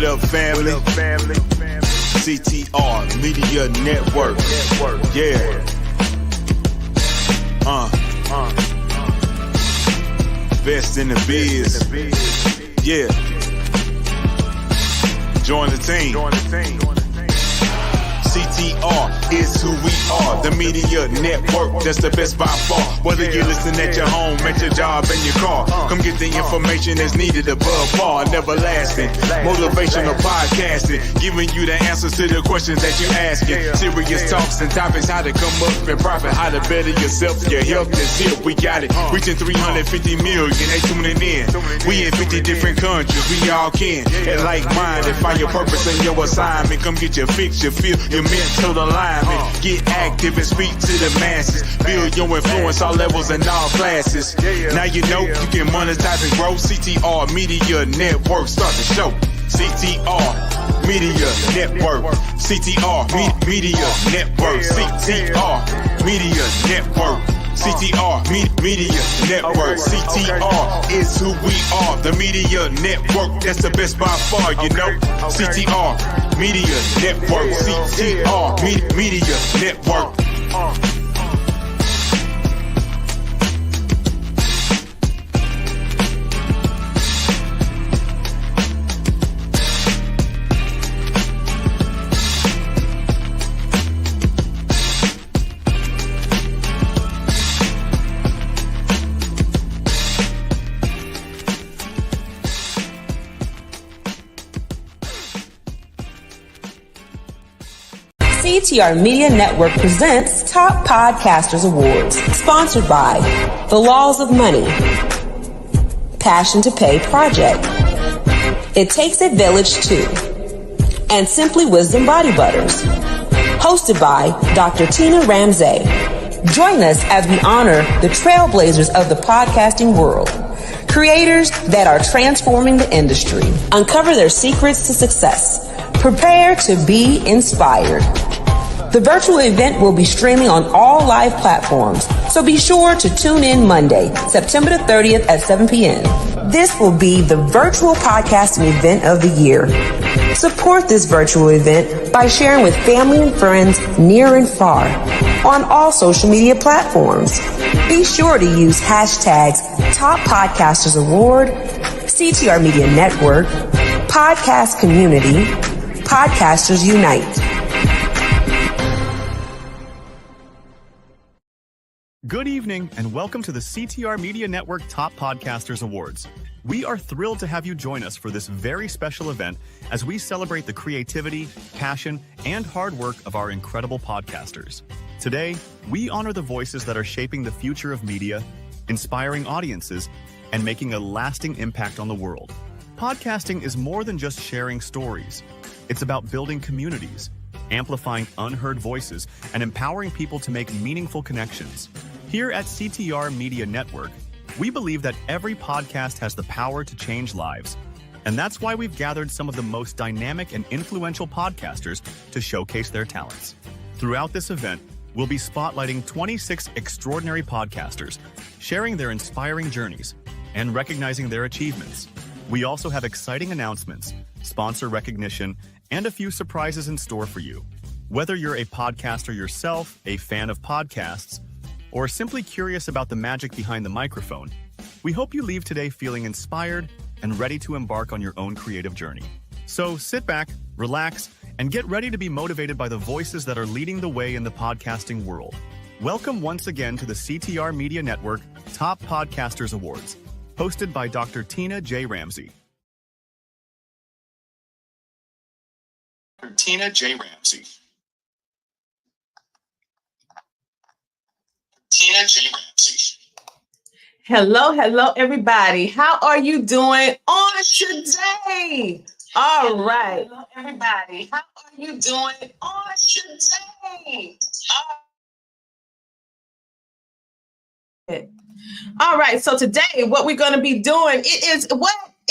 up, family? CTR Media Network. Yeah. Best in the biz. Yeah. Join the team. CTR is who we are, the media network, that's the best by far. Whether you listen at your home, at your job, in your car, come get the information that's needed above par. Neverlasting, motivational podcasting, giving you the answers to the questions that you're asking. Serious talks and topics, how to come up and profit, how to better yourself, your health is here, we got it. Reaching 350 million, they tuning in. We in 50 different countries, we all can. And like-minded, find your purpose and your assignment. Come get your fix, your feel, your mental alignment. Get active and speak to the masses. Build your influence all levels and all classes. Now you know you can monetize and grow. CTR Media Network, start the show. CTR Media Network. CTR Media Network. CTR Media Network. CTR Media Network. CTR is who we are, the media network, that's the best by far, you know. CTR Media Network. CTR Media Network. CTR Media Network presents Top Podcasters Awards, sponsored by The Laws of Money, Passion to Pay Project, It Takes a Village Too, and Simply Wisdom Body Butters, hosted by Dr. Tina Ramsey. Join us as we honor the trailblazers of the podcasting world, creators that are transforming the industry. Uncover their secrets to success. Prepare to be inspired. The virtual event will be streaming on all live platforms, so be sure to tune in Monday, September the 30th at 7 p.m. This will be the virtual podcasting event of the year. Support this virtual event by sharing with family and friends near and far on all social media platforms. Be sure to use hashtags Top Podcasters Award, CTR Media Network, Podcast Community, Podcasters Unite. Good evening and welcome to the CTR Media Network Top Podcasters Awards. We are thrilled to have you join us for this very special event as we celebrate the creativity, passion, and hard work of our incredible podcasters. Today, we honor the voices that are shaping the future of media, inspiring audiences, and making a lasting impact on the world. Podcasting is more than just sharing stories. It's about building communities, amplifying unheard voices, and empowering people to make meaningful connections. Here at CTR Media Network, we believe that every podcast has the power to change lives. And that's why we've gathered some of the most dynamic and influential podcasters to showcase their talents. Throughout this event, we'll be spotlighting 26 extraordinary podcasters, sharing their inspiring journeys and recognizing their achievements. We also have exciting announcements, sponsor recognition, and a few surprises in store for you. Whether you're a podcaster yourself, a fan of podcasts, or simply curious about the magic behind the microphone, we hope you leave today feeling inspired and ready to embark on your own creative journey. So sit back, relax, and get ready to be motivated by the voices that are leading the way in the podcasting world. Welcome once again to the CTR Media Network Top Podcasters Awards, hosted by Dr. Tina J. Ramsey. Tina J. Ramsey. Tina J. Ramsey. Hello, everybody. How are you doing on today? All right. Hello, everybody. How are you doing on today? All right. So today, what we're going to be doing, it is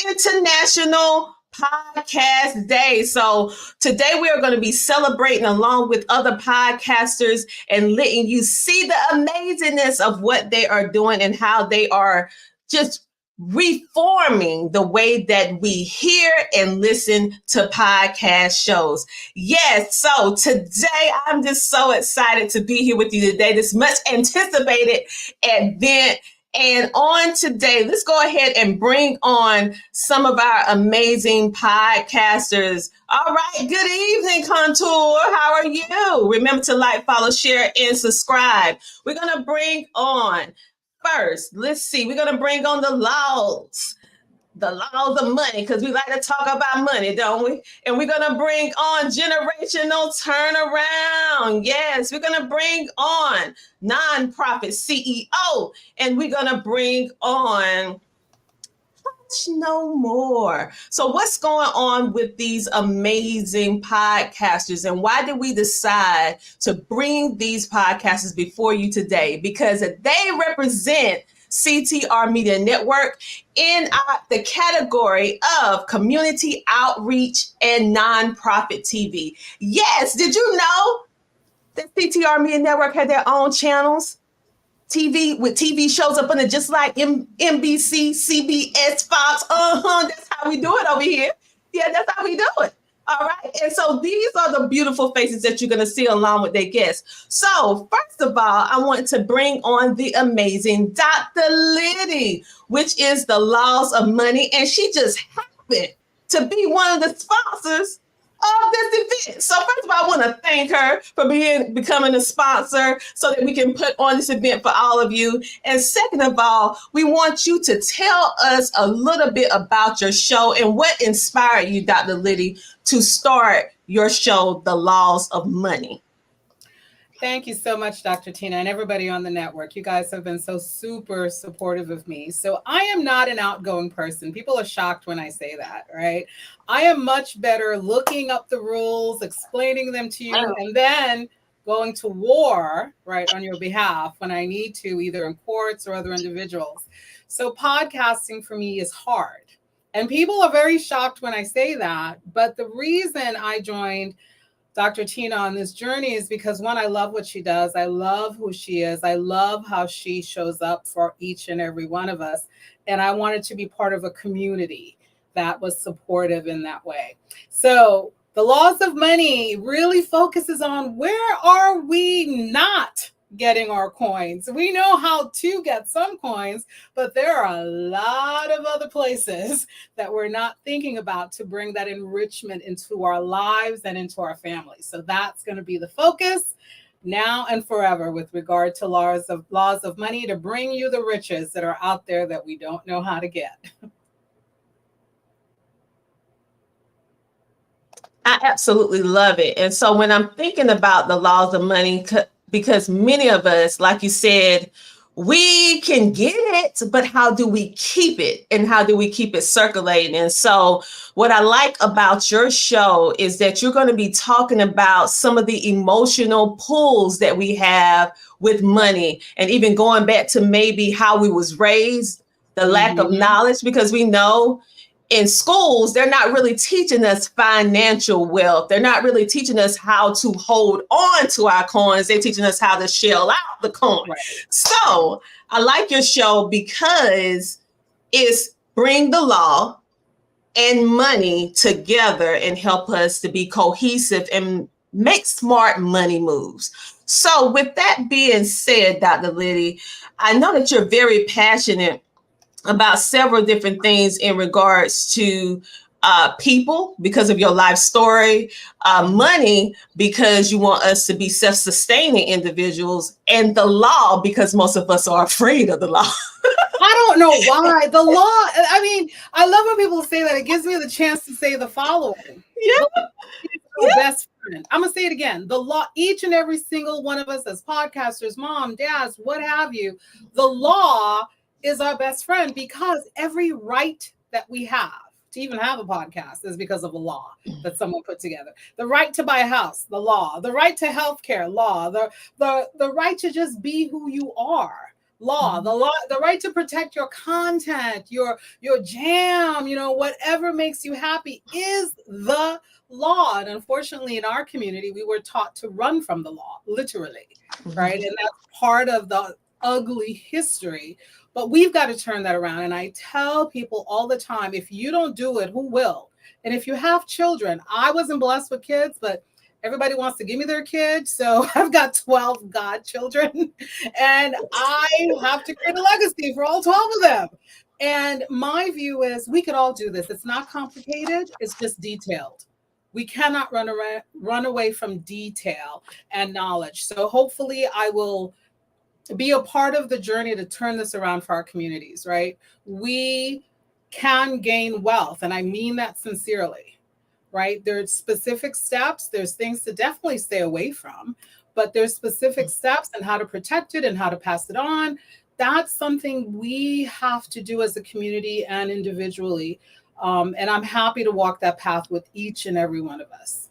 International Podcast Day. So today we are going to be celebrating along with other podcasters and letting you see the amazingness of what they are doing and how they are just reforming the way that we hear and listen to podcast shows. Yes, so today I'm just so excited to be here with you today, this much anticipated event. And on today, let's go ahead and bring on some of our amazing podcasters. All right, good evening, Contour. How are you? Remember to like, follow, share, and subscribe. We're going to bring on first, let's see, we're going to bring on the laws of money, because we like to talk about money, don't we? And we're going to bring on generational turnaround. Yes, we're going to bring on nonprofit CEO, and we're going to bring on no more. So what's going on with these amazing podcasters, and why did we decide to bring these podcasters before you today? Because they represent CTR Media Network in the category of community outreach and nonprofit TV. Yes, did you know that CTR Media Network had their own channels? TV with TV shows up in it, just like NBC, CBS, Fox. That's how we do it over here. Yeah, that's how we do it. All right. And so these are the beautiful faces that you're going to see along with their guests. So first of all, I want to bring on the amazing Dr. Liddy, which is the Laws of Money. And she just happened to be one of the sponsors of this event. So first of all, I want to thank her for becoming a sponsor so that we can put on this event for all of you. And second of all, we want you to tell us a little bit about your show and what inspired you, Dr. Liddy, to start your show, The Laws of Money. Thank you so much, Dr. Tina, and everybody on the network. You guys have been so super supportive of me. So I am not an outgoing person. People are shocked when I say that, right? I am much better looking up the rules, explaining them to you, and then going to war, right, on your behalf when I need to, either in courts or other individuals. So podcasting for me is hard. And people are very shocked when I say that. But the reason I joined Dr. Tina on this journey is because, one, I love what she does. I love who she is. I love how she shows up for each and every one of us. And I wanted to be part of a community that was supportive in that way. So the Laws of Money really focuses on where are we not getting our coins. We know how to get some coins, but there are a lot of other places that we're not thinking about to bring that enrichment into our lives and into our families. So that's going to be the focus now and forever with regard to laws of money, to bring you the riches that are out there that we don't know how to get. I absolutely love it. And so when I'm thinking about the laws of money, because many of us, like you said, we can get it, but how do we keep it? And how do we keep it circulating? And so what I like about your show is that you're going to be talking about some of the emotional pulls that we have with money, and even going back to maybe how we was raised, the lack of knowledge, because we know in schools, they're not really teaching us financial wealth. They're not really teaching us how to hold on to our coins. They're teaching us how to shell out the coin. Right. So I like your show because it's bring the law and money together and help us to be cohesive and make smart money moves. So with that being said, Dr. Liddy, I know that you're very passionate about several different things in regards to people because of your life story, money because you want us to be self-sustaining individuals, and the law because most of us are afraid of the law. I don't know why. The law, I mean, I love when people say that. It gives me the chance to say the following. Yeah. Best friend. I'm going to say it again. The law, each and every single one of us as podcasters, mom, dads, what have you, the law is our best friend, because every right that we have to even have a podcast is because of a law that someone put together. The right to buy a house, the law. The right to healthcare, law. The right to just be who you are, law. The right to protect your content, your jam, whatever makes you happy is the law. And unfortunately, in our community, we were taught to run from the law, literally, right? And that's part of the ugly history But we've got to turn that around. And I tell people all the time, if you don't do it, who will? And if you have children, I wasn't blessed with kids, but everybody wants to give me their kids. So I've got 12 godchildren, and I have to create a legacy for all 12 of them. And my view is we could all do this. It's not complicated. It's just detailed. We cannot run away from detail and knowledge. So hopefully I will be a part of the journey to turn this around for our communities, right? We can gain wealth, and I mean that sincerely, right? There's specific steps. There's things to definitely stay away from, but there's specific steps and how to protect it and how to pass it on. That's something we have to do as a community and individually. And I'm happy to walk that path with each and every one of us.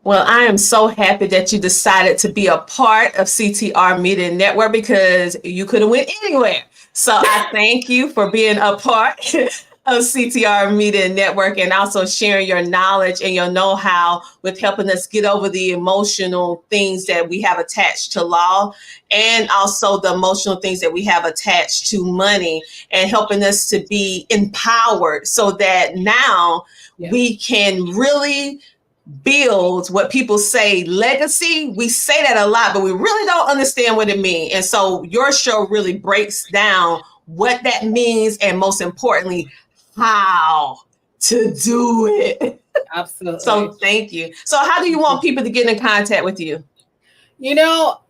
Well, I am so happy that you decided to be a part of CTR Media Network, because you could have went anywhere. So I thank you for being a part of CTR Media Network, and also sharing your knowledge and your know-how with helping us get over the emotional things that we have attached to law, and also the emotional things that we have attached to money, and helping us to be empowered so that now we can really build what people say legacy. We say that a lot, but we really don't understand what it means. And so your show really breaks down what that means, and most importantly, how to do it. Absolutely. So thank you. So how do you want people to get in contact with you? You know,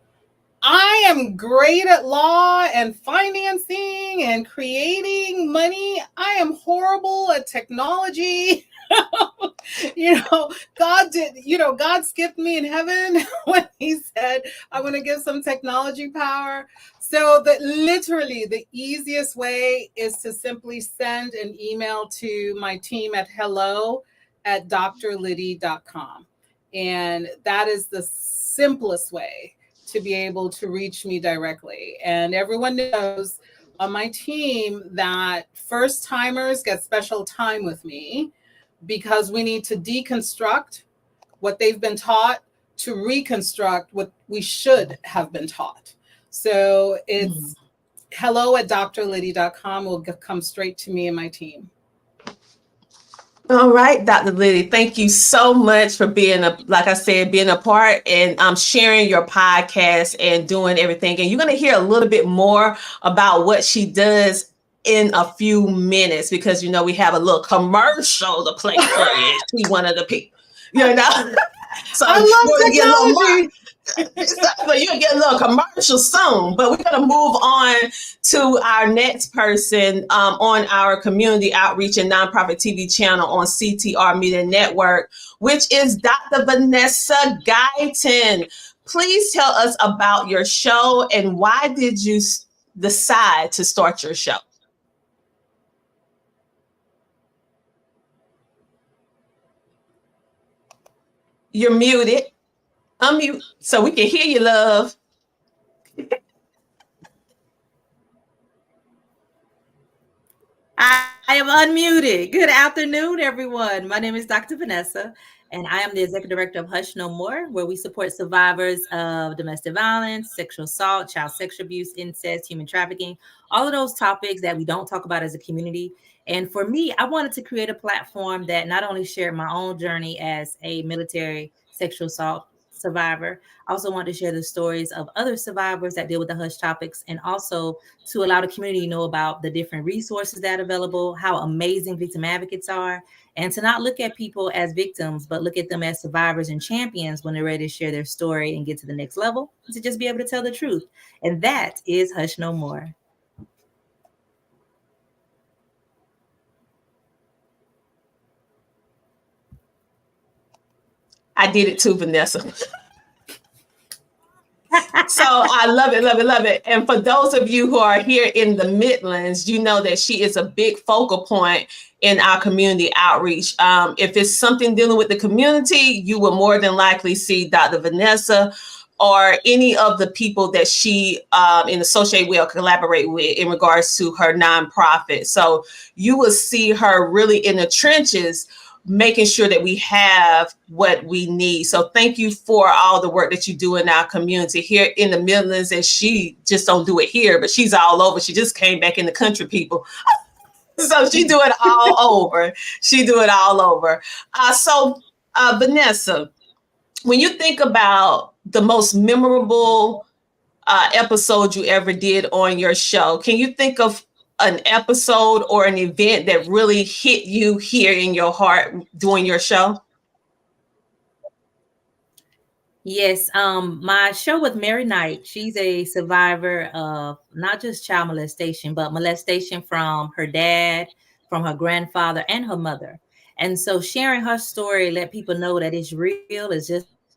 I am great at law and financing and creating money. I am horrible at technology. God skipped me in heaven when he said, I'm going to give some technology power. So literally the easiest way is to simply send an email to my team at hello@drliddy.com. And that is the simplest way to be able to reach me directly. And everyone knows on my team that first timers get special time with me, because we need to deconstruct what they've been taught to reconstruct what we should have been taught. So it's hello@drliddy.com will come straight to me and my team. All right, Dr. Liddy, thank you so much for being being a part and sharing your podcast and doing everything. And you're going to hear a little bit more about what she does in a few minutes, because we have a little commercial to play for you. She's one of the people, So I love technology. So you'll get a little commercial soon, but we're going to move on to our next person on our community outreach and nonprofit TV channel on CTR Media Network, which is Dr. Vanessa Guyton. Please tell us about your show, and why did you decide to start your show? You're muted. Unmute so we can hear you, love. I am unmuted. Good afternoon, everyone. My name is Dr. Vanessa, and I am the Executive Director of Hush No More, where we support survivors of domestic violence, sexual assault, child sexual abuse, incest, human trafficking, all of those topics that we don't talk about as a community. And for me, I wanted to create a platform that not only shared my own journey as a military sexual assault survivor, I also wanted to share the stories of other survivors that deal with the hush topics, and also to allow the community to know about the different resources that are available, how amazing victim advocates are, and to not look at people as victims, but look at them as survivors and champions when they're ready to share their story and get to the next level, to just be able to tell the truth. And that is Hush No More. I did it too, Vanessa. So I love it, love it, love it. And for those of you who are here in the Midlands, you know that she is a big focal point in our community outreach. If it's something dealing with the community, you will more than likely see Dr. Vanessa or any of the people that she associate with or collaborate with in regards to her nonprofit. So you will see her really in the trenches. making sure that we have what we need. So thank you for all the work that you do in our community here in the Midlands. And she just don't do it here, but she's all over. She just came back in the country, people. So she do it all over. She do it all over. Vanessa, when you think about the most memorable episode you ever did on your show, can you think of an episode or an event that really hit you here in your heart doing your show? Yes, my show with Mary Knight, she's a survivor of not just child molestation, but molestation from her dad, from her grandfather, and her mother. And so sharing her story let people know that it's real. It's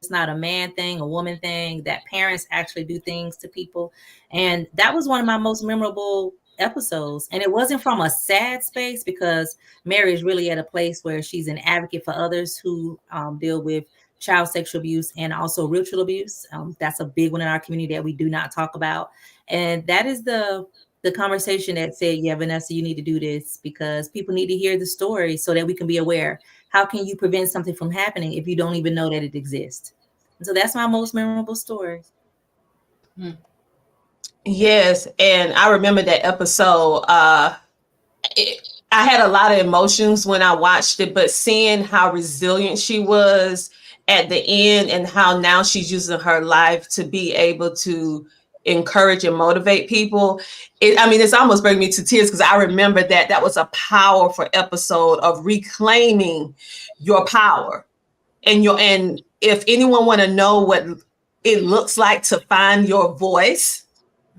not a man thing, a woman thing, that parents actually do things to people. And that was one of my most memorable episodes. And it wasn't from a sad space, because Mary is really at a place where she's an advocate for others who deal with child sexual abuse and also ritual abuse. That's a big one in our community that we do not talk about. And that is the conversation that said, yeah, Vanessa, you need to do this, because people need to hear the story so that we can be aware. How can you prevent something from happening if you don't even know that it exists? And so that's my most memorable story. Yes, and I remember that episode. I had a lot of emotions when I watched it, but seeing how resilient she was at the end and how now she's using her life to be able to encourage and motivate people. It's almost bringing me to tears, because I remember that was a powerful episode of reclaiming your power. And if anyone want to know what it looks like to find your voice,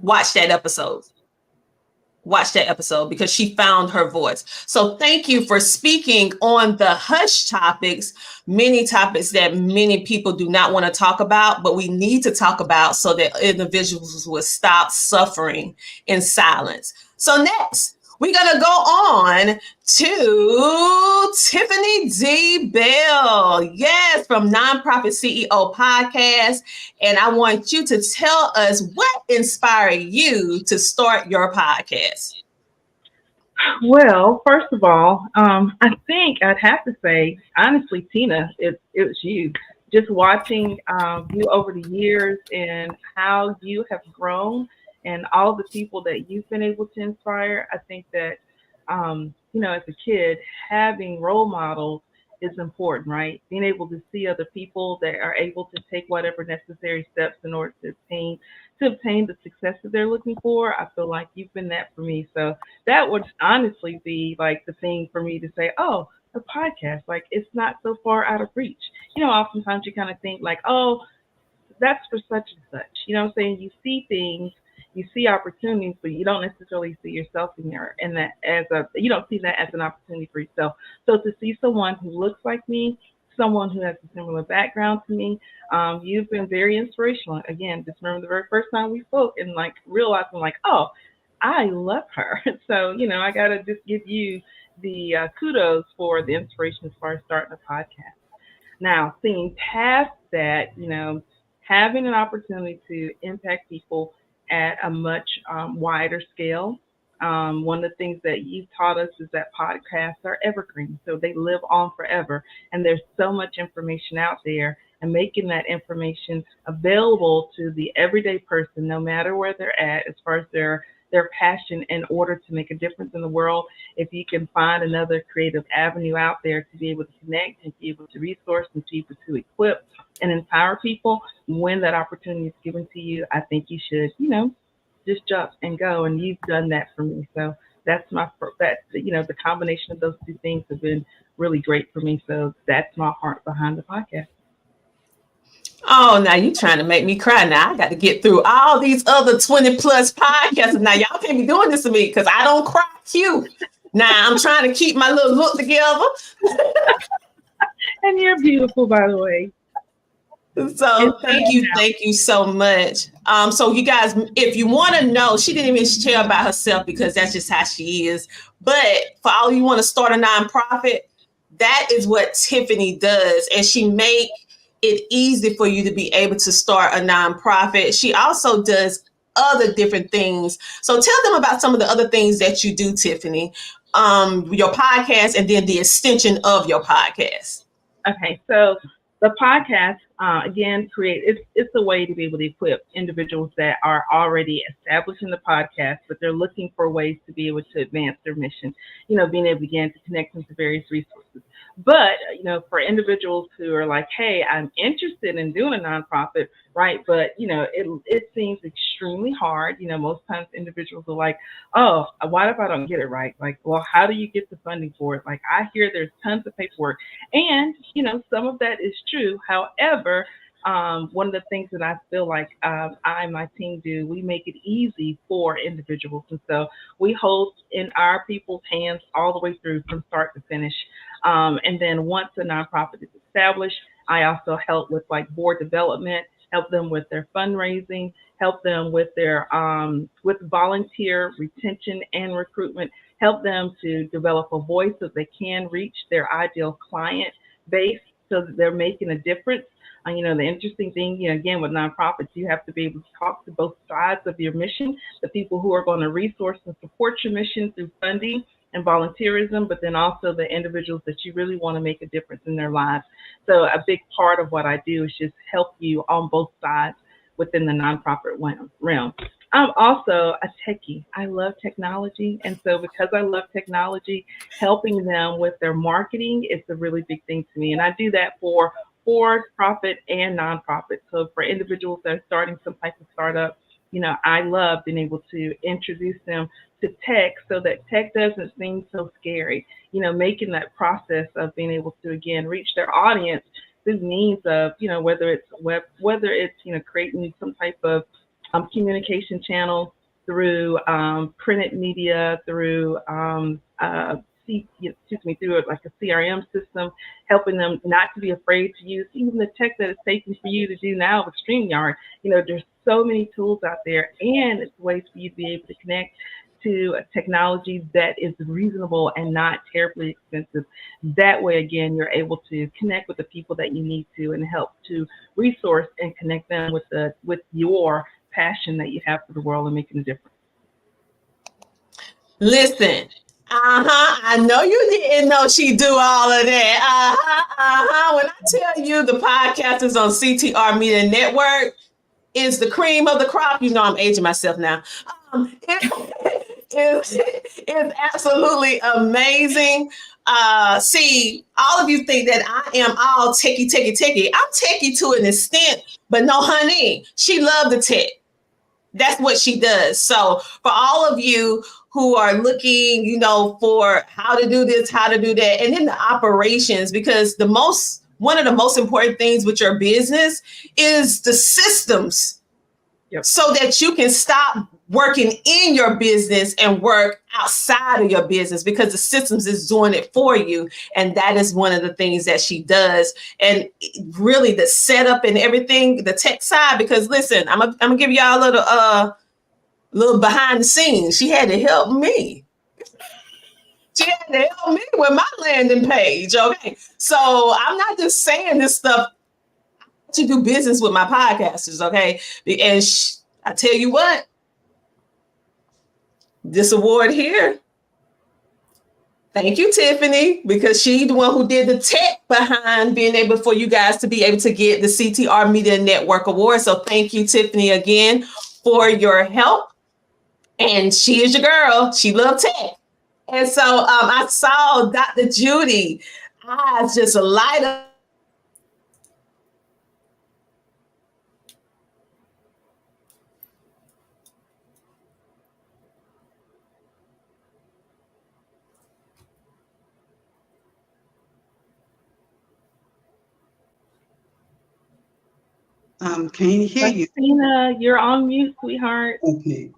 watch that episode. Watch that episode, because she found her voice. So thank you for speaking on the hush topics, many topics that many people do not want to talk about, but we need to talk about so that individuals will stop suffering in silence. So next, we're going to go on to Tiffany D. Bell. Yes, from Nonprofit CEO Podcast. And I want you to tell us what inspired you to start your podcast. Well, first of all, I think I'd have to say, honestly, Tina, it was you. Just watching you over the years and how you have grown and all the people that you've been able to inspire. I think that, as a kid, having role models is important, right? Being able to see other people that are able to take whatever necessary steps in order to obtain the success that they're looking for. I feel like you've been that for me. So that would honestly be like the thing for me to say, oh, a podcast, like it's not so far out of reach. Oftentimes you kind of think like, oh, that's for such and such. You know what I'm saying? You see things, you see opportunities, but you don't necessarily see yourself in there, and you don't see that as an opportunity for yourself. So to see someone who looks like me, someone who has a similar background to me, you've been very inspirational. Again, just remember the very first time we spoke and like realizing like, oh, I love her. So, I got to just give you the kudos for the inspiration as far as starting a podcast. Now, seeing past that, having an opportunity to impact people at a much wider scale. One of the things that you've taught us is that podcasts are evergreen, so they live on forever. And there's so much information out there, and making that information available to the everyday person, no matter where they're at, as far as their passion in order to make a difference in the world. If you can find another creative avenue out there to be able to connect and be able to resource and be able to equip and empower people when that opportunity is given to you, I think you should, just jump and go. And you've done that for me. So that's the combination of those two things have been really great for me. So that's my heart behind the podcast. Oh, now you trying to make me cry. Now I got to get through all these other 20 plus podcasts. Now y'all can't be doing this to me, because I don't cry cute. Now I'm trying to keep my little look together. And you're beautiful, by the way. So thank you so much. So you guys, if you want to know, she didn't even share about herself because that's just how she is. But for all you want to start a nonprofit, that is what Tiffany does, and she make it easy for you to be able to start a nonprofit. She also does other different things. So tell them about some of the other things that you do, Tiffany. your podcast and then the extension of your podcast? Okay, so the podcast, again, it's a way to be able to equip individuals that are already established in the podcast, but they're looking for ways to be able to advance their mission, being able to begin to connect them to various resources. But, for individuals who are like, hey, I'm interested in doing a nonprofit, right? But, it seems extremely hard. Most times individuals are like, oh, what if I don't get it right? Like, well, how do you get the funding for it? Like, I hear there's tons of paperwork. And, some of that is true. However, one of the things that I feel like I and my team do, we make it easy for individuals. And so we hold in our people's hands all the way through from start to finish. And then once a nonprofit is established, I also help with like board development, help them with their fundraising, help them with their with volunteer retention and recruitment, help them to develop a voice so they can reach their ideal client base so that they're making a difference. The interesting thing, again, with nonprofits, you have to be able to talk to both sides of your mission, the people who are going to resource and support your mission through funding and volunteerism, but then also the individuals that you really want to make a difference in their lives. So a big part of what I do is just help you on both sides within the nonprofit realm. I'm also a techie. I love technology. And so because I love technology, helping them with their marketing is a really big thing to me. And I do that for profit and nonprofit. So for individuals that are starting some type of startup, I love being able to introduce them to tech so that tech doesn't seem so scary, making that process of being able to, again, reach their audience through means of, whether it's creating some type of communication channel through printed media, through through like a CRM system, helping them not to be afraid to use even the tech that it's taking for you to do now with StreamYard. There's so many tools out there, and it's ways for you to be able to connect to a technology that is reasonable and not terribly expensive. That way, again, you're able to connect with the people that you need to and help to resource and connect them with your passion that you have for the world and making a difference. Listen, I know you didn't know she do all of that. When I tell you the podcast is on CTR Media Network, is the cream of the crop. I'm aging myself now. It's absolutely amazing. See, all of you think that I am all techie. I'm techie to an extent, but no, honey, she loved the tech. That's what she does. So for all of you who are looking, for how to do this, how to do that, and then the operations, because one of the most important things with your business is the systems. Yep. So that you can stop working in your business and work outside of your business, because the systems is doing it for you. And that is one of the things that she does. And really the setup and everything, the tech side, because listen, I'm gonna give y'all a little behind the scenes. She had to help me. She had to help me with my landing page. Okay. So I'm not just saying this stuff to do business with my podcasters, okay? And I tell you what, this award here, thank you, Tiffany, because she's the one who did the tech behind being able for you guys to be able to get the CTR Media Network Award. So thank you, Tiffany, again for your help. And she is your girl. She loves tech. And so I saw Dr. Judy eyes just light up. Can't hear you. Christina, you're on mute, sweetheart. Okay.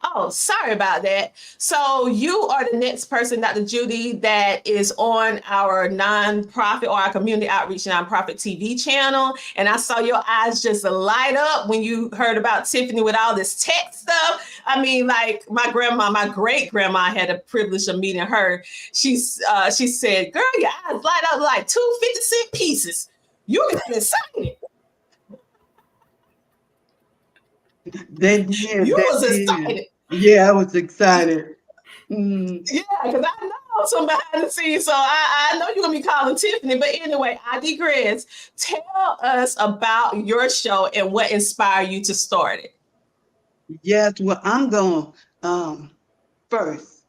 Oh, sorry about that. So you are the next person, Dr. Judy, that is on our nonprofit or our community outreach nonprofit TV channel. And I saw your eyes just light up when you heard about Tiffany with all this tech stuff. I mean, like my great grandma had the privilege of meeting her. She said, girl, your eyes light up like 2 50-cent pieces. You got excited. You was excited. Yeah, I was excited. Yeah, because I know some behind the scenes, so I know you're gonna be calling Tiffany. But anyway, I digress. Tell us about your show and what inspired you to start it. Yes, well, I'm going first.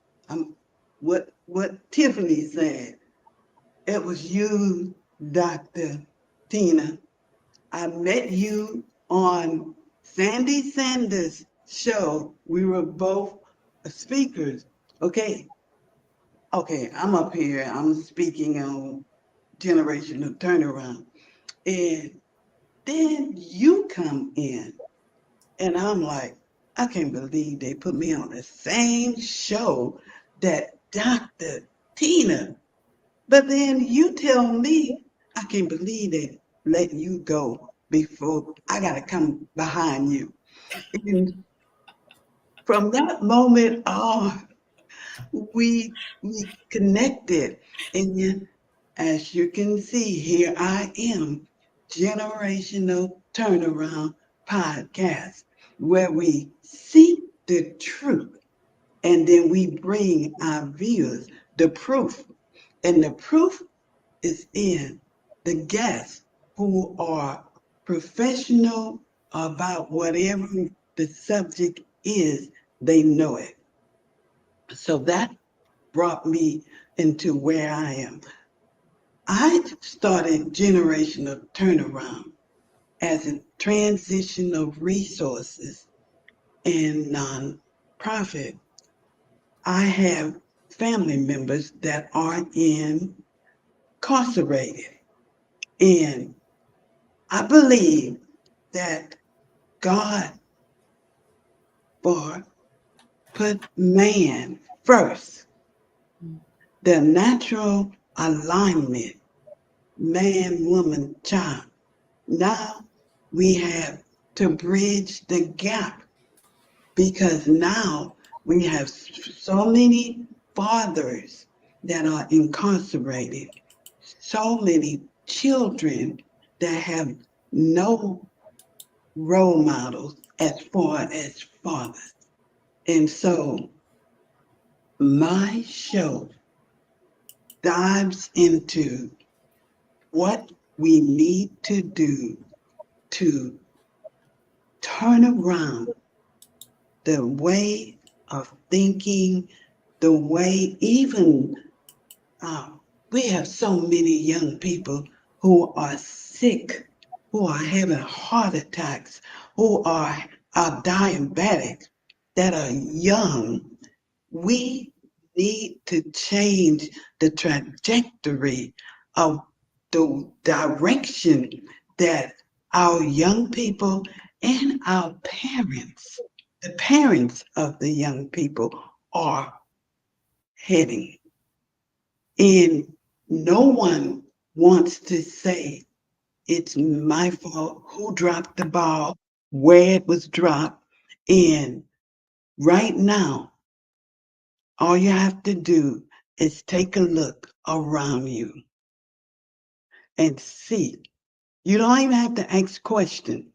What Tiffany said. It was you, Dr. Tina. I met you on Sandy Sanders' show. We were both speakers. Okay, okay, I'm up here. I'm speaking on generational turnaround. And then you come in, and I'm like, I can't believe they put me on the same show that Dr. Tina. But then you tell me, I can't believe they let you go before I got to come behind you. And from that moment on, we connected. And as you can see, here I am, Generational Turnaround Podcast, where we seek the truth and then we bring our viewers the proof. And the proof is in the guests who are professional about whatever the subject is, they know it. So that brought me into where I am. I started Generational Turnaround as a transition of resources and nonprofit. I have family members that are incarcerated. And I believe that God for put man first, the natural alignment, man, woman, child. Now we have to bridge the gap because now we have so many fathers that are incarcerated, so many children that have no role models as far as fathers. And so my show dives into what we need to do to turn around the way of thinking, the way even we have so many young people who are sick, who are having heart attacks, who are diabetic, that are young. We need to change the trajectory of the direction that our young people and our parents, the parents of the young people, are heading. And no one wants to say it's my fault, who dropped the ball, where it was dropped. And right now, all you have to do is take a look around you and see. You don't even have to ask questions.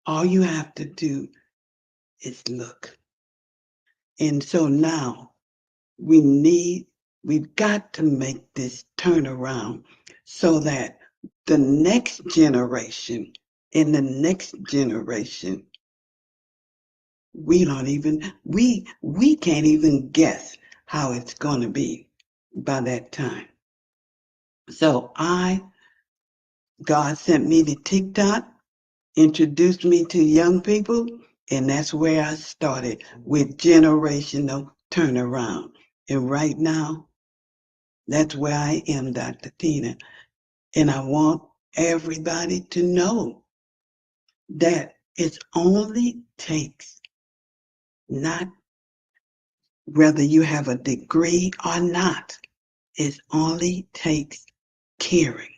All you have to do is look. And so now we've got to make this turnaround so that the next generation and the next generation, we can't even guess how it's going to be by that time. So God sent me to TikTok, introduced me to young people, and that's where I started with generational turnaround. And right now, that's where I am, Dr. Tina. And I want everybody to know that it only takes, not whether you have a degree or not, it only takes caring.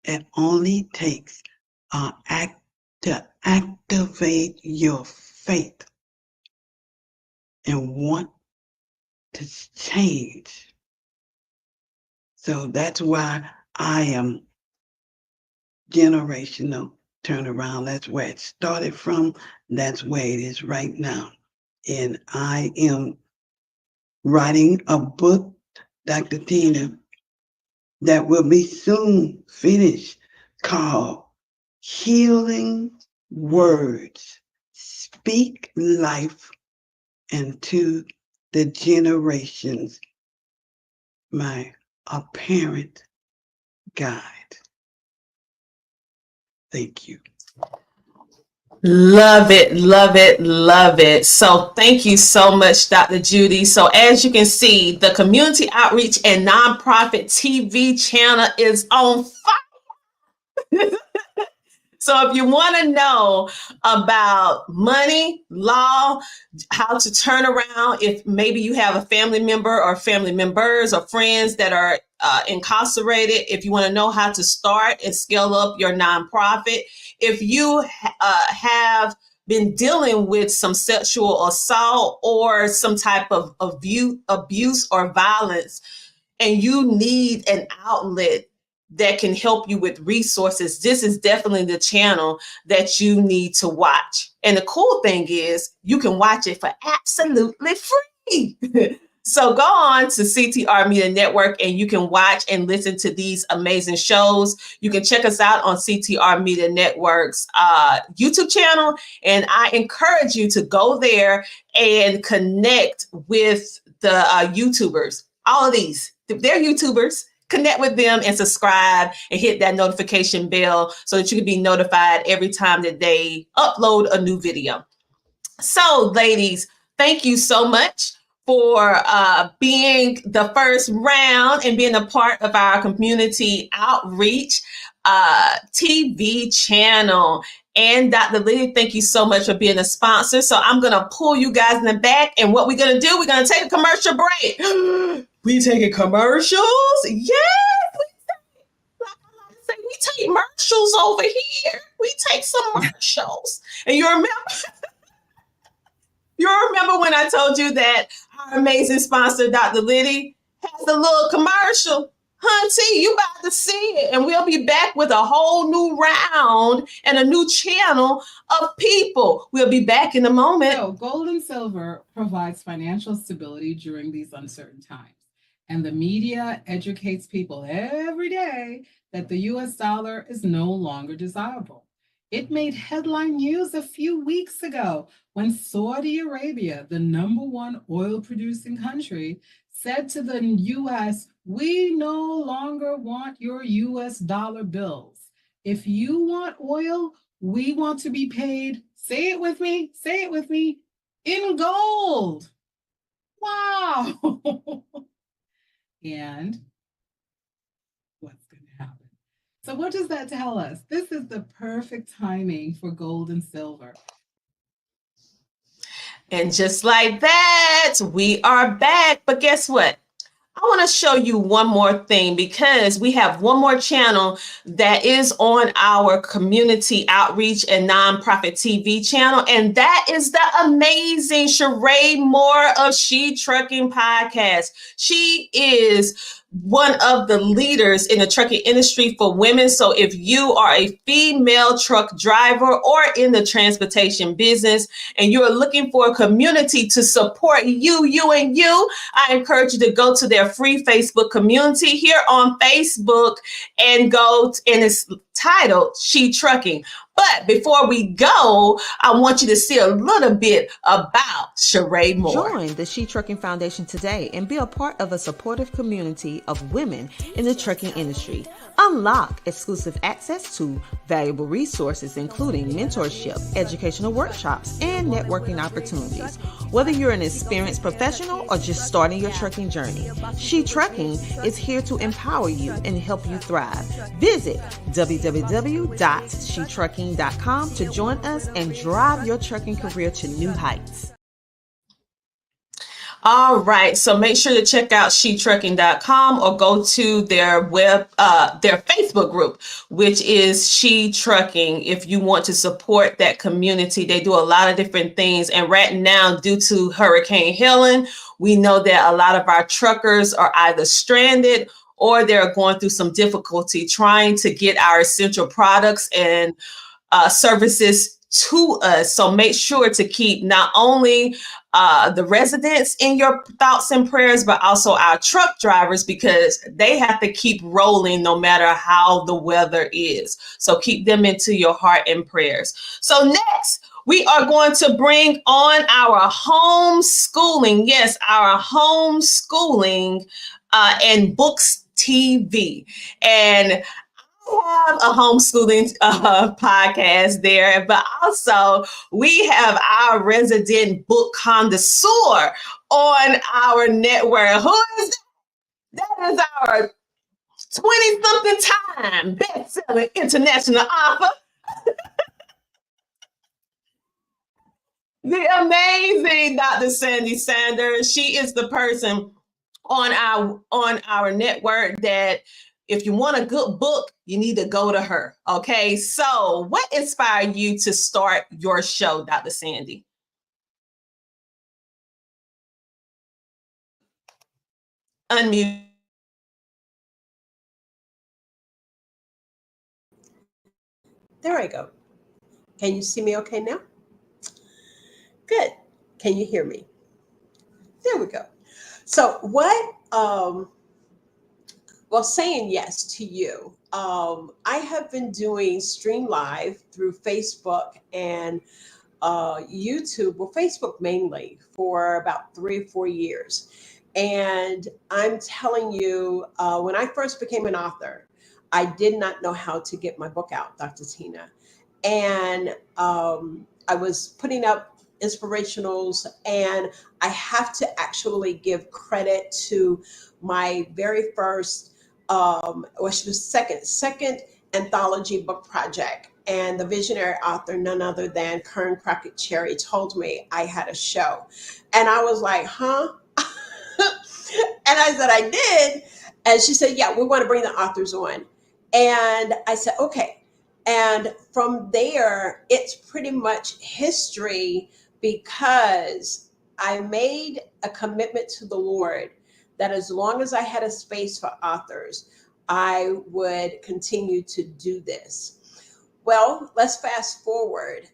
It only takes act to activate your faith and want to change. So that's why I am generational turnaround. That's where it started from. That's where it is right now. And I am writing a book, Dr. Tina, that will be soon finished, called Healing Words. Speak life into the generations. My apparent guide. Thank you. Love it, love it, love it. So thank you so much, Dr. Judy. So as you can see, the Community Outreach and Nonprofit TV channel is on fire. So if you want to know about money, law, how to turn around, if maybe you have a family member or family members or friends that are incarcerated, if you want to know how to start and scale up your nonprofit, if you have been dealing with some sexual assault or some type of abuse or violence, and you need an outlet that can help you with resources, this is definitely the channel that you need to watch. And the cool thing is you can watch it for absolutely free. So go on to CTR Media Network and you can watch and listen to these amazing shows. You can check us out on CTR Media Network's YouTube channel. And I encourage you to go there and connect with the YouTubers. All of these, they're YouTubers. Connect with them and subscribe and hit that notification bell so that you can be notified every time that they upload a new video. So, ladies, thank you so much for being the first round and being a part of our Community Outreach TV channel. And Dr. Liddy, thank you so much for being a sponsor. So I'm going to pull you guys in the back. And what we're going to do, we're going to take a commercial break. We taking commercials? Yes. We take commercials over here. We take some commercials. And you remember when I told you that our amazing sponsor, Dr. Liddy, has a little commercial? Hunty, you about to see it. And we'll be back with a whole new round and a new channel of people. We'll be back in a moment. So gold and silver provides financial stability during these uncertain times. And the media educates people every day that the US dollar is no longer desirable. It made headline news a few weeks ago when Saudi Arabia, the #1 oil producing country, said to the US, "We no longer want your US dollar bills. If you want oil, we want to be paid," say it with me, in gold. Wow. And what's going to happen? So what does that tell us? This is the perfect timing for gold and silver. And just like that, we are back. But guess what? I want to show you one more thing because we have one more channel that is on our Community Outreach and Nonprofit TV channel. And that is the amazing Sheree Moore of She Trucking Podcast. She is one of the leaders in the trucking industry for women. So if you are a female truck driver or in the transportation business and you're looking for a community to support you, I encourage you to go to their free Facebook community here on Facebook and and it's titled She Trucking. But before we go, I want you to see a little bit about Sheree Moore. Join the She Trucking Foundation today and be a part of a supportive community of women in the trucking industry. Unlock exclusive access to valuable resources, including mentorship, educational workshops, and networking opportunities. Whether you're an experienced professional or just starting your trucking journey, She Trucking is here to empower you and help you thrive. Visit www.shetrucking.com to join us and drive your trucking career to new heights. All right, so make sure to check out shetrucking.com or go to their their Facebook group, which is She Trucking. If you want to support that community, they do a lot of different things. And right now, due to Hurricane Helen, we know that a lot of our truckers are either stranded or they're going through some difficulty trying to get our essential products and services to us. So make sure to keep not only the residents in your thoughts and prayers, but also our truck drivers, because they have to keep rolling no matter how the weather is. So keep them into your heart and prayers. So next, we are going to bring on our homeschooling. Yes, our homeschooling and books TV. And have a homeschooling podcast there, but also we have our resident book connoisseur on our network. Who is that? That is our 20-something time best-selling international author, the amazing Dr. Sandy Sanders. She is the person on our network that if you want a good book, you need to go to her. Okay. So what inspired you to start your show, Dr. Sandy? Unmute. There I go. Can you see me okay now? Good. Can you hear me? There we go. So saying yes to you. I have been doing Stream Live through Facebook and YouTube, well, Facebook mainly, for about 3 or 4 years. And I'm telling you, when I first became an author, I did not know how to get my book out, Dr. Tina. And I was putting up inspirationals, and I have to actually give credit to my very first, she was second anthology book project. And the visionary author, none other than Kern Crockett Cherry, told me I had a show. And I was like, huh? And I said, I did. And she said, yeah, we want to bring the authors on. And I said, okay. And from there, it's pretty much history, because I made a commitment to the Lord that as long as I had a space for authors, I would continue to do this. Well, let's fast forward.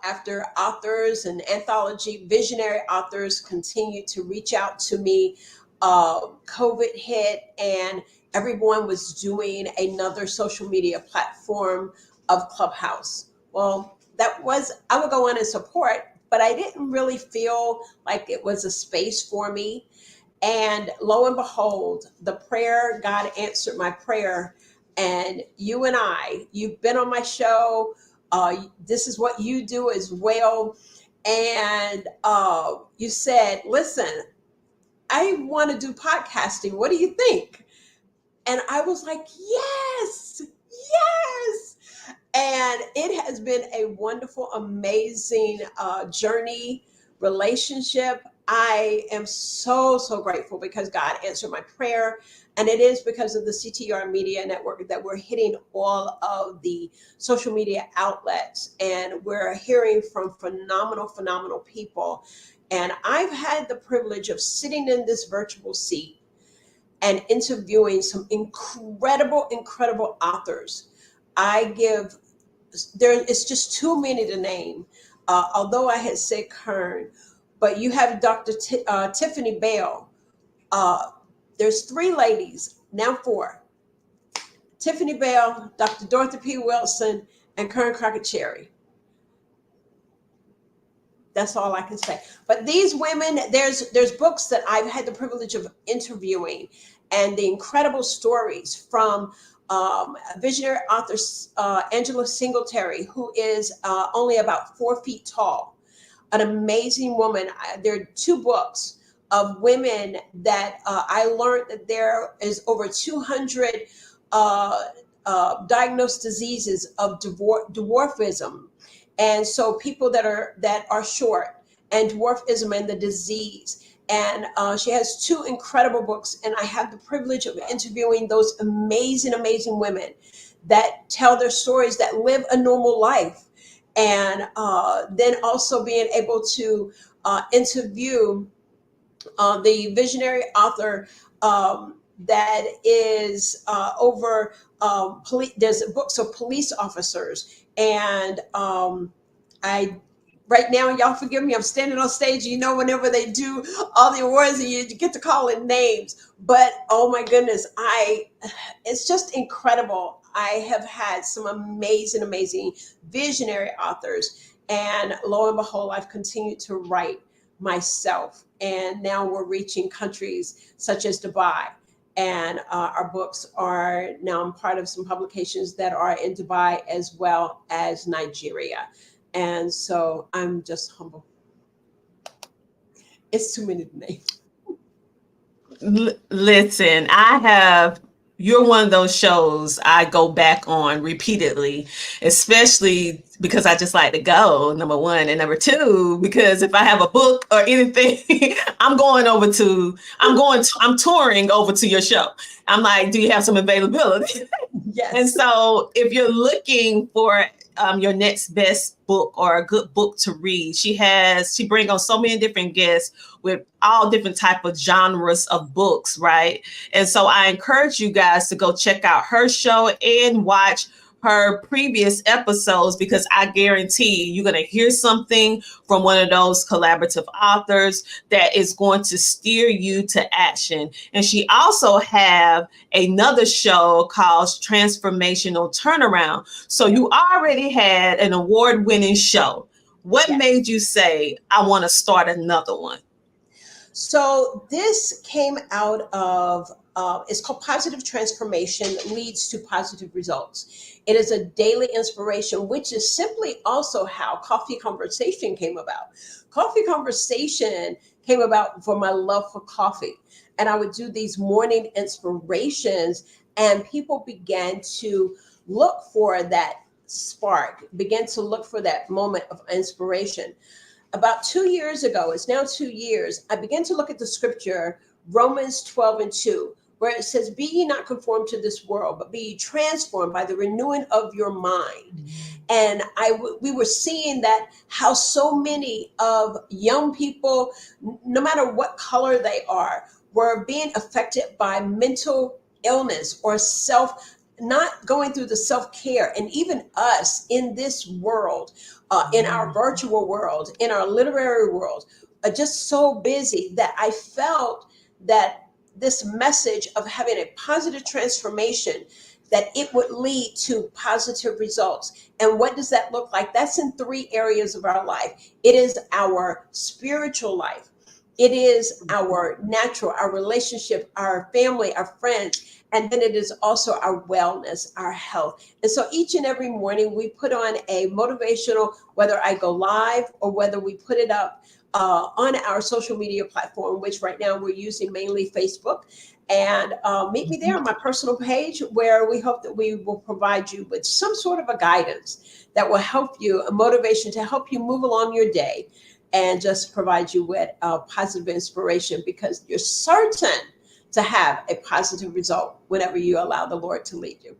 After authors and anthology visionary authors continued to reach out to me, COVID hit and everyone was doing another social media platform of Clubhouse. Well, I would go on and support, but I didn't really feel like it was a space for me. And lo and behold, God answered my prayer. And you and you've been on my show. This is what you do as well. And you said, listen, I want to do podcasting. What do you think? And I was like, yes, yes. And it has been a wonderful, amazing journey, relationship. I am so, so grateful because God answered my prayer. And it is because of the CTR Media Network that we're hitting all of the social media outlets. And we're hearing from phenomenal, phenomenal people. And I've had the privilege of sitting in this virtual seat and interviewing some incredible, incredible authors. It's just too many to name, although I had said Kern, but you have Dr. Tiffany Bell. There's 3 ladies, now 4. Tiffany Bell, Dr. Dorothy P. Wilson, and Kern Crockett Cherry. That's all I can say. But these women, there's books that I've had the privilege of interviewing, and the incredible stories from visionary author Angela Singletary, who is only about 4 feet tall, an amazing woman. There are 2 books of women that I learned that there is over 200 diagnosed diseases of dwarfism. And so people that are short, and dwarfism and the disease. And she has 2 incredible books. And I have the privilege of interviewing those amazing, amazing women that tell their stories, that live a normal life. And then also being able to interview the visionary author that is over there's books of police officers. And I right now, y'all forgive me, I'm standing on stage, whenever they do all the awards and you get to call in names. But oh my goodness, it's just incredible. I have had some amazing, amazing visionary authors. And lo and behold, I've continued to write myself. And now we're reaching countries such as Dubai. And our books are now, I'm part of some publications that are in Dubai as well as Nigeria. And so I'm just humble. It's too many to name. Listen, you're one of those shows I go back on repeatedly, especially because I just like to go, number one. And number two, because if I have a book or anything, I'm touring over to your show. I'm like, do you have some availability? Yes. And so if you're looking for your next best book or a good book to read, she brings on so many different guests with all different type of genres of books, right? And so I encourage you guys to go check out her show and watch her previous episodes, because I guarantee you're going to hear something from one of those collaborative authors that is going to steer you to action. And she also have another show called Transformational Turnaround. So you already had an award-winning show. What made you say, I want to start another one? So this came out of, it's called Positive Transformation Leads to Positive Results. It is a daily inspiration, which is simply also how Coffee Conversation came about. Coffee Conversation came about for my love for coffee. And I would do these morning inspirations, and people began to look for that spark, began to look for that moment of inspiration. About 2 years ago, it's now 2 years, I began to look at the scripture, Romans 12:2, where it says, be ye not conformed to this world, but be ye transformed by the renewing of your mind. Mm-hmm. And we were seeing that how so many of young people, no matter what color they are, were being affected by mental illness or not going through the self-care. And even us in this world, in our virtual world, in our literary world, are just so busy that I felt that this message of having a positive transformation, that it would lead to positive results. And what does that look like? That's in 3 areas of our life. It is our spiritual life. It is our natural, our relationship, our family, our friends. And then it is also our wellness, our health. And so each and every morning we put on a motivational, whether I go live or whether we put it up on our social media platform, which right now we're using mainly Facebook. And meet me there on my personal page, where we hope that we will provide you with some sort of a guidance that will help you, a motivation to help you move along your day, and just provide you with positive inspiration, because you're certain to have a positive result whenever you allow the Lord to lead you.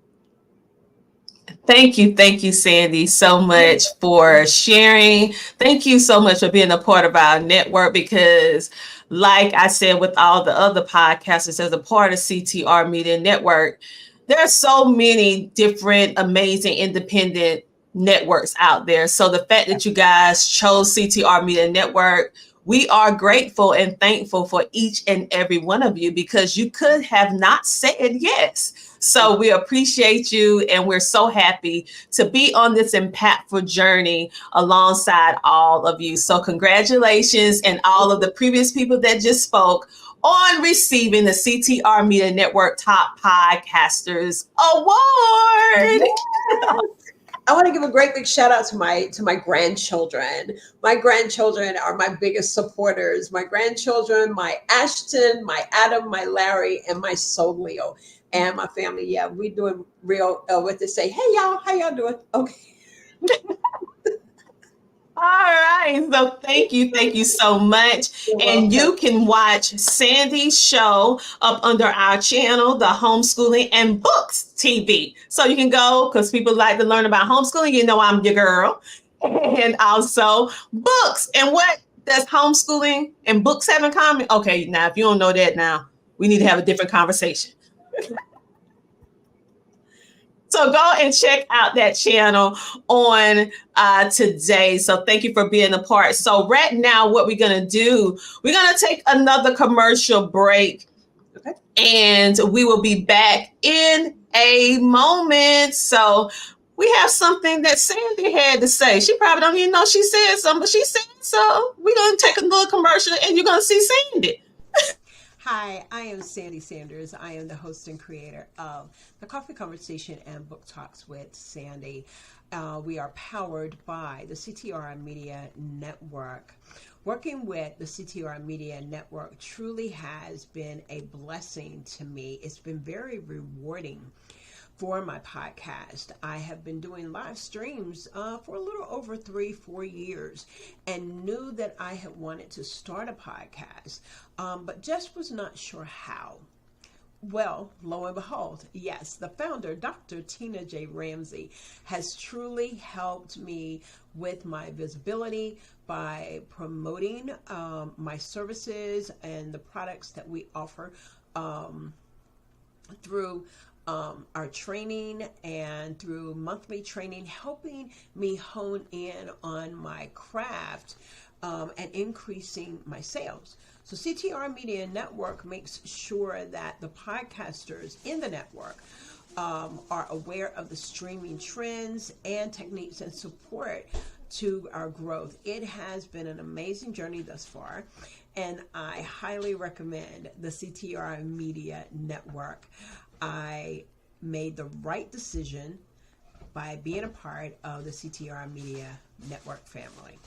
Thank you, Sandy, so much for sharing. Thank you so much for being a part of our network, because like I said, with all the other podcasters as a part of CTR Media Network, there are so many different amazing independent networks out there. So the fact that you guys chose CTR Media Network, we are grateful and thankful for each and every one of you, because you could have not said yes. So we appreciate you, and we're so happy to be on this impactful journey alongside all of you. So congratulations, and all of the previous people that just spoke, on receiving the CTR Media Network Top Podcasters Award. I want to give a great big shout out to my grandchildren. My grandchildren are my biggest supporters. My grandchildren, my Ashton, my Adam, my Larry, and my soul Leo, and my family. Yeah, we doing real what they say. Hey y'all, how y'all doing? Okay. All right. So thank you so much. And you can watch Sandy's show up under our channel, the Homeschooling and Books TV. So you can go, because people like to learn about homeschooling. You know, I'm your girl. And also books. And what does homeschooling and books have in common? Okay, now, if you don't know that now, we need to have a different conversation. So go and check out that channel on today. So thank you for being a part. So right now, what we're going to do, we're going to take another commercial break. Okay. And we will be back in a moment. So we have something that Sandy had to say. She probably don't even know she said something, but she said so. We're going to take a little commercial and you're going to see Sandy. Hi, I am Sandy Sanders. I am the host and creator of the Coffee Conversation and Book Talks with Sandy. We are powered by the CTR Media Network. Working with the CTR Media Network truly has been a blessing to me. It's been very rewarding for my podcast. I have been doing live streams for a little over 3-4 years and knew that I had wanted to start a podcast, but just was not sure how. Well, lo and behold, yes, the founder, Dr. Tina J. Ramsey, has truly helped me with my visibility by promoting my services and the products that we offer through our training and through monthly training, helping me hone in on my craft and increasing my sales. So CTR Media Network makes sure that the podcasters in the network are aware of the streaming trends and techniques and support to our growth. It has been an amazing journey thus far, and I highly recommend the CTR Media Network. I made the right decision by being a part of the CTR Media Network family.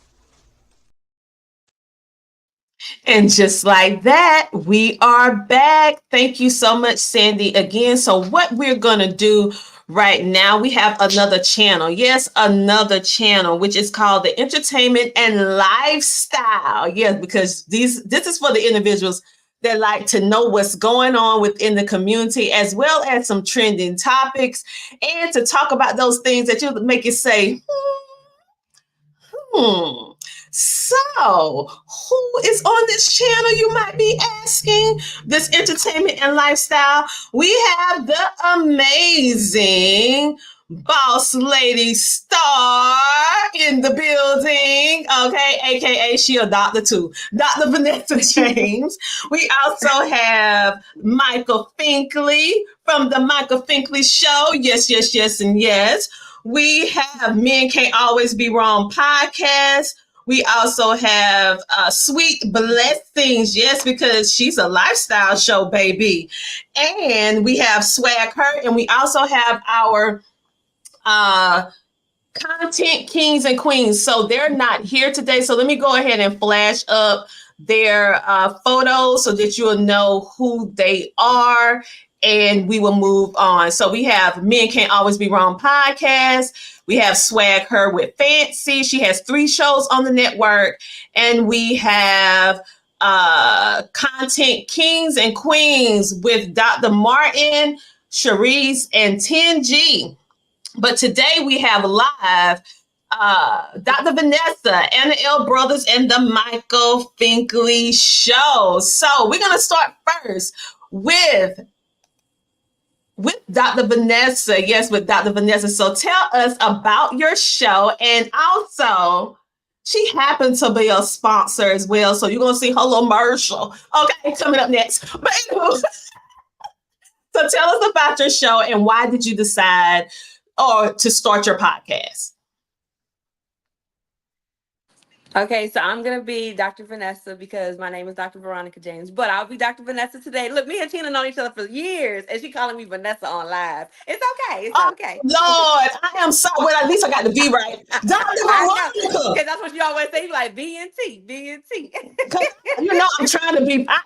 And just like that, we are back. Thank you so much, Sandy, again. So what we're going to do right now, we have another channel. Yes, another channel, which is called the Entertainment and Lifestyle. Yes, because this is for the individuals that like to know what's going on within the community, as well as some trending topics, and to talk about those things that you make you say, So, who is on this channel, you might be asking? This Entertainment and Lifestyle. We have the amazing Boss Lady Star in the building. Okay, aka she a doctor too. Dr. Vanessa James. We also have Michael Finkley from the Michael Finkley Show. Yes, yes, yes, and yes. We have Men Can't Always Be Wrong podcast. We also have Sweet Blessings, yes, because she's a lifestyle show, baby. And we have Swag Her, and we also have our content kings and queens. So they're not here today. So let me go ahead and flash up their photos so that you'll know who they are, and we will move on. So we have Men Can't Always Be Wrong podcast. We have Swag Her with Fancy. She has 3 shows on the network. And we have Content Kings and Queens with Dr. Martin, Sharice, and 10G. But today we have live Dr. Vanessa, Anna L. Brothers, and the Michael Finkley Show. So we're going to start first with Dr. Vanessa. Yes, with Dr. Vanessa. So tell us about your show. And also, she happens to be a sponsor as well. So you're going to see her little commercial. Okay, coming up next. But anyway, so tell us about your show and why did you decide to start your podcast? Okay, so I'm going to be Dr. Vanessa because my name is Dr. Veronica James, but I'll be Dr. Vanessa today. Look, me and Tina known each other for years, and she calling me Vanessa on live. It's okay. It's okay. Lord, I am so, well, at least I got the B right. Dr. Veronica. Because that's what she always say, like B and T, B and T. You know, I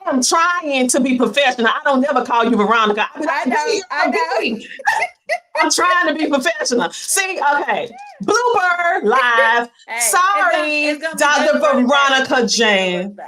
am trying to be professional. I don't never call you Veronica. I know. I'm trying to be professional. See, okay. Blooper live. Hey, sorry, it's gonna Dr. Veronica James.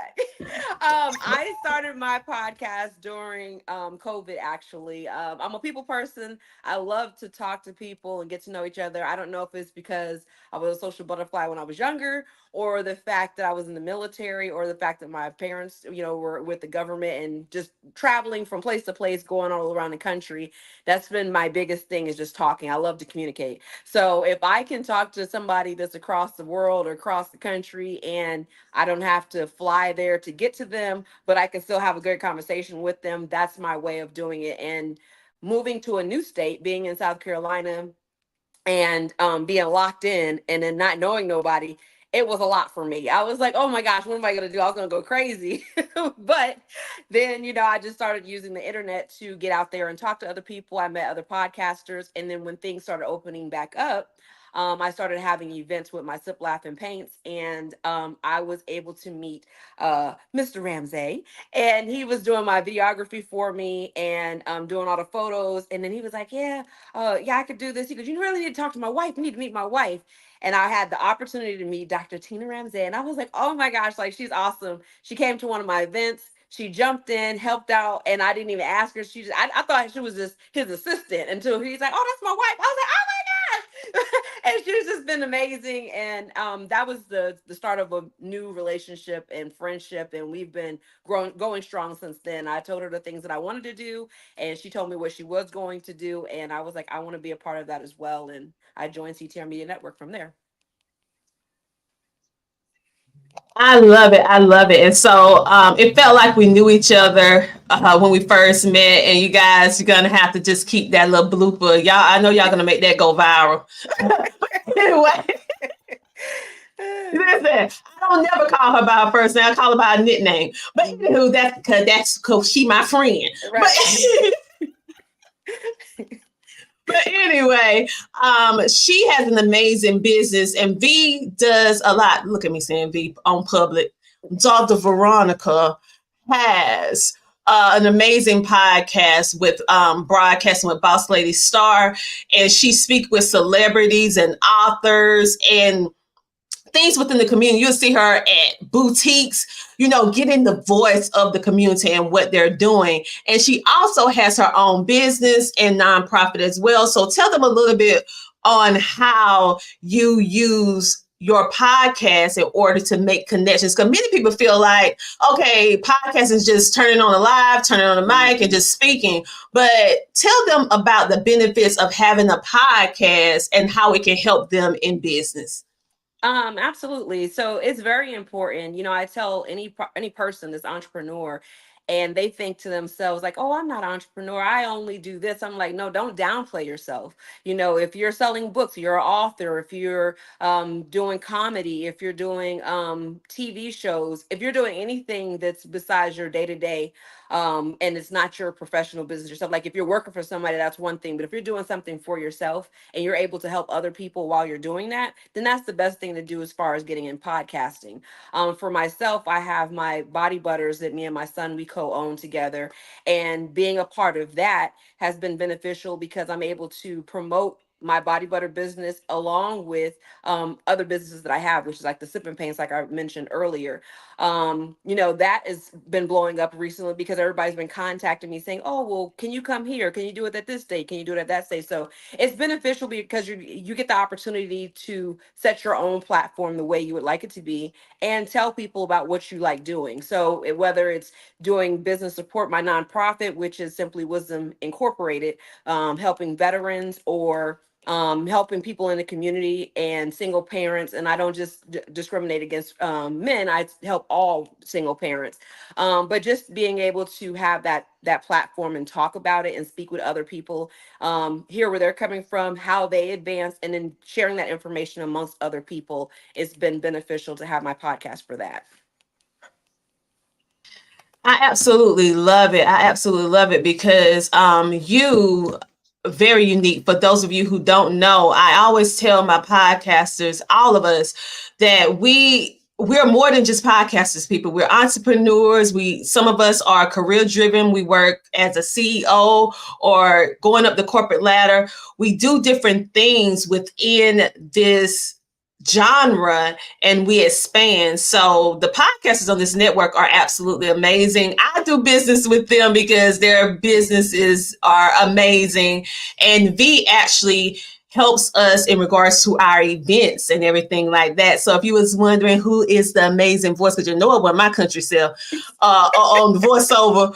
I started my podcast during COVID, actually. I'm a people person. I love to talk to people and get to know each other. I don't know if it's because I was a social butterfly when I was younger, or the fact that I was in the military, or the fact that my parents, were with the government and just traveling from place to place, going all around the country. That's been my biggest thing is just talking. I love to communicate. So if I can talk to somebody that's across the world or across the country, and I don't have to fly there to get to them, but I can still have a good conversation with them, that's my way of doing it. And moving to a new state, being in South Carolina, and being locked in and then not knowing nobody, it was a lot for me. I was like, oh my gosh, what am I going to do? I was going to go crazy. But then, I just started using the internet to get out there and talk to other people. I met other podcasters. And then when things started opening back up, I started having events with my Sip, Laugh, and Paints, and I was able to meet Mr. Ramsey, and he was doing my videography for me and doing all the photos. And then he was like, yeah, I could do this. He goes, you really need to talk to my wife. You need to meet my wife. And I had the opportunity to meet Dr. Tina Ramsey, and I was like, oh my gosh, like she's awesome. She came to one of my events. She jumped in, helped out, and I didn't even ask her. I thought she was just his assistant until he's like, oh, that's my wife. I was like, oh my gosh. And she's just been amazing. And that was the start of a new relationship and friendship. And we've been going strong since then. I told her the things that I wanted to do, and she told me what she was going to do. And I was like, I want to be a part of that as well. And I joined CTR Media Network from there. I love it. I love it. And so it felt like we knew each other when we first met. And you guys, you're going to have to just keep that little blooper. Y'all, I know y'all going to make that go viral. Anyway. Listen, I don't never call her by her first name. I call her by her nickname. But anywho, that's because she my friend. Right. But anyway, she has an amazing business, and V does a lot. Look at me saying V on public. Dr. Veronica has an amazing podcast with broadcasting with Boss Lady Star, and she speaks with celebrities and authors and things within the community. You'll see her at boutiques, getting the voice of the community and what they're doing. And she also has her own business and nonprofit as well. So tell them a little bit on how you use your podcast in order to make connections. Because many people feel like, okay, podcast is just turning on a live, turning on a mic and just speaking. But tell them about the benefits of having a podcast and how it can help them in business. Absolutely. So it's very important. I tell any person that's entrepreneur, and they think to themselves like, oh, I'm not an entrepreneur, I only do this. I'm like, no, don't downplay yourself. If you're selling books, you're an author. If you're doing comedy, if you're doing TV shows, if you're doing anything that's besides your day-to-day, and it's not your professional business yourself. Like if you're working for somebody, that's one thing. But if you're doing something for yourself and you're able to help other people while you're doing that, then that's the best thing to do as far as getting in podcasting. For myself, I have my Body Butters that me and my son, we co-own together. And being a part of that has been beneficial because I'm able to promote my body butter business along with other businesses that I have, which is like the Sip and Paints, like I mentioned earlier. That has been blowing up recently because everybody's been contacting me saying, oh, well, can you come here? Can you do it at this state? Can you do it at that state? So it's beneficial because you get the opportunity to set your own platform the way you would like it to be and tell people about what you like doing. So whether it's doing business support, my nonprofit, which is Simply Wisdom Incorporated, helping veterans or helping people in the community and single parents. And I don't just discriminate against men. I help all single parents. But just being able to have that platform and talk about it and speak with other people, hear where they're coming from, how they advance, and then sharing that information amongst other people, it's been beneficial to have my podcast for that. I absolutely love it. I absolutely love it because you very unique. For those of you who don't know, I always tell my podcasters, all of us, that we're more than just podcasters, people. We're entrepreneurs. Some of us are career driven. We work as a CEO or going up the corporate ladder. We do different things within this genre and we expand. So the podcasters on this network are absolutely amazing. I do business with them because their businesses are amazing. And V actually helps us in regards to our events and everything like that. So if you was wondering who is the amazing voice, because you know it was my country self on the voiceover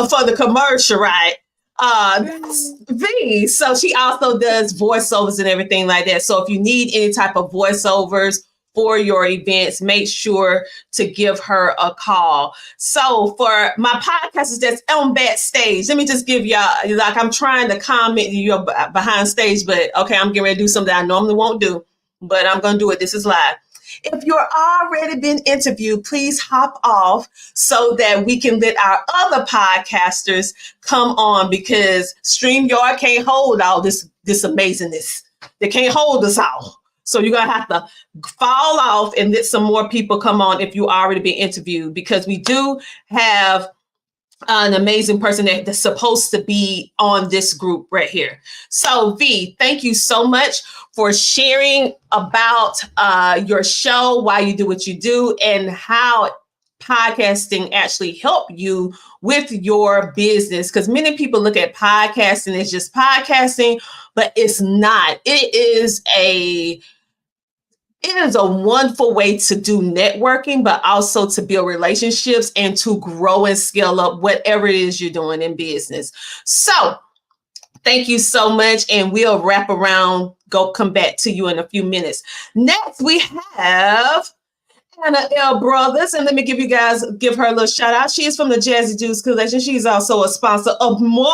for the commercial, right? That's V. So she also does voiceovers and everything like that. So if you need any type of voiceovers for your events, make sure to give her a call. So for my podcasters that's on backstage, let me just give y'all, like I'm trying to comment you behind stage, but okay, I'm getting ready to do something I normally won't do, but I'm going to do it. This is live. If you're already been interviewed, please hop off so that we can let our other podcasters come on, because StreamYard can't hold all this amazingness. They can't hold us all. So you're going to have to fall off and let some more people come on if you already been interviewed, because we do have an amazing person that's supposed to be on this group right here. So V, thank you so much for sharing about your show, why you do what you do, and how podcasting actually help you with your business. Because many people look at podcasting as just podcasting, but it's not. It is a wonderful way to do networking, but also to build relationships and to grow and scale up whatever it is you're doing in business. So thank you so much. And we'll wrap around, come back to you in a few minutes. Next, we have Anna L. Brothers. And let me give her a little shout out. She is from the Jazzy Juice Collection. She's also a sponsor of Moi.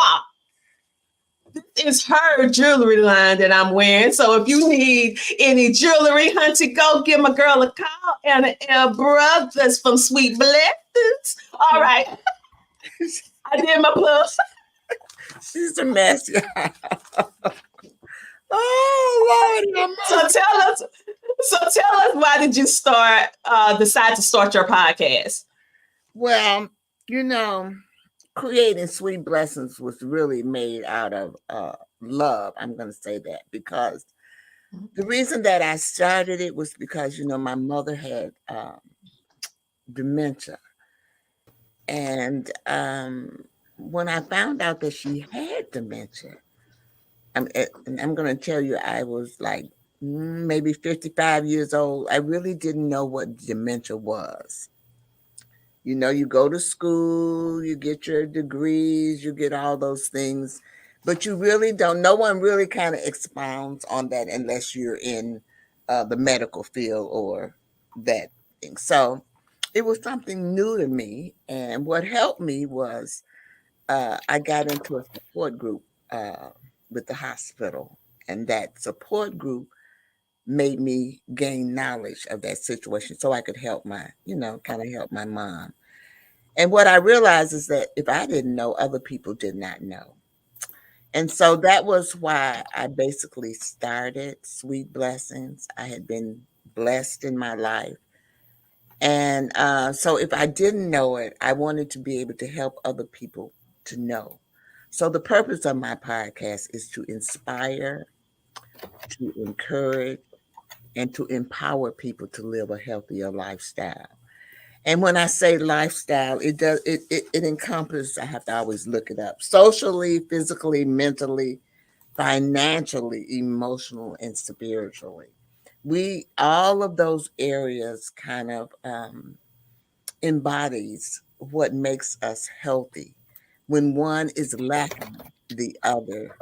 It's her jewelry line that I'm wearing. So if you need any jewelry, hunty, go give my girl a call. Anna L. Brothers from Sweet Blessings. All right. I did my plug. She's a mess. Oh, Lord. So tell us, why did you decide to start your podcast? Well, creating Sweet Blessings was really made out of love. I'm going to say that, because the reason that I started it was because, my mother had dementia. And when I found out that she had dementia, I'm going to tell you, I was like maybe 55 years old. I really didn't know what dementia was. You go to school, you get your degrees, you get all those things, but you really don't. No one really kind of expounds on that unless you're in the medical field or that thing. So it was something new to me. And what helped me was I got into a support group with the hospital. And that support group made me gain knowledge of that situation so I could help kind of help my mom. And what I realized is that if I didn't know, other people did not know. And so that was why I basically started Sweet Blessings. I had been blessed in my life. And so if I didn't know it, I wanted to be able to help other people to know. So the purpose of my podcast is to inspire, to encourage, and to empower people to live a healthier lifestyle. And when I say lifestyle, it encompasses, I have to always look it up, socially, physically, mentally, financially, emotional, and spiritually. All of those areas kind of embodies what makes us healthy. When one is lacking, the other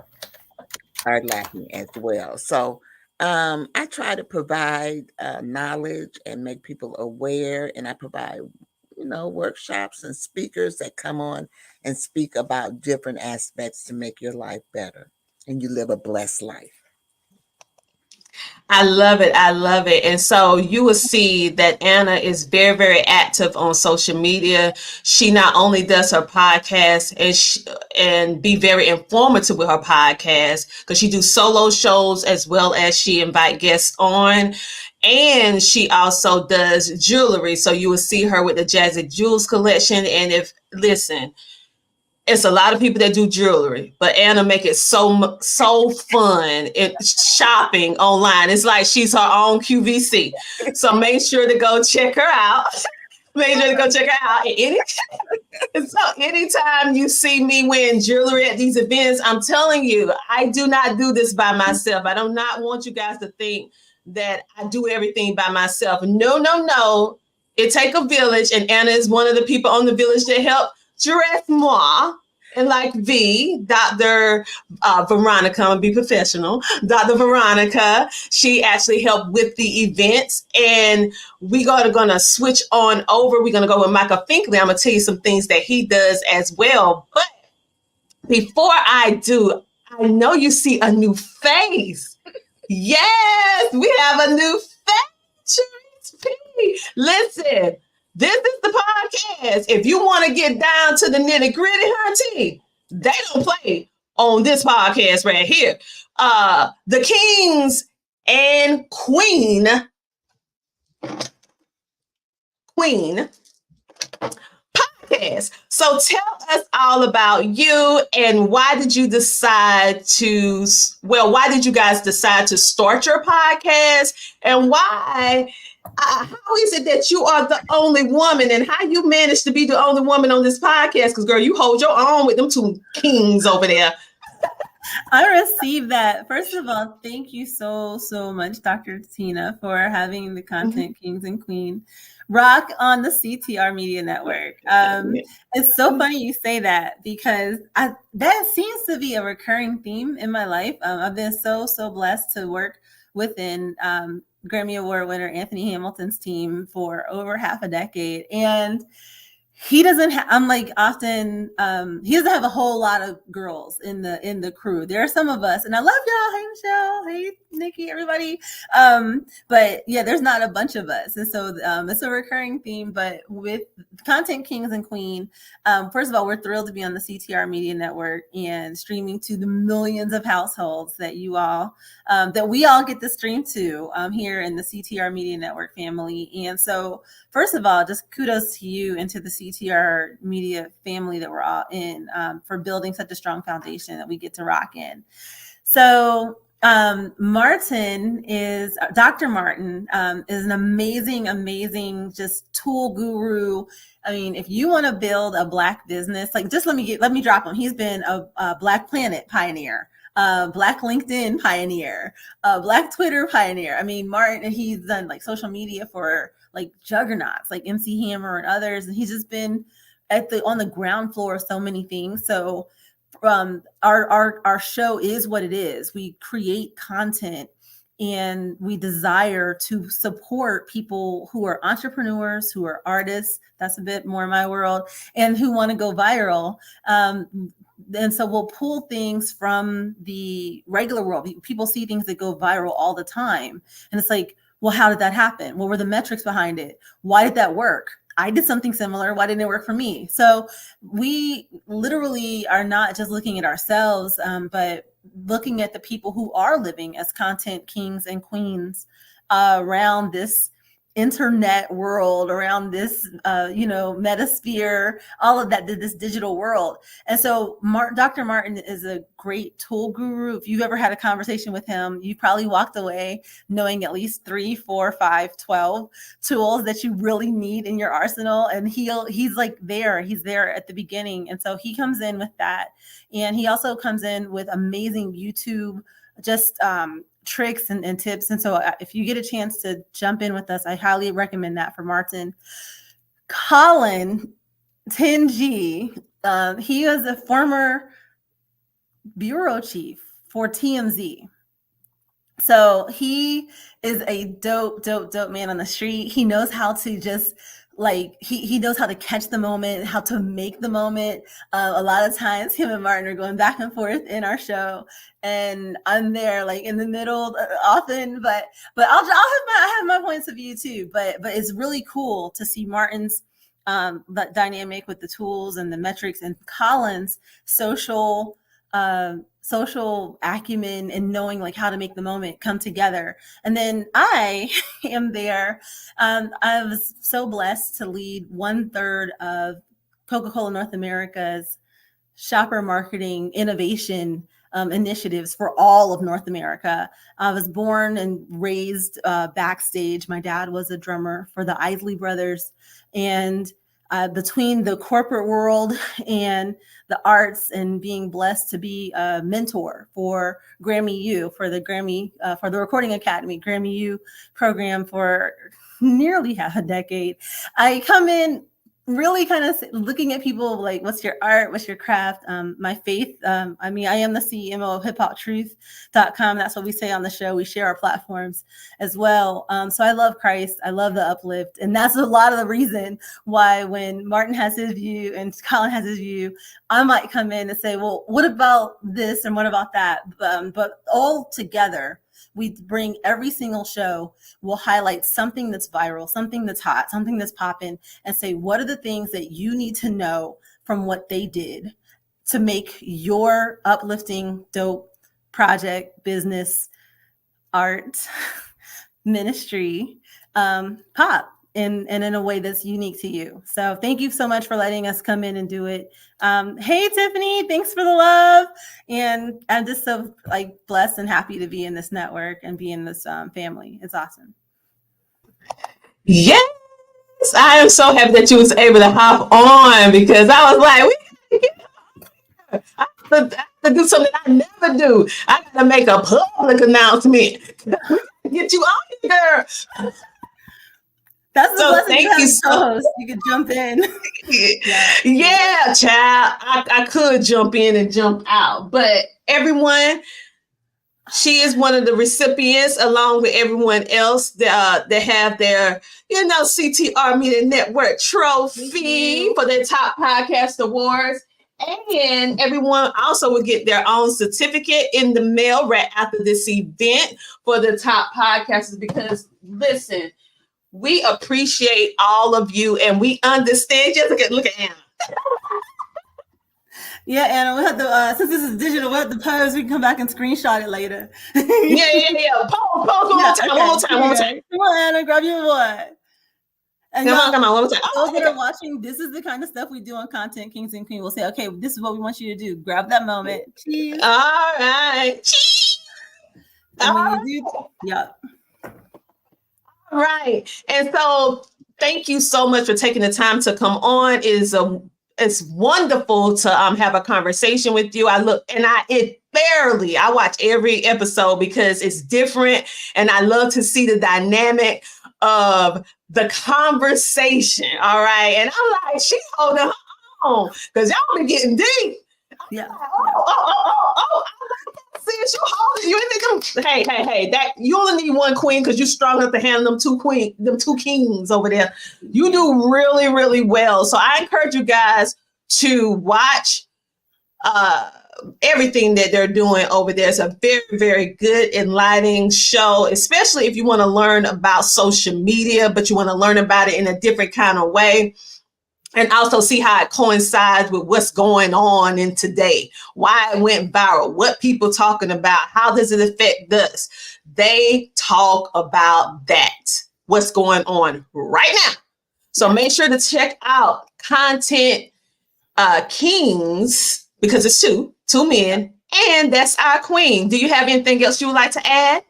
are lacking as well. So I try to provide knowledge and make people aware, and I provide, workshops and speakers that come on and speak about different aspects to make your life better and you live a blessed life. I love it. I love it. And so you will see that Anna is very, very active on social media. She not only does her podcast and be very informative with her podcast, because she do solo shows as well as she invite guests on. And she also does jewelry. So you will see her with the Jazzy Jewels collection. And it's a lot of people that do jewelry, but Anna make it so fun in shopping online. It's like she's her own QVC. So make sure to go check her out. So anytime you see me wearing jewelry at these events, I'm telling you, I do not do this by myself. I do not want you guys to think that I do everything by myself. No. It take a village, and Anna is one of the people on the village that help dress moi. And like Dr. Veronica, I'm gonna be professional. Dr. Veronica, she actually helped with the events, and we're gonna switch on over. We're gonna go with Michael Finkley. I'm gonna tell you some things that he does as well. But before I do, I know you see a new face. Yes, we have a new face. Sharice P. Listen, this is the podcast. If you want to get down to the nitty gritty, hunty, they don't play on this podcast right here. The Kings and Queen podcast. So tell us all about you and why did you decide to, why did you guys decide to start your podcast, and why, how is it that you are the only woman, and how you managed to be the only woman on this podcast? Because girl, you hold your own with them two kings over there. I received that. First of all, thank you so much, Dr. Tina, for having the Content Kings and Queen rock on the CTR Media Network. It's so funny you say that, because that seems to be a recurring theme in my life. I've been so blessed to work within Grammy Award winner Anthony Hamilton's team for over half a decade, and he doesn't he doesn't have a whole lot of girls in the crew. There are some of us, and I love y'all. Hey Michelle, hey Nikki, everybody. But yeah, there's not a bunch of us, and so it's a recurring theme. But with Content Kings and Queen, first of all, we're thrilled to be on the CTR Media Network and streaming to the millions of households that you all that we all get to stream to here in the CTR Media Network family. And so, first of all, just kudos to you and to the CTR Media family that we're all in for building such a strong foundation that we get to rock in. So Dr. Martin is an amazing just tool guru. I mean, if you want to build a Black business, like just let me drop him. He's been a Black Planet pioneer, Black LinkedIn pioneer, Black Twitter pioneer. I mean, Martin, he's done like social media for like juggernauts like MC Hammer and others, and he's just been on the ground floor of so many things. So our show is what it is. We create content and we desire to support people who are entrepreneurs, who are artists. That's a bit more my world, and who want to go viral. And so we'll pull things from the regular world. People see things that go viral all the time, and it's like, well, how did that happen? What were the metrics behind it? Why did that work? I did something similar. Why didn't it work for me? So we literally are not just looking at ourselves, but looking at the people who are living as content kings and queens around this internet world, around this, metasphere, all of that, this digital world. And so Dr. Martin is a great tool guru. If you've ever had a conversation with him, you probably walked away knowing at least 3, 4, 5, 12 tools that you really need in your arsenal. And he's like there, he's there at the beginning. And so he comes in with that. And he also comes in with amazing YouTube, just tricks and tips. And so if you get a chance to jump in with us, I highly recommend that for Martin. Colin 10G, he was a former bureau chief for TMZ. So he is a dope man on the street. He knows how to just he knows how to catch the moment, how to make the moment. A lot of times him and Martin are going back and forth in our show, and I'm there like in the middle often, but I have my points of view too, but it's really cool to see Martin's that dynamic with the tools and the metrics, and Colin's social acumen and knowing like how to make the moment come together. And then I am there. I was so blessed to lead 1/3 of Coca-Cola North America's shopper marketing innovation initiatives for all of North America. I was born and raised backstage. My dad was a drummer for the Isley Brothers, and between the corporate world and the arts, and being blessed to be a mentor for Grammy U, for the Recording Academy Grammy U program for nearly half a decade, I come in really kind of looking at people like, what's your art, what's your craft, my faith. I mean, I am the CMO of hiphoptruth.com. That's what we say on the show. We share our platforms as well. So I love Christ. I love the uplift. And that's a lot of the reason why when Martin has his view and Colin has his view, I might come in and say, well, what about this and what about that? But all together, we bring every single show, we'll highlight something that's viral, something that's hot, something that's popping, and say, what are the things that you need to know from what they did to make your uplifting, dope project, business, art, ministry pop and in a way that's unique to you. So thank you so much for letting us come in and do it. Hey, Tiffany, thanks for the love. And I'm just so like blessed and happy to be in this network and be in this family. It's awesome. Yes, I am so happy that you was able to hop on because I was like, I have to do something I never do. I got to make a public announcement. We got to get you on here, girl. That's the So blessing you thank have you as so co-host. You could jump in. yeah, child. I could jump in and jump out, but everyone, she is one of the recipients, along with everyone else that have their, CTR Media Network trophy for their Top Podcast Awards. And everyone also will get their own certificate in the mail right after this event for the top podcasters. Because listen, we appreciate all of you and we understand. Just look at Anna. Yeah, Anna, we have to, since this is digital, we have to pose. We can come back and screenshot it later. Yeah. Pose one more time, one more time. Come on, Anna, grab your boy. And come on, one more time. Those that are watching, this is the kind of stuff we do on Content Kings and Queens. We'll say, okay, this is what we want you to do. Grab that moment. Cheese. All right. Cheese. And when you do, yeah. All right. And so thank you so much for taking the time to come on. It's wonderful to have a conversation with you. I watch every episode because it's different. And I love to see the dynamic of the conversation. All right. And I'm like, she holding her own because y'all be getting deep. Yeah. Like, oh, sis, you holding. You ain't think hey, that you only need one queen because you're strong enough to handle them two kings over there. You do really, really well. So I encourage you guys to watch everything that they're doing over there. It's a very, very good, enlightening show, especially if you want to learn about social media, but you want to learn about it in a different kind of way. And also see how it coincides with what's going on in today, why it went viral, what people talking about, how does it affect us? They talk about that, what's going on right now. So make sure to check out Content Kings because it's two men, and that's our queen. Do you have anything else you would like to add?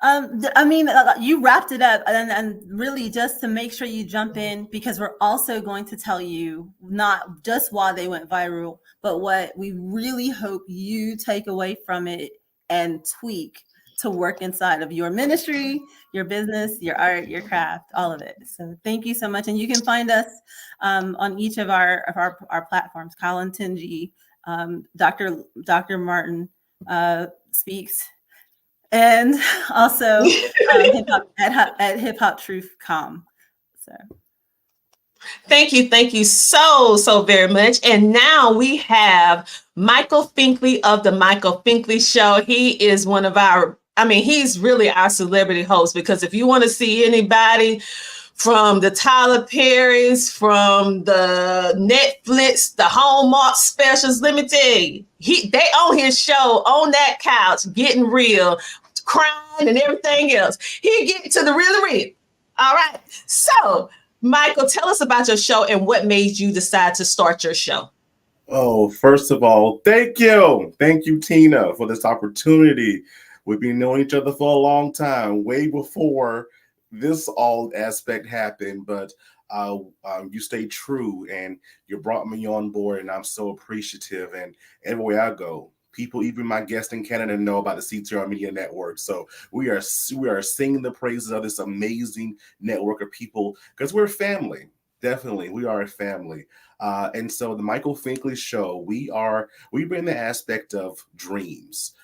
I mean, you wrapped it up and really just to make sure you jump in because we're also going to tell you not just why they went viral, but what we really hope you take away from it and tweak to work inside of your ministry, your business, your art, your craft, all of it. So thank you so much. And you can find us on each of our platforms, Colin Tingy, Dr. Martin Speaks, and also at hiphoptruth.com. So thank you so very much. And now we have Michael Finkley of the Michael Finkley Show. He is he's really our celebrity host because if you want to see anybody from the Tyler Perrys, from the Netflix, the Hallmark specials, let me tell you, they on his show, on that couch, getting real, crying and everything else. He get to the real. All right. So, Michael, tell us about your show and what made you decide to start your show. Oh, first of all, thank you. Thank you, Tina, for this opportunity. We've been knowing each other for a long time, way before this all aspect happened, but you stayed true and you brought me on board, and I'm so appreciative. And everywhere I go, people, even my guests in Canada, know about the CTR Media Network. So we are singing the praises of this amazing network of people because we're family. Definitely, we are a family. And so the Michael Finkley Show, we bring the aspect of dreams.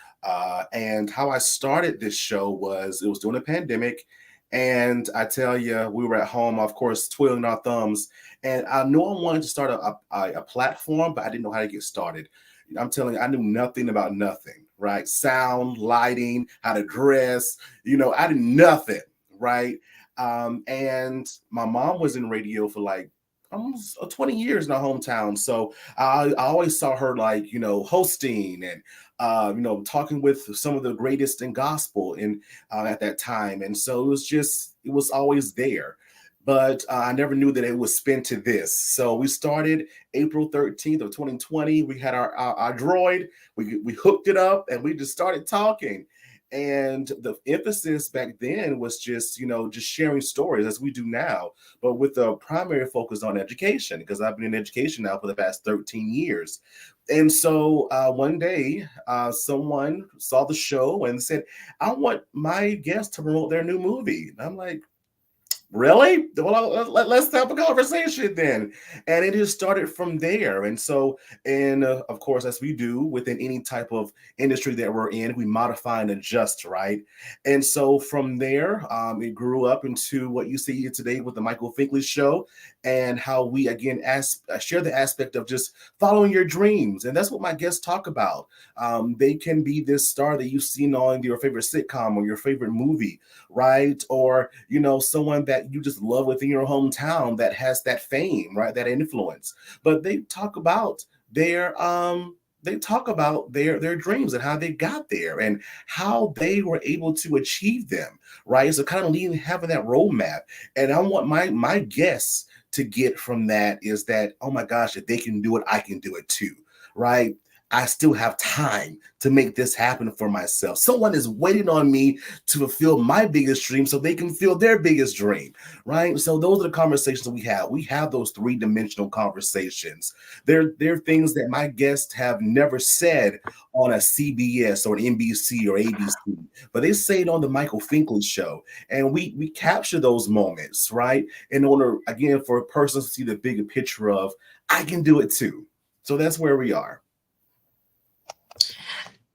And how I started this show was it was during the pandemic. And I tell you, we were at home, of course, twiddling our thumbs. And I knew I wanted to start a platform, but I didn't know how to get started. I'm telling you, I knew nothing about nothing, right? Sound, lighting, how to dress, I did nothing, right? And my mom was in radio for like almost 20 years in our hometown. So I always saw her like, hosting and, talking with some of the greatest in gospel at that time. And so it was always there. But I never knew that it would spin to this. So we started April 13th of 2020. We had our droid. We hooked it up and we just started talking. And the emphasis back then was just sharing stories as we do now, but with the primary focus on education, because I've been in education now for the past 13 years. And so one day, someone saw the show and said, I want my guests to promote their new movie. And I'm like, really? Well, let's have a conversation then. And it just started from there. And so, of course, as we do within any type of industry that we're in, we modify and adjust, right? And so from there, it grew up into what you see here today with the Michael Finkley Show, and how we, again, share the aspect of just following your dreams. And that's what my guests talk about. They can be this star that you've seen on your favorite sitcom or your favorite movie, right? Or, someone that you just love within your hometown that has that fame, right? That influence. But they talk about their their dreams and how they got there and how they were able to achieve them, right? So kind of having that roadmap. And I want my guests to get from that is that, oh my gosh, if they can do it, I can do it too, right? I still have time to make this happen for myself. Someone is waiting on me to fulfill my biggest dream so they can fulfill their biggest dream, right? So those are the conversations we have. We have those three-dimensional conversations. They're things that my guests have never said on a CBS or an NBC or ABC, but they say it on the Michael Finkley Show. And we capture those moments, right? In order, again, for a person to see the bigger picture of, I can do it too. So that's where we are.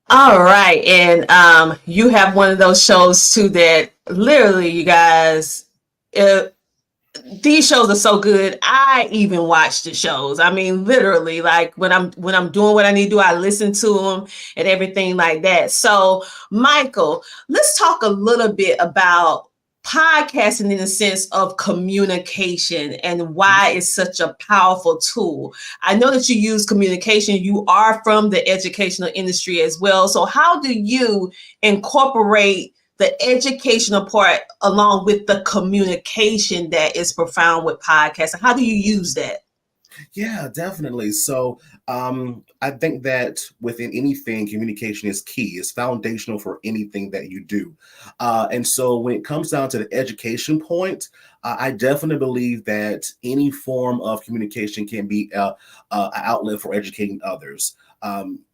All right. And you have one of those shows too that literally, you guys, these shows are so good. I even watch the shows. I mean, literally, like when I'm doing what I need to do, I listen to them and everything like that. So, Michael, let's talk a little bit about podcasting in the sense of communication and why it's such a powerful tool. I know that you use communication. You are from the educational industry as well. So how do you incorporate the educational part along with the communication that is profound with podcasting? How do you use that? Yeah, definitely. So I think that within anything, communication is key. It's foundational for anything that you do. And so when it comes down to the education point, I definitely believe that any form of communication can be an outlet for educating others.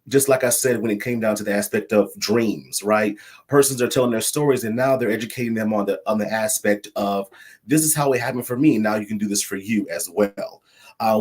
Just like I said, when it came down to the aspect of dreams, right? Persons are telling their stories, and now they're educating them on the aspect of, this is how it happened for me. Now you can do this for you as well.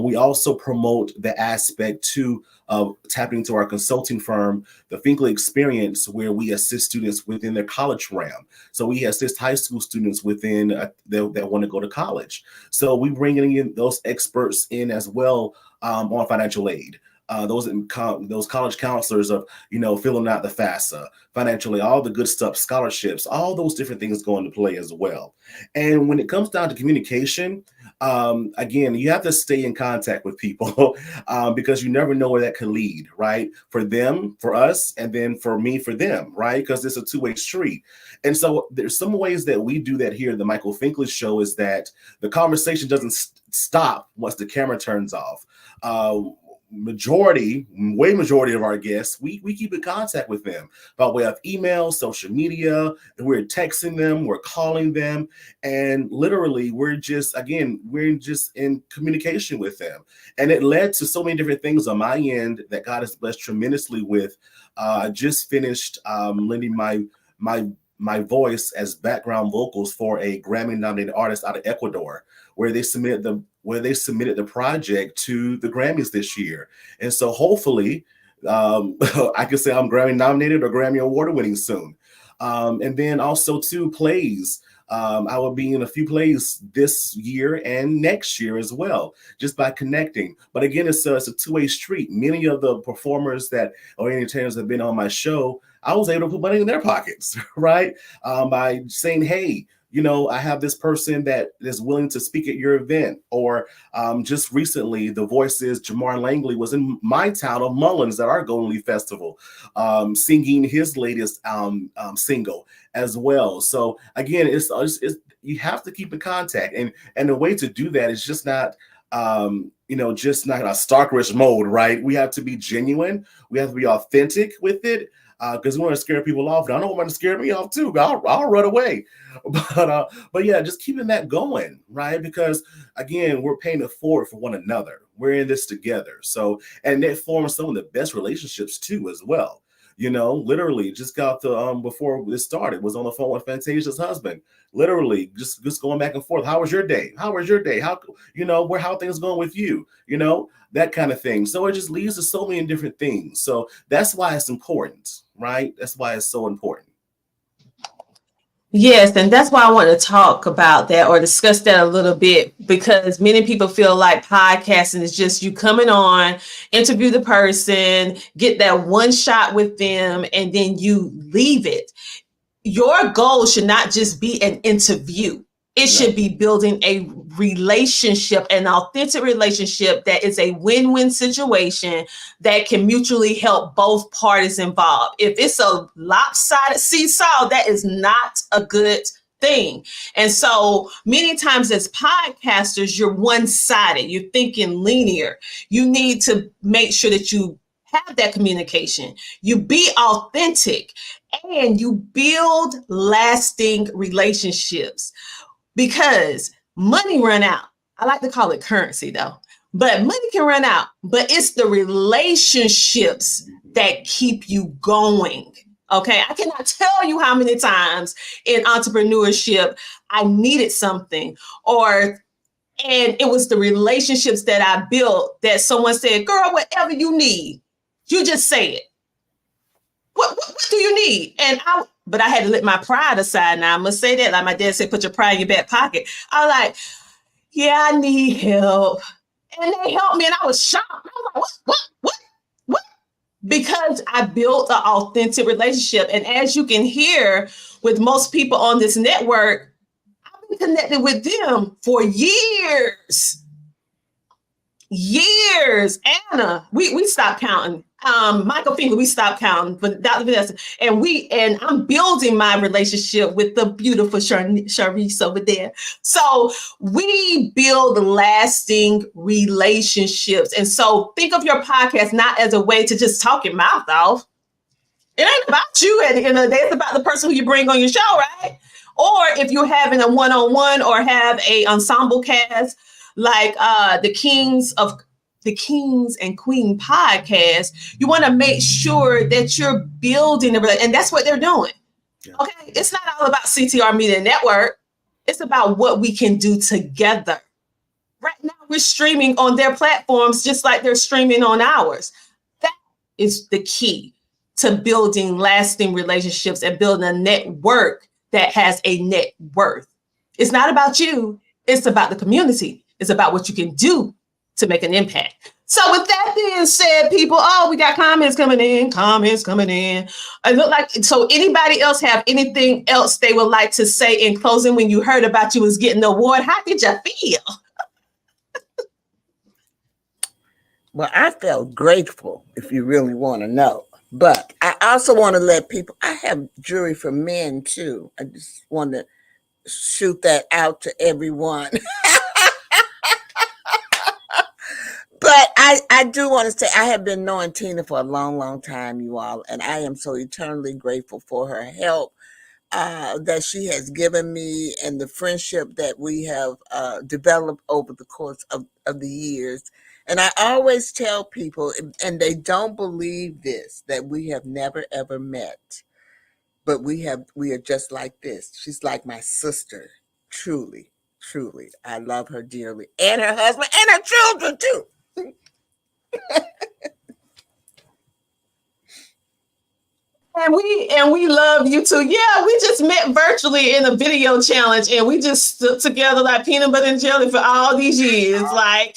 We also promote the aspect too of tapping into our consulting firm, the Finkley Experience, where we assist students within their college realm. So we assist high school students within that want to go to college. So we bring in those experts in as well on financial aid. Those college counselors of, filling out the FAFSA, financially, all the good stuff, scholarships, all those different things go into play as well. And when it comes down to communication, again, you have to stay in contact with people because you never know where that could lead, right? For them, for us, and then for me, for them, right? Because it's a two-way street. And so there's some ways that we do that here at the Michael Finkley Show is that the conversation doesn't stop once the camera turns off. Majority of our guests, we keep in contact with them by way of email, social media, and we're texting them, we're calling them, and literally we're just in communication with them. And it led to so many different things on my end that God has blessed tremendously with. I just finished lending my voice as background vocals for a Grammy-nominated artist out of Ecuador, where they submitted where they submitted the project to the Grammys this year. And so hopefully I can say I'm Grammy nominated or Grammy award winning soon. And then also too, plays. I will be in a few plays this year and next year as well, just by connecting. But again, it's a two-way street. Many of the performers that or entertainers have been on my show, I was able to put money in their pockets, right? By saying, hey, I have this person that is willing to speak at your event. Or just recently, the Voices, Jamar Langley was in my town of Mullins at our Golden Leaf Festival, singing his latest single as well. So again, it's you have to keep in contact, and the way to do that is just not just not a stalkerish mode, right? We have to be genuine. We have to be authentic with it. Because we want to scare people off. And I don't want to scare me off too. I'll run away. But yeah, just keeping that going, right? Because again, we're paying it forward for one another. We're in this together. So, and it forms some of the best relationships too, as well. Literally just got the before this started, was on the phone with Fantasia's husband. Literally just going back and forth. How was your day? How was your day? How how things going with you? That kind of thing. So it just leads to so many different things. So that's why it's important, right? That's why it's so important. Yes, and that's why I want to talk about that or discuss that a little bit, because many people feel like podcasting is just you coming on, interview the person, get that one shot with them, and then you leave it. Your goal should not just be an interview. It should be building a relationship, an authentic relationship that is a win-win situation that can mutually help both parties involved. If it's a lopsided seesaw, that is not a good thing. And so many times as podcasters, you're one-sided. You're thinking linear. You need to make sure that you have that communication. You be authentic and you build lasting relationships. Because money run out. I like to call it currency though, but money can run out, but it's the relationships that keep you going. Okay. I cannot tell you how many times in entrepreneurship I needed something and it was the relationships that I built that someone said, girl, whatever you need, you just say it. What do you need? But I had to let my pride aside. Now I must say that, like my dad said, put your pride in your back pocket. I was like, yeah, I need help. And they helped me and I was shocked. I was like, what? Because I built an authentic relationship. And as you can hear with most people on this network, I've been connected with them for years. Anna, we stopped counting. Michael Finger, we stopped counting, but Dr. Vanessa, and I'm building my relationship with the beautiful Sharice over there. So we build lasting relationships. And so think of your podcast not as a way to just talk your mouth off. It ain't about you at the end of the day. It's about the person who you bring on your show, right? Or if you're having a one-on-one or have a ensemble cast, like the Kings and Queen podcast, you want to make sure that you're building and that's what they're doing. Yeah. Okay, it's not all about CTR Media Network. It's about what we can do together. Right now, we're streaming on their platforms just like they're streaming on ours. That is the key to building lasting relationships and building a network that has a net worth. It's not about you. It's about the community. It's about what you can do to make an impact. So with that being said, people, we got comments coming in. I look like, so anybody else have anything else they would like to say in closing when you heard about you was getting the award? How did you feel? Well, I felt grateful, if you really want to know. But I also want to let people, I have jury for men too. I just want to shoot that out to everyone. But I do want to say I have been knowing Tina for a long, long time, you all, and I am so eternally grateful for her help that she has given me and the friendship that we have developed over the course of the years. And I always tell people, and they don't believe this, that we have never, ever met, but we are just like this. She's like my sister, truly, Truly, I love her dearly, and her husband, and her children too. And we love you too. Yeah, we just met virtually in a video challenge, and we just stuck together like peanut butter and jelly for all these years. Like,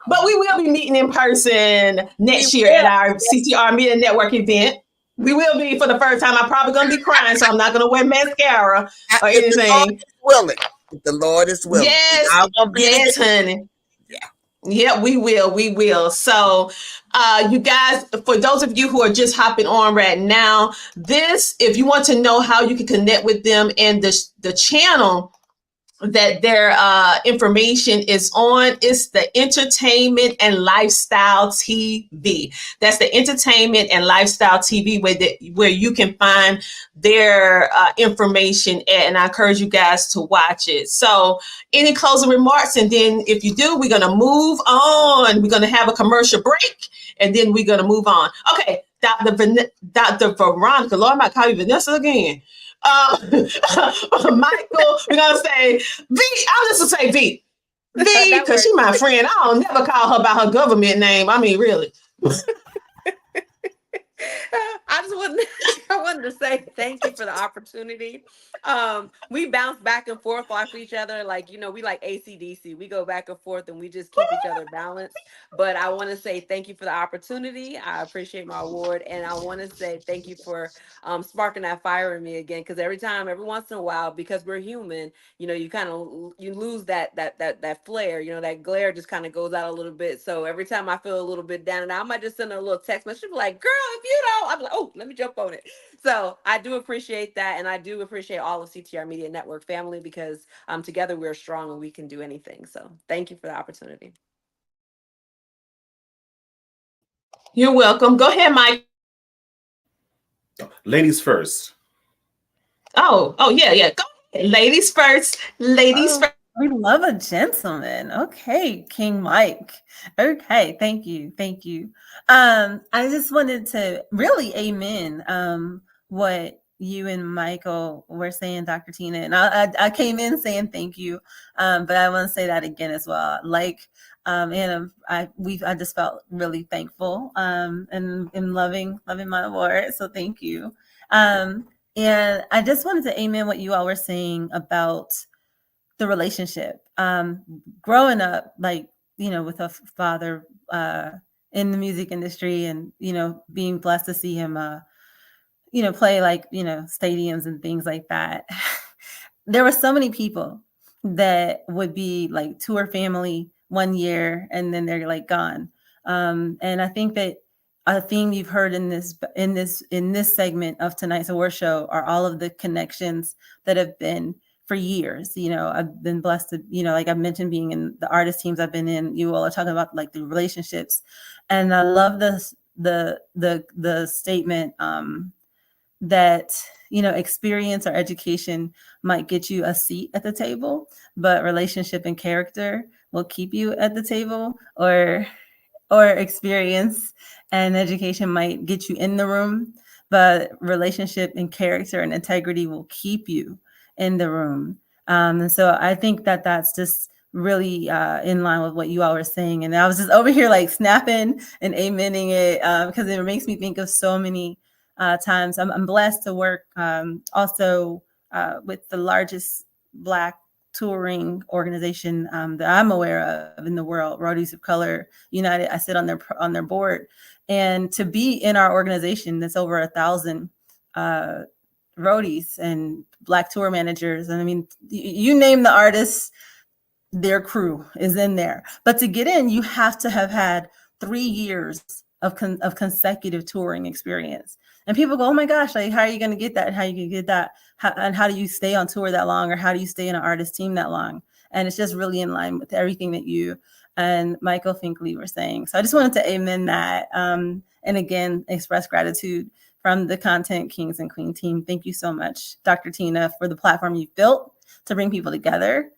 but we will be meeting in person We next year at will. our CTR Media Network event. We will be for the first time. I'm probably gonna be crying, so I'm not gonna wear mascara or If the Lord anything. is willing, if the Lord is willing, Yes, I'm gonna be yes, together. honey. Yeah, we will. We will. So, you guys, for those of you who are just hopping on right now, this, if you want to know how you can connect with them and the channel that their information is on, it's the Entertainment and Lifestyle TV. That's the Entertainment and Lifestyle TV where you can find their information at, and I encourage you guys to watch it. So any closing remarks, and then if you do, we're going to move on. We're going to have a commercial break, and then we're going to move on. Okay, Dr. Veronica, Lord, I might call you Vanessa again. Michael, we're gonna say V. I'm just gonna say V. V, That because she's works. my friend. I don't never call her by her government name. I mean, really. I wanted to say thank you for the opportunity. We bounce back and forth off each other, like, we like ACDC. We go back and forth and we just keep each other balanced. But I want to say thank you for the opportunity. I appreciate my award, and I want to say thank you for sparking that fire in me again. Because every once in a while, because we're human, you kind of you lose that flare. That glare just kind of goes out a little bit. So every time I feel a little bit down, and I might just send her a little text message, be like, "Girl, if you don't," I'm like, "Oh, let me jump on it." So I do appreciate that, and I do appreciate all of CTR Media Network family, because together we're strong and we can do anything. So thank you for the opportunity. You're welcome. Go ahead, Mike. Ladies first. Oh, yeah. Go ahead. Ladies first. Ladies Oh, first. we love a gentleman. Okay, King Mike. Okay, thank you. Thank you. I just wanted to really amen what you and Michael were saying, Dr. Tina. And I came in saying thank you. But I want to say that again as well. Like and I just felt really thankful and loving my award. So thank you. And I just wanted to amen what you all were saying about the relationship. Growing up, like, with a father in the music industry, and, being blessed to see him, play, like, stadiums and things like that. There were so many people that would be like tour family one year and then they're like gone. And I think that a theme you've heard in this segment of tonight's award show are all of the connections that have been for years. I've been blessed to, like I mentioned, being in the artist teams I've been in. You all are talking about like the relationships, and I love the statement that experience or education might get you a seat at the table, but relationship and character will keep you at the table, or experience and education might get you in the room, but relationship and character and integrity will keep you in the room. And so I think that that's just really in line with what you all were saying. And I was just over here like snapping and amening it because it makes me think of so many times. I'm blessed to work also with the largest Black touring organization that I'm aware of in the world, Roadies of Color United. I sit on their board, and to be in our organization that's over 1,000 roadies and Black tour managers, and I mean, you name the artists, their crew is in there. But to get in, you have to have had 3 years of consecutive touring experience. And people go, "Oh my gosh, like, how are you going to get that? How are you going to get that? And how do you stay on tour that long? Or how do you stay in an artist team that long?" And it's just really in line with everything that you and Michael Finkley were saying. So I just wanted to amen that. And again, express gratitude from the Content Kings and Queen team. Thank you so much, Dr. Tina, for the platform you've built to bring people together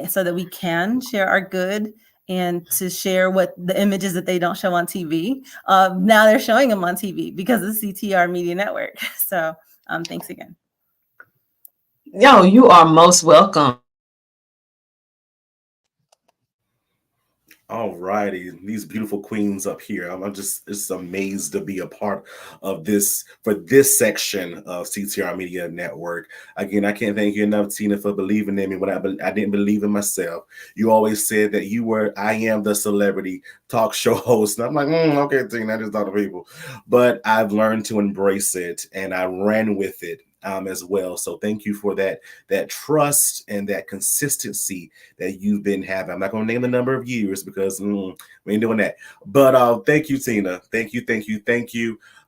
so that we can share our good and to share what the images that they don't show on TV. Now they're showing them on TV because of CTR Media Network. So thanks again. Yo, you are most welcome. All righty, these beautiful queens up here. I'm just amazed to be a part of this for this section of CTR Media Network. Again, I can't thank you enough, Tina, for believing in me when I didn't believe in myself. You always said that I am the celebrity talk show host, and I'm like, okay, Tina, I just talk to people. But I've learned to embrace it, and I ran with it. As well. So thank you for that trust and that consistency that you've been having. I'm not going to name the number of years because we ain't doing that. But thank you, Tina. Thank you.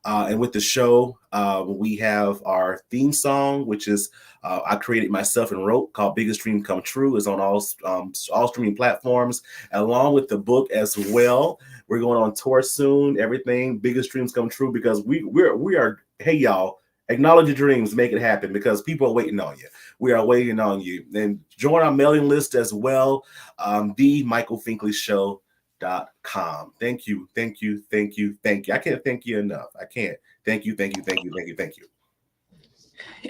And with the show, we have our theme song, which is I created myself and wrote, called Biggest Dream Come True. Is on all streaming platforms, along with the book as well. We're going on tour soon. Everything Biggest Dreams Come True, because we are. Hey y'all. Acknowledge your dreams, make it happen, because people are waiting on you. We are waiting on you. And join our mailing list as well, themichaelfinkley.show.com. Thank you. I can't thank you enough. I can't. Thank you.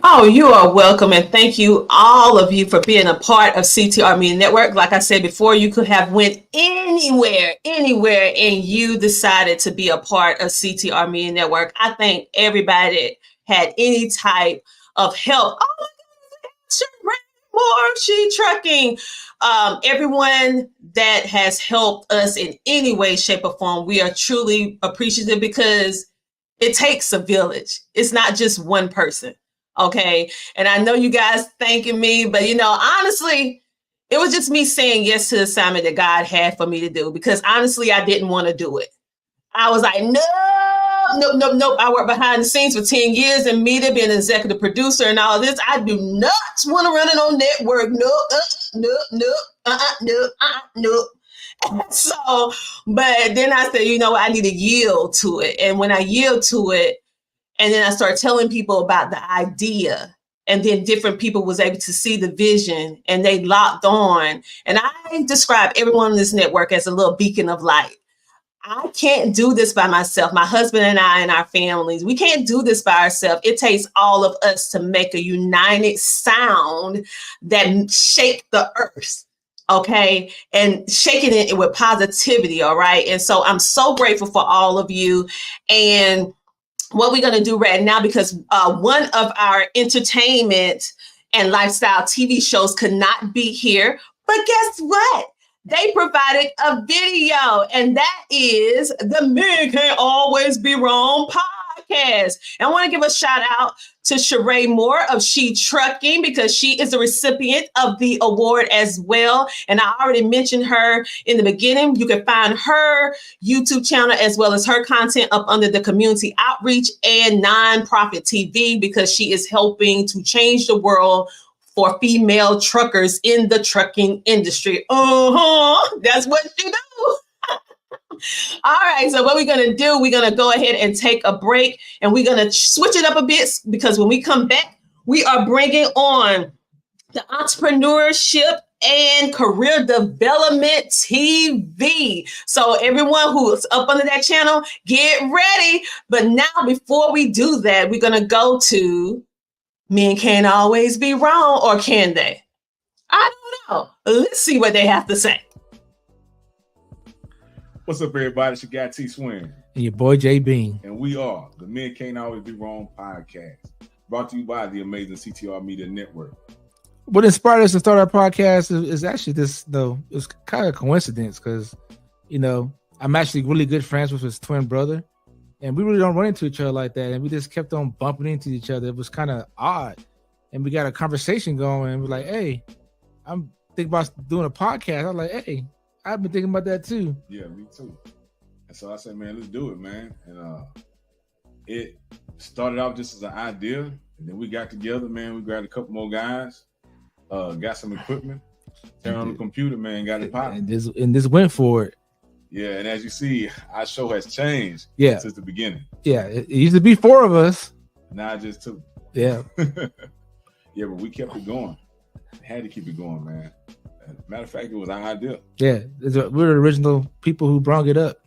Oh, you are welcome, and thank you, all of you, for being a part of CTR Media Network. Like I said before, you could have went anywhere, and you decided to be a part of CTR Media Network. I thank everybody had any type of help. Oh my God, more she trucking. Everyone that has helped us in any way, shape, or form, we are truly appreciative, because it takes a village. It's not just one person. Okay. And I know you guys thanking me, but honestly, it was just me saying yes to the assignment that God had for me to do, because honestly, I didn't want to do it. I was like, nope. I worked behind the scenes for 10 years in media, being an executive producer and all this. I do not want to run it on network. Nope. So, but then I said, I need to yield to it. And when I yield to it, and then I started telling people about the idea, and then different people was able to see the vision, and they locked on. And I describe everyone on this network as a little beacon of light. I can't do this by myself. My husband and I and our families, we can't do this by ourselves. It takes all of us to make a united sound that shake the earth. Okay. And shaking it with positivity. All right. And so I'm so grateful for all of you. And what we're going to do right now, because one of our entertainment and lifestyle TV shows could not be here, but guess what? They provided a video, and that is the Men Can't Always Be Wrong podcast. And I want to give a shout out to Sheree Moore of She Trucking, because she is the recipient of the award as well. And I already mentioned her in the beginning. You can find her YouTube channel as well as her content up under the community outreach and nonprofit TV, because she is helping to change the world for female truckers in the trucking industry. That's what you do. All right, so what we're going to do, we're going to go ahead and take a break, and we're going to switch it up a bit, because when we come back, we are bringing on the entrepreneurship and career development TV. So everyone who's up under that channel, get ready. But now, before we do that, we're going to go to Men Can't Always Be Wrong, or can they? I don't know. Let's see what they have to say. What's up, everybody? It's your guy T Swin. And your boy J Bean. And we are the Men Can't Always Be Wrong podcast, brought to you by the amazing CTR Media Network. What inspired us to start our podcast is actually this, though. It's kind of a coincidence, because, I'm actually really good friends with his twin brother. And we really don't run into each other like that. And we just kept on bumping into each other. It was kind of odd. And we got a conversation going. And we're like, hey, I'm thinking about doing a podcast. I was like, hey, I've been thinking about that too. Yeah, me too. And so I said, man, let's do it, man. And it started off just as an idea. And then we got together, man. We grabbed a couple more guys, got some equipment, turned on the computer, man, got it popping. And this went for it. Yeah, and as you see, our show has changed since the beginning. Yeah, it used to be 4 of us. Now just 2. Yeah. Yeah, but we kept it going. Had to keep it going, man. Matter of fact, it was our idea. Yeah, we're the original people who brought it up.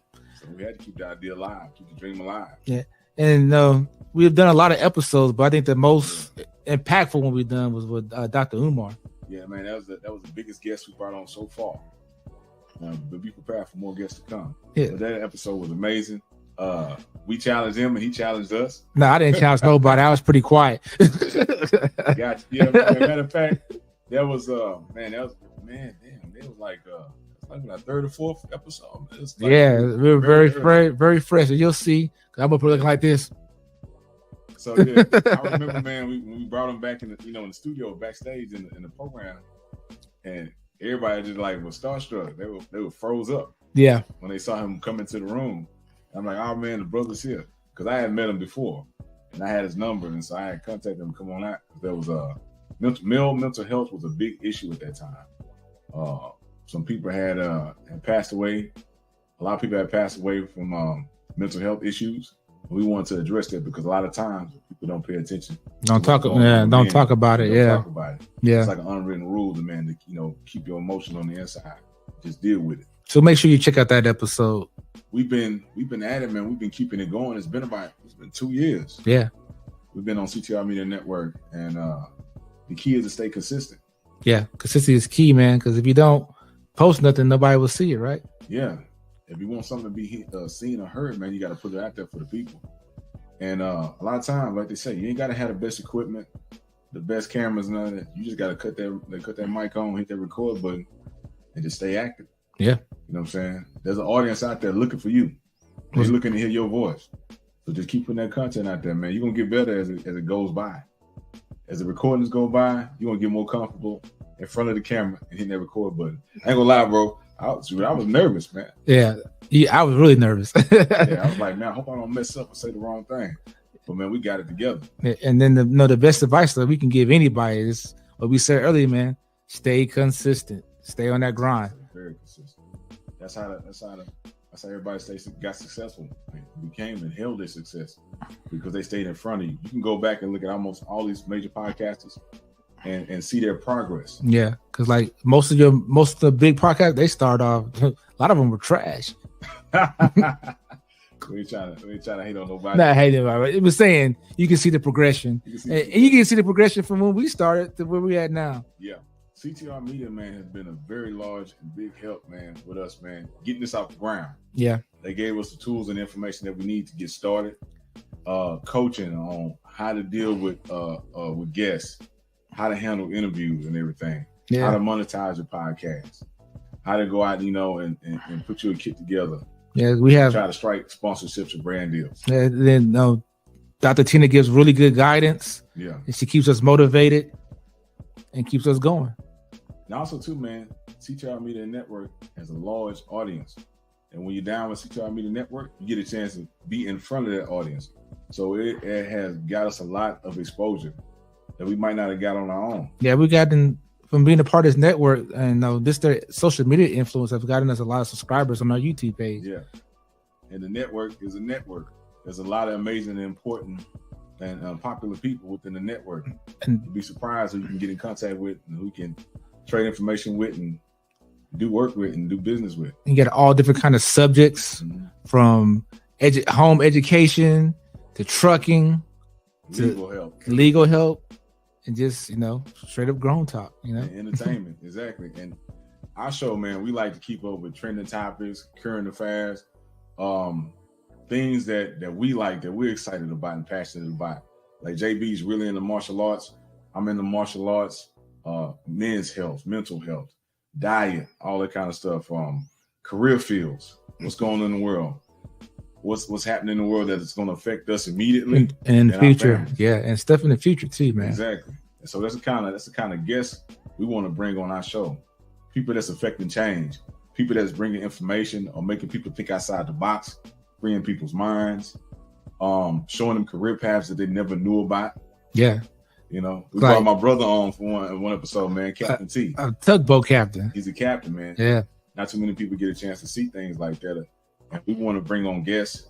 So we had to keep the idea alive, keep the dream alive. Yeah, and we've done a lot of episodes, but I think the most impactful one we've done was with Dr. Umar. Yeah, man, that was the biggest guest we brought on so far. But be prepared for more guests to come. Yeah. But that episode was amazing. We challenged him and he challenged us. No, I didn't challenge nobody. I was pretty quiet. Gotcha. Yeah, matter of fact, that was damn, it was like my third or fourth episode. It was like, yeah, we were very fresh. And you'll see, I'm gonna put it looking like this. So yeah, I remember, man, when we brought him back in the studio backstage in the program, and everybody just like was starstruck. They were froze up. Yeah. When they saw him come into the room, I'm like, oh man, the brother's here, because I had met him before, and I had his number, and so I had contacted him to come on out. There was mental health was a big issue at that time. Some people had passed away. A lot of people had passed away from mental health issues. We wanted to address that because a lot of times people don't pay attention. Don't talk about it. Don't talk about it. Yeah. It's like an unwritten rule, man, to keep your emotion on the inside. Just deal with it. So make sure you check out that episode. We've been at it, man. We've been keeping it going. It's been 2 years. Yeah. We've been on CTR Media Network, and the key is to stay consistent. Yeah, consistency is key, man. Because if you don't post nothing, nobody will see it, right? Yeah. If you want something to be seen or heard, man, you got to put it out there for the people. And a lot of times, like they say, you ain't got to have the best equipment, the best cameras, none of that. You just got to cut that mic on, hit that record button, and just stay active. Yeah. You know what I'm saying? There's an audience out there looking for you. They're looking to hear your voice. So just keep putting that content out there, man. You're going to get better as it goes by. As the recordings go by, you're going to get more comfortable in front of the camera and hitting that record button. I ain't going to lie, bro. I was nervous, man. Yeah, I was really nervous. Yeah, I was like, man, I hope I don't mess up and say the wrong thing. But man, we got it together. And then the best advice that we can give anybody is what we said earlier, man. Stay consistent. Stay on that grind. Very consistent. That's how everybody got successful. Became and held their success because they stayed in front of you. You can go back and look at almost all these major podcasters and see their progress. Yeah, because like most of the big podcasts, they start off, a lot of them were trash. We ain't trying to hate on nobody. Not hating about it. It was saying you can see the progression. And you can see the progression from when we started to where we at now. Yeah. CTR Media, man, has been a very large and big help, man, with us, man, getting this off the ground. Yeah. They gave us the tools and information that we need to get started. Coaching on how to deal with guests, how to handle interviews and everything, how to monetize your podcast, how to go out, and put your kit together. Yeah, we have try to strike sponsorships and brand deals. Yeah, then Dr. Tina gives really good guidance. Yeah, and she keeps us motivated and keeps us going. And also, too, man, CTR Media Network has a large audience, and when you're down with CTR Media Network, you get a chance to be in front of that audience. So it has got us a lot of exposure that we might not have got on our own. Yeah, we got from being a part of this network, and their social media influence have gotten us a lot of subscribers on our YouTube page. Yeah, and the network is a network. There's a lot of amazing and important and popular people within the network. And you'd be surprised who you can get in contact with and who you can trade information with and do work with and do business with. You get all different kind of subjects, from home education to trucking, legal help, and just straight up grown talk. And entertainment, exactly. And our show, man, we like to keep up with trending topics, current affairs, things that we like, that we're excited about and passionate about. Like JB's really into martial arts. I'm into martial arts, men's health, mental health, diet, all that kind of stuff. Career fields, what's going on in the world, what's happening in the world that is going to affect us immediately and in the future. Yeah, and stuff in the future too, man. Exactly. And so that's the kind of guests we want to bring on our show. People that's affecting change, people that's bringing information or making people think outside the box, freeing people's minds, showing them career paths that they never knew about. Yeah. We brought my brother on for one episode, man, Captain T. A tugboat captain. He's a captain, man. Yeah. Not too many people get a chance to see things like that. And we want to bring on guests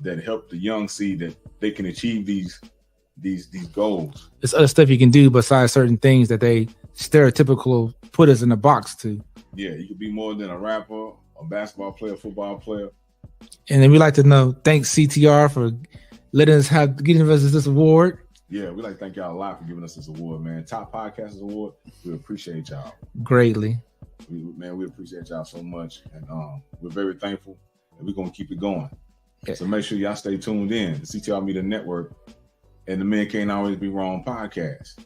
that help the young see that they can achieve these goals. There's other stuff you can do besides certain things that they stereotypical put us in a box to. Yeah, you could be more than a rapper, a basketball player, football player. And then we like to thank CTR for getting us this award. Yeah, we like to thank y'all a lot for giving us this award, man. Top Podcasters Award. We appreciate y'all greatly. We appreciate y'all so much, and we're very thankful, and we're gonna keep it going. So make sure y'all stay tuned in to CTR Media Network and the Men Can't Always Be Wrong podcast.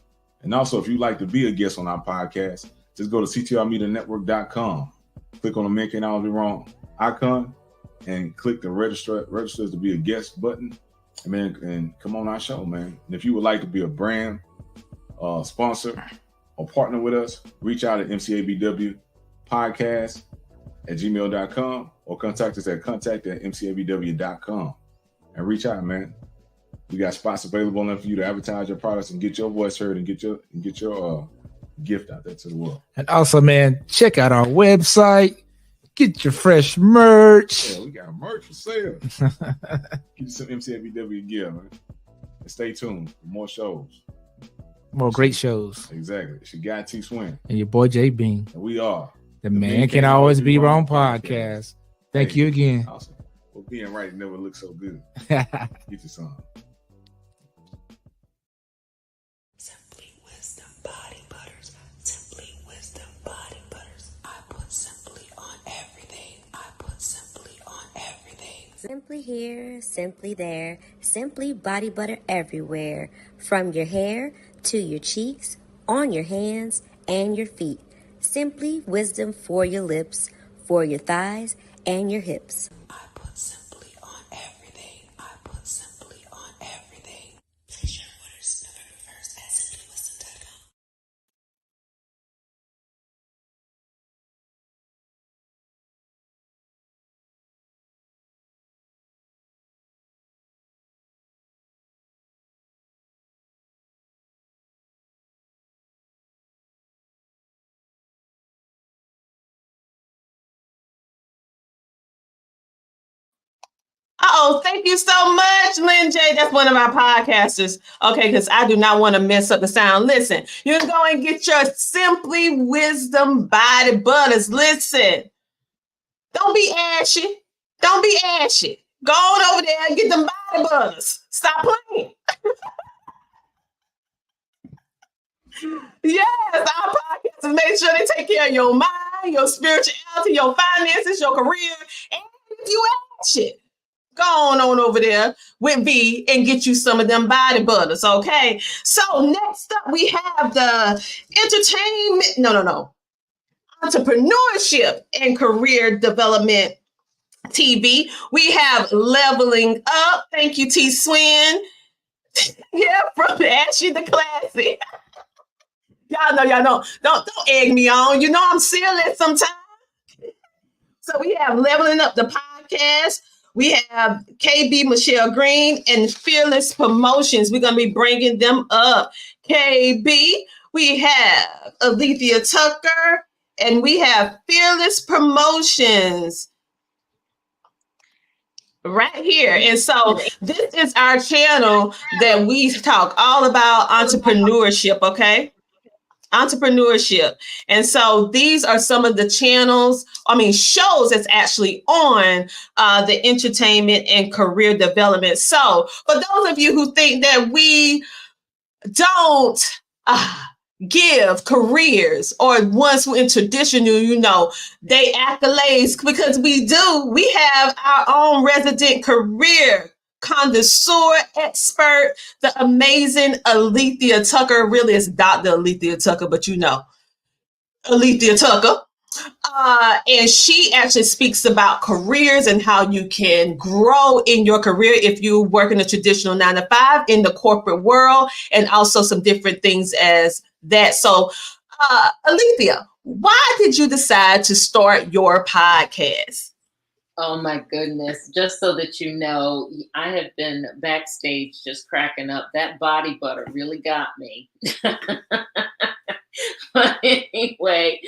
And also, if you'd like to be a guest on our podcast, just go to ctrmedianetwork.com, click on the Men Can't Always Be Wrong icon, and click the register to be a guest button, and come on our show, man. And if you would like to be a brand sponsor or partner with us, reach out at mcabwpodcast@gmail.com or contact us at contact@mcabw.com and reach out, man. We got spots available enough for you to advertise your products and get your voice heard and get your gift out there to the world. And also, man, check out our website. Get your fresh merch. Yeah, we got merch for sale. Get you some MCABW gear, man. And stay tuned for more shows. More great shows. Exactly. It's your guy T Swin. And your boy J Bean. And we are the Man Can Always Be Wrong podcast. Thank you again. Awesome. Well, being right never looks so good. Get you some. Simply Wisdom Body Butters. Simply Wisdom Body Butters. I put simply on everything. I put simply on everything. Simply here, simply there, simply body butter everywhere. From your hair to your cheeks, on your hands and your feet. Simply wisdom for your lips, for your thighs and your hips. I put simply on everything. I put simply on everything. Place your orders November 1st at simplywisdom.com. Thank you so much, Lynn J. That's one of our podcasters. Okay, because I do not want to mess up the sound. Listen, you can go and get your Simply Wisdom Body Butters. Listen, don't be ashy. Don't be ashy. Go on over there and get them body butters. Stop playing. Yes, our podcasters make sure they take care of your mind, your spirituality, your finances, your career, and if you ashy. Go on over there with V and get you some of them body butters, okay? So next up, we have the entrepreneurship and career development TV. We have Leveling Up. Thank you, T Swin. Yeah, from Ashy the Classy. Y'all know. Don't egg me on. You know I'm silly sometimes. So we have Leveling Up the podcast. We have KB Michelle Green and Fearless Promotions. We're going to be bringing them up. KB, we have Alethea Tucker, and we have Fearless Promotions right here. And so this is our channel that we talk all about entrepreneurship, okay? Entrepreneurship. And so these are some of the shows that's actually on the entertainment and career development. So for those of you who think that we don't give careers or ones who in traditional, they accolades, because we do. We have our own resident career connoisseur expert, the amazing Alethea Tucker. Really, it's Dr. Alethea Tucker, but Alethea Tucker. And she actually speaks about careers and how you can grow in your career if you work in a traditional 9-to-5 in the corporate world, and also some different things as that. So, Alethea, why did you decide to start your podcast? Oh my goodness. Just so that you know, I have been backstage just cracking up. That body butter really got me. But anyway,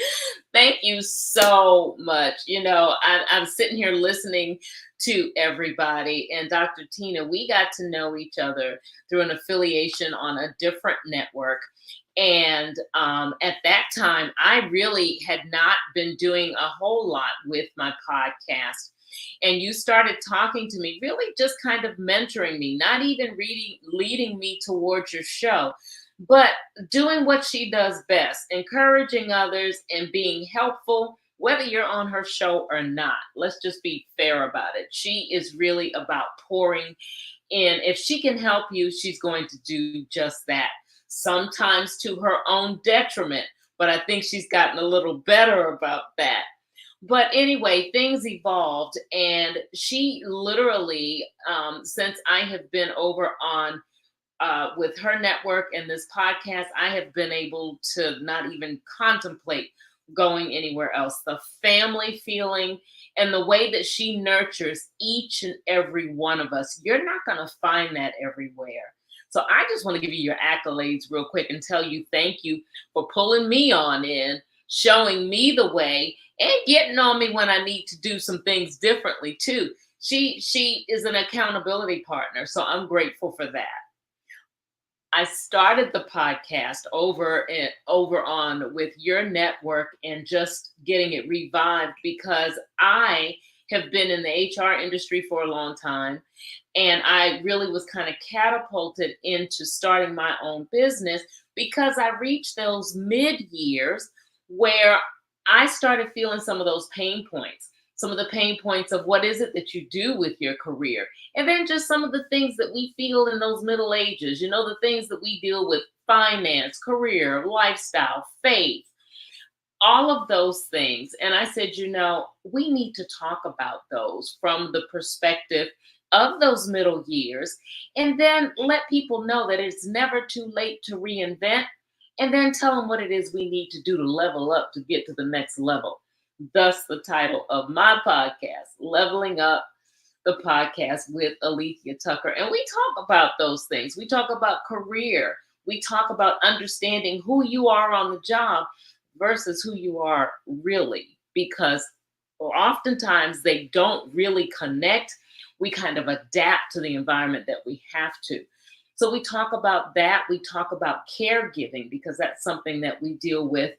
thank you so much. I'm sitting here listening to everybody. And Dr. Tina, we got to know each other through an affiliation on a different network. And at that time, I really had not been doing a whole lot with my podcast. And you started talking to me, really just kind of mentoring me, not even leading me towards your show, but doing what she does best, encouraging others and being helpful, whether you're on her show or not. Let's just be fair about it. She is really about pouring in. If she can help you, she's going to do just that, sometimes to her own detriment. But I think she's gotten a little better about that. But anyway, things evolved, and she literally, since I have been over on with her network and this podcast, I have been able to not even contemplate going anywhere else. The family feeling and the way that she nurtures each and every one of us, you're not going to find that everywhere. So I just want to give you your accolades real quick and tell you thank you for pulling me on in, showing me the way, and getting on me when I need to do some things differently too. She is an accountability partner, so I'm grateful for that. I started the podcast over on with your network and just getting it revived because I have been in the HR industry for a long time, and I really was kind of catapulted into starting my own business because I reached those mid years where I started feeling some of those pain points, some of the pain points of what is it that you do with your career. And then just some of the things that we feel in those middle ages, you know, the things that we deal with: finance, career, lifestyle, faith, all of those things. And I said, you know, we need to talk about those from the perspective of those middle years, and then let people know that it's never too late to reinvent, and then tell them what it is we need to do to level up to get to the next level. Thus the title of my podcast, Leveling Up the Podcast with Alethea Tucker. And we talk about those things. We talk about career. We talk about understanding who you are on the job versus who you are really, because oftentimes they don't really connect. We kind of adapt to the environment that we have to. So we talk about that. We talk about caregiving because that's something that we deal with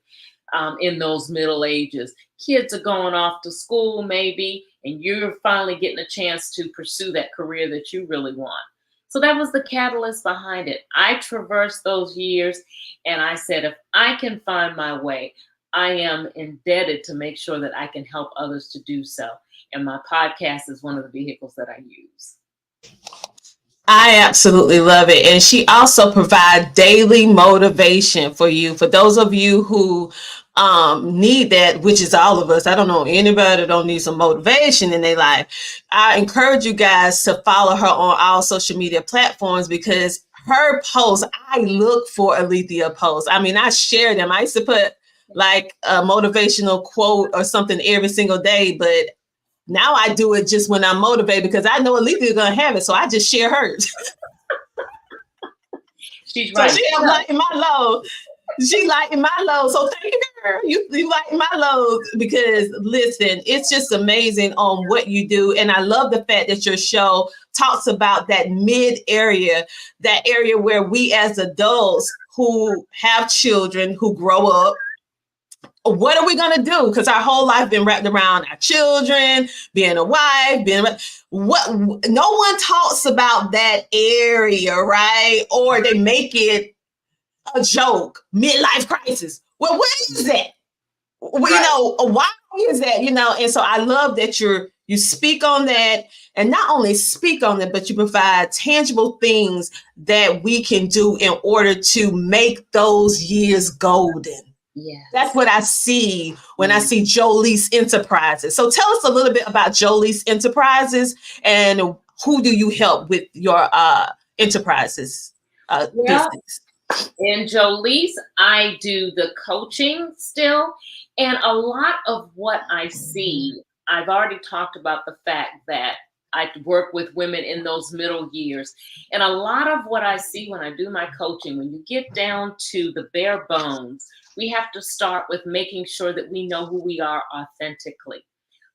in those middle ages. Kids are going off to school maybe, and you're finally getting a chance to pursue that career that you really want. So that was the catalyst behind it. I traversed those years and I said, if I can find my way, I am indebted to make sure that I can help others to do so. And my podcast is one of the vehicles that I use. I absolutely love it. And she also provides daily motivation for you. For those of you who need that, which is all of us. I don't know anybody that don't need some motivation in their life. I encourage you guys to follow her on all social media platforms because her posts, I look for Alethea posts. I mean, I share them. I used to put like a motivational quote or something every single day, but now I do it just when I'm motivated because I know Alethea is going to have it. So I just share hers. She's right. So she lighting my load. She lighting my load. So thank you, girl. You lighting my load because listen, it's just amazing on what you do. And I love the fact that your show talks about that mid area, that area where we as adults who have children who grow up, what are we going to do? Because our whole life been wrapped around our children, being a wife, what no one talks about that area, right? Or they make it a joke, midlife crisis. Well, what is that? Well, right. You know, why is that? You know, and so I love that you speak on that, and not only speak on it, but you provide tangible things that we can do in order to make those years golden. Yeah, that's what I see when I see Jolie's Enterprises. So tell us a little bit about Jolie's Enterprises and who do you help with your enterprises business? In Jolie's, I do the coaching still, and a lot of what I see, I've already talked about the fact that I work with women in those middle years. And a lot of what I see when I do my coaching, when you get down to the bare bones, we have to start with making sure that we know who we are authentically.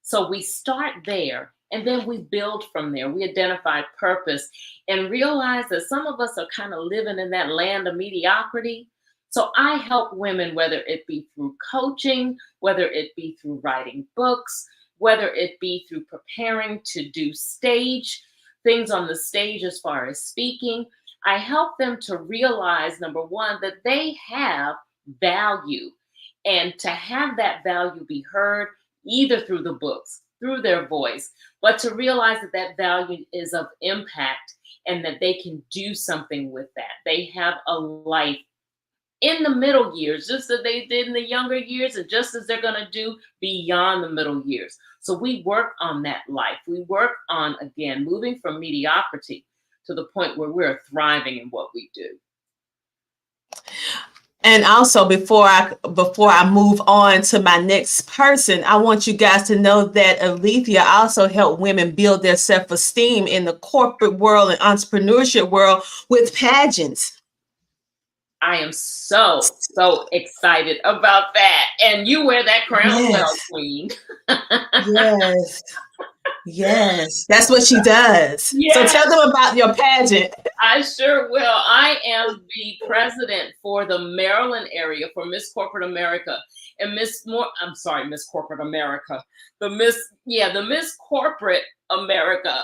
So we start there and then we build from there. We identify purpose and realize that some of us are kind of living in that land of mediocrity. So I help women, whether it be through coaching, whether it be through writing books, whether it be through preparing to do stage things on the stage as far as speaking, I help them to realize, number one, that they have value, and to have that value be heard either through the books, through their voice, but to realize that that value is of impact and that they can do something with that. They have a life in the middle years, just as they did in the younger years, and just as they're going to do beyond the middle years. So we work on that life. We work on, again, moving from mediocrity to the point where we're thriving in what we do. And also, before I move on to my next person, I want you guys to know that Alethea also helped women build their self-esteem in the corporate world and entrepreneurship world with pageants. I am so excited about that. And you wear that crown well, Queen. Yes. Yes, that's what she does. Yes. So tell them about your pageant. I sure will. I am the president for the Maryland area for Miss Corporate America and Miss Corporate America. The Miss Corporate America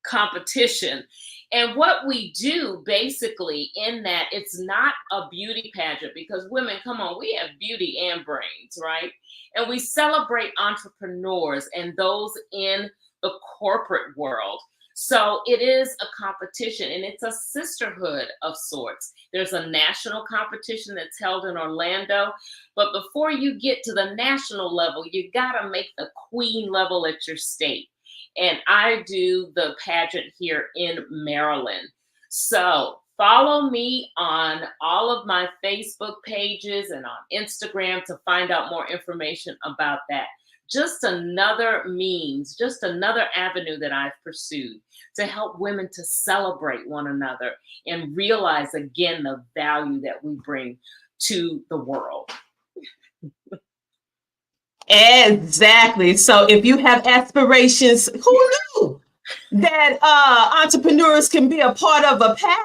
competition. And what we do basically in that, it's not a beauty pageant, because women, come on, we have beauty and brains, right? And we celebrate entrepreneurs and those in the corporate world. So it is a competition, and it's a sisterhood of sorts. There's a national competition that's held in Orlando, but before you get to the national level, you gotta make the queen level at your state. And I do the pageant here in Maryland. So follow me on all of my Facebook pages and on Instagram to find out more information about that. Just another means, just another avenue that I've pursued to help women to celebrate one another and realize again the value that we bring to the world. Exactly. So if you have aspirations, who knew that entrepreneurs can be a part of a pageant?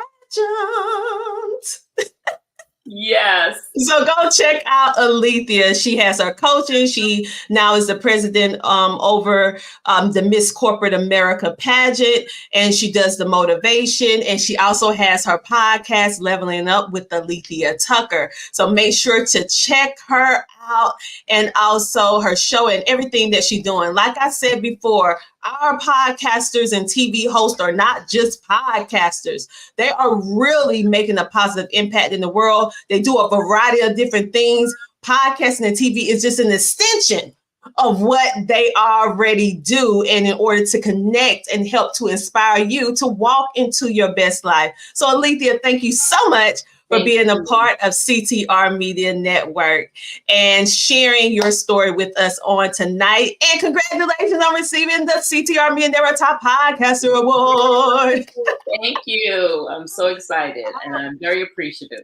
Yes. So go check out Alethea. She has her coaching. She now is the president over the Miss Corporate America pageant, and she does the motivation. And she also has her podcast, Leveling Up with Alethea Tucker. So make sure to check her out, and also her show and everything that she's doing. Like I said before, our podcasters and TV hosts are not just podcasters. They are really making a positive impact in the world. They do a variety of different things. Podcasting and TV is just an extension of what they already do, and in order to connect and help to inspire you to walk into your best life. So Alethea, thank you so much for being a part of CTR Media Network and sharing your story with us on tonight. And congratulations on receiving the CTR Media Network Top Podcaster Award. Thank you. I'm so excited and I'm very appreciative.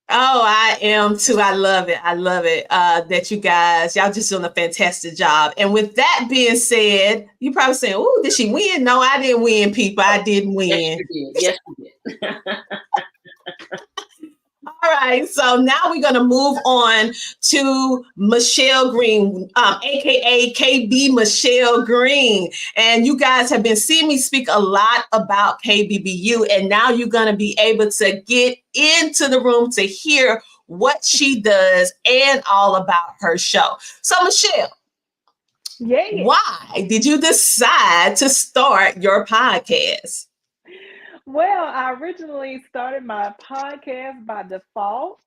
Oh, I am too. I love it. I love it that y'all just doing a fantastic job. And with that being said, you probably saying, "Oh, did she win?" No, I didn't win, people. I didn't win. Yes, you did. Yes, you did. All right, so now we're going to move on to Michelle Green, aka KB Michelle Green. And you guys have been seeing me speak a lot about KBBU, and now you're going to be able to get into the room to hear what she does and all about her show. So Michelle, why did you decide to start your podcast? Well, I originally started my podcast by default.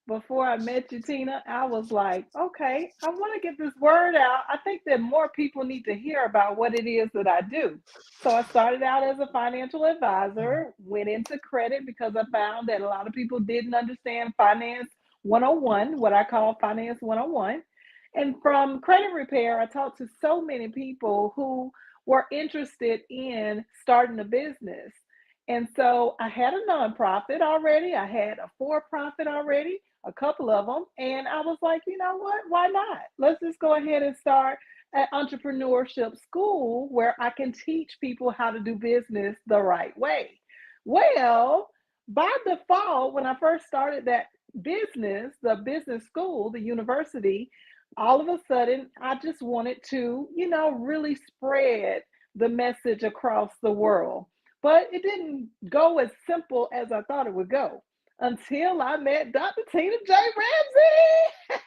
Before I met you, Tina, I was like, okay, I want to get this word out. I think that more people need to hear about what it is that I do. So I started out as a financial advisor, went into credit because I found that a lot of people didn't understand Finance 101, what I call Finance 101. And from credit repair, I talked to so many people who were interested in starting a business. And so I had a nonprofit already. I had a for-profit already, a couple of them. And I was like, you know what? Why not? Let's just go ahead and start an entrepreneurship school where I can teach people how to do business the right way. Well, by default, when I first started that business, the business school, the university, all of a sudden, I just wanted to, really spread the message across the world. but it didn't go as simple as I thought it would go until I met Dr. Tina J. Ramsey.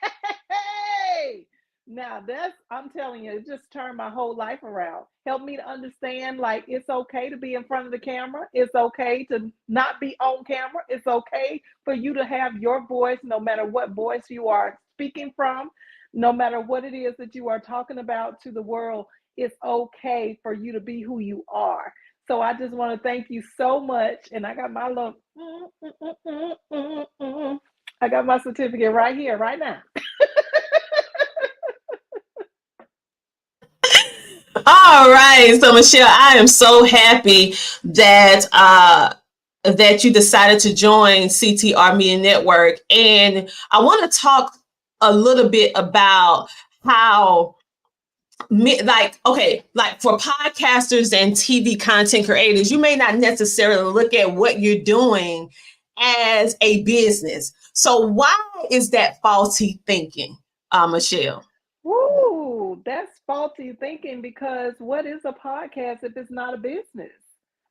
Hey! Now I'm telling you, it just turned my whole life around. Helped me to understand like it's okay to be in front of the camera. It's okay to not be on camera. It's okay for you to have your voice, no matter what voice you are speaking from, no matter what it is that you are talking about to the world. It's okay for you to be who you are. So I just want to thank you so much. And I got my little, I got my certificate right here, right now. All right. So Michelle, I am so happy that that you decided to join CTR Media Network. And I want to talk a little bit about how like for podcasters and TV content creators, you may not necessarily look at what you're doing as a business. So why is that faulty thinking, Michelle? Woo, that's faulty thinking, because what is a podcast if it's not a business?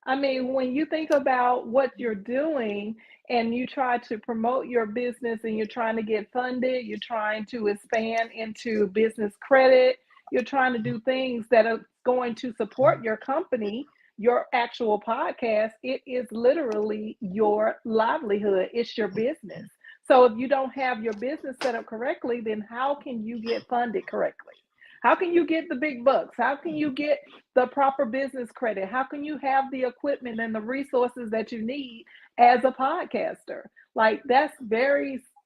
I mean, when you think about what you're doing and you try to promote your business and you're trying to get funded, you're trying to expand into business credit, you're trying to do things that are going to support your company, your actual podcast, it is literally your livelihood. It's your business. So if you don't have your business set up correctly, then how can you get funded correctly? How can you get the big bucks? How can you get the proper business credit? How can you have the equipment and the resources that you need as a podcaster? Like that's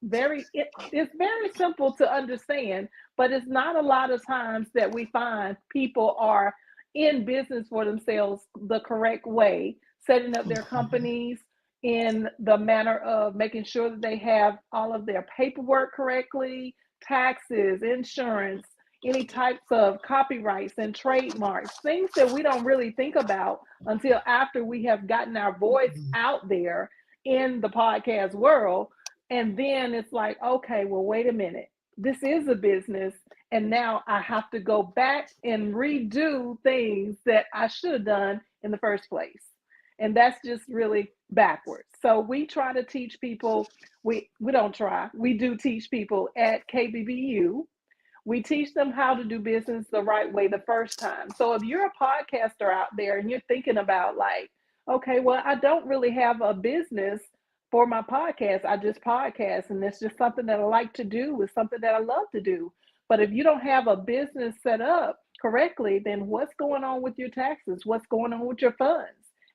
it's very simple to understand, but it's not a lot of times that we find people are in business for themselves the correct way, setting up their companies in the manner of making sure that they have all of their paperwork correctly, taxes, insurance, any types of copyrights and trademarks, things that we don't really think about until after we have gotten our voice out there in the podcast world. And then it's like, okay, well, wait a minute. This is a business. And now I have to go back and redo things that I should have done in the first place. And that's just really backwards. So we try to teach people, we don't try, we do teach people at KBBU. We teach them how to do business the right way the first time. So if you're a podcaster out there and you're thinking about like, okay, well, I don't really have a business for my podcast. I just podcast and it's just something that I like to do. It's something that I love to do. But if you don't have a business set up correctly, then what's going on with your taxes? What's going on with your funds?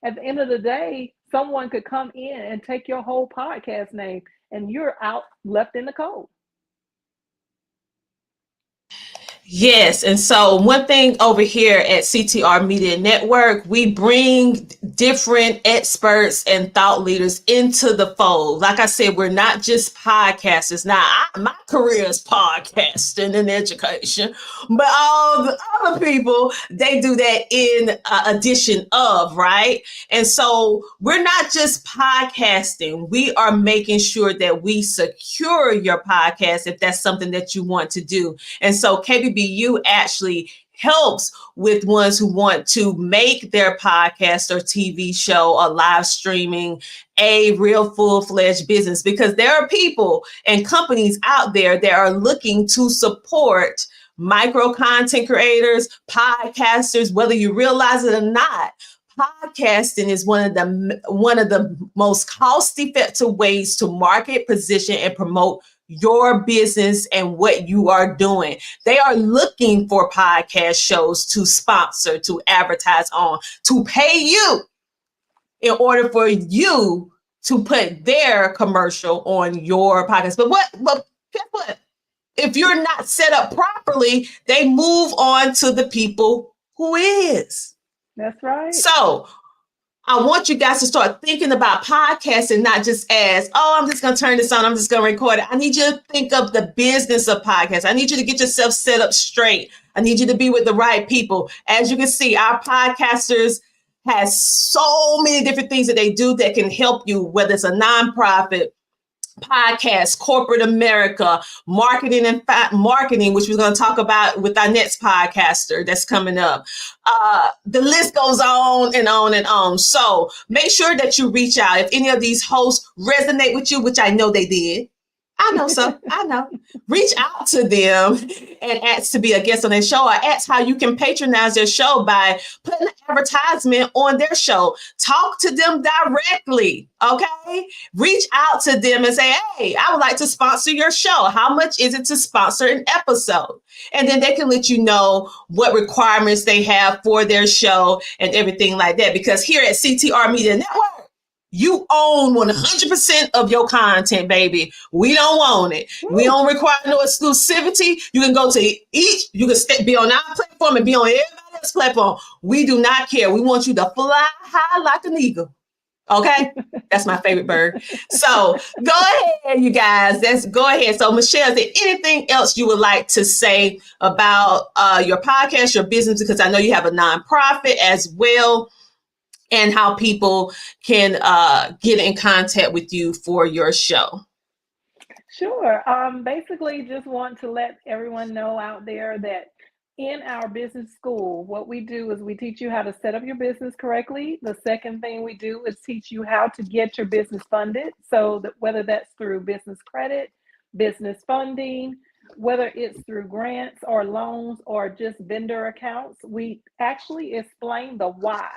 At the end of the day, someone could come in and take your whole podcast name and you're out left in the cold. Yes. And so one thing over here at CTR Media Network, we bring different experts and thought leaders into the fold. Like I said, we're not just podcasters. Now, my career is podcasting and education, but all the other people, they do that in addition of, right? And so we're not just podcasting. We are making sure that we secure your podcast if that's something that you want to do. And so KBBU actually helps with ones who want to make their podcast or TV show or live streaming a real full-fledged business, because there are people and companies out there that are looking to support micro content creators, podcasters, whether you realize it or not. Podcasting is one of the most cost-effective ways to market, position, and promote your business and what you are doing. They are looking for podcast shows to sponsor, to advertise on, to pay you in order for you to put their commercial on your podcast. But guess what? If you're not set up properly, they move on to the people who is. That's right. So I want you guys to start thinking about podcasting, not just as, oh, I'm just going to turn this on, I'm just going to record it. I need you to think of the business of podcasts. I need you to get yourself set up straight. I need you to be with the right people. As you can see, our podcasters has so many different things that they do that can help you, whether it's a nonprofit, podcast, corporate America, marketing and marketing, which we're going to talk about with our next podcaster that's coming up. The list goes on and on and on. So make sure that you reach out. If any of these hosts resonate with you, which I know they did. I know so. I know. Reach out to them and ask to be a guest on their show, or ask how you can patronize their show by putting an advertisement on their show. Talk to them directly, okay? Reach out to them and say, hey, I would like to sponsor your show. How much is it to sponsor an episode? And then they can let you know what requirements they have for their show and everything like that. Because here at CTR Media Network, you own 100% of your content, baby. We don't want it. We don't require no exclusivity. You can go to each, you can be on our platform and be on everybody else's platform. We do not care. We want you to fly high like an eagle. Okay? That's my favorite bird. So go ahead, you guys. Let's go ahead. So Michelle, is there anything else you would like to say about your podcast, your business? Because I know you have a nonprofit as well, and how people can get in contact with you for your show. Sure. Basically, just want to let everyone know out there that in our business school, what we do is we teach you how to set up your business correctly. The second thing we do is teach you how to get your business funded. So that whether that's through business credit, business funding, whether it's through grants or loans or just vendor accounts, we actually explain the whys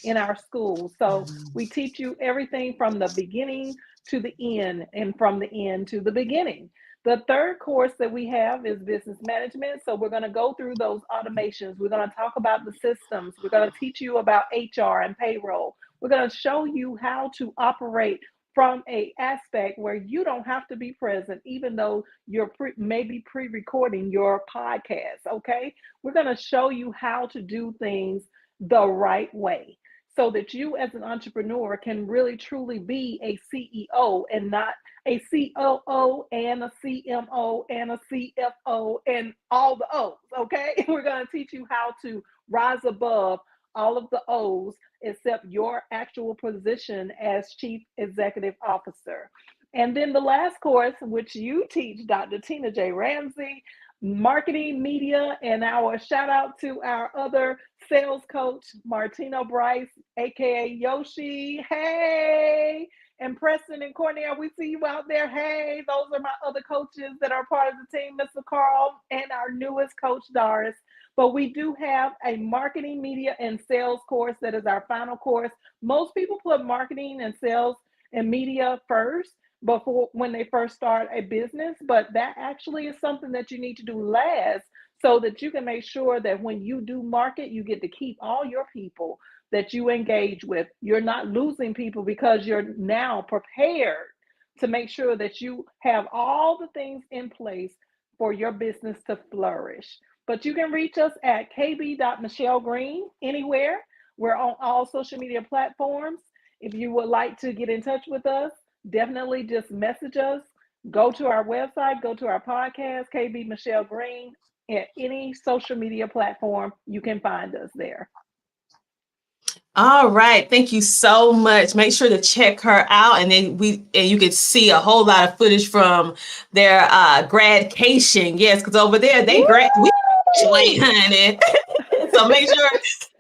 in our school. So we teach you everything from the beginning to the end and from the end to the beginning. The third course that we have is business management. So we're going to go through those automations. We're going to talk about the systems. We're going to teach you about HR and payroll. We're going to show you how to operate from a aspect where you don't have to be present, even though you're maybe pre-recording your podcast, okay? We're going to show you how to do things the right way so that you as an entrepreneur can really truly be a CEO and not a COO and a CMO and a CFO and all the O's, okay? We're going to teach you how to rise above all of the O's except your actual position as Chief Executive Officer. And then the last course, which you teach, Dr. Tina J. Ramsey, marketing, media, and our shout out to our other sales coach, Martino Bryce, aka Yoshi. Hey, and Preston and Courtney, we see you out there. Hey, those are my other coaches that are part of the team, Mr. Carl, and our newest coach, Doris. But we do have a marketing, media, and sales course that is our final course. Most people put marketing and sales and media first before when they first start a business, but that actually is something that you need to do last so that you can make sure that when you do market, you get to keep all your people that you engage with. You're not losing people because you're now prepared to make sure that you have all the things in place for your business to flourish. But you can reach us at kb.michellegreen anywhere. We're on all social media platforms. If you would like to get in touch with us, definitely just message us. Go to our website, go to our podcast, KB Michelle Green, at any social media platform. You can find us there. All right. Thank you so much. Make sure to check her out. And then you can see a whole lot of footage from their gradcation. Yes, because over there we graduate, honey. So make sure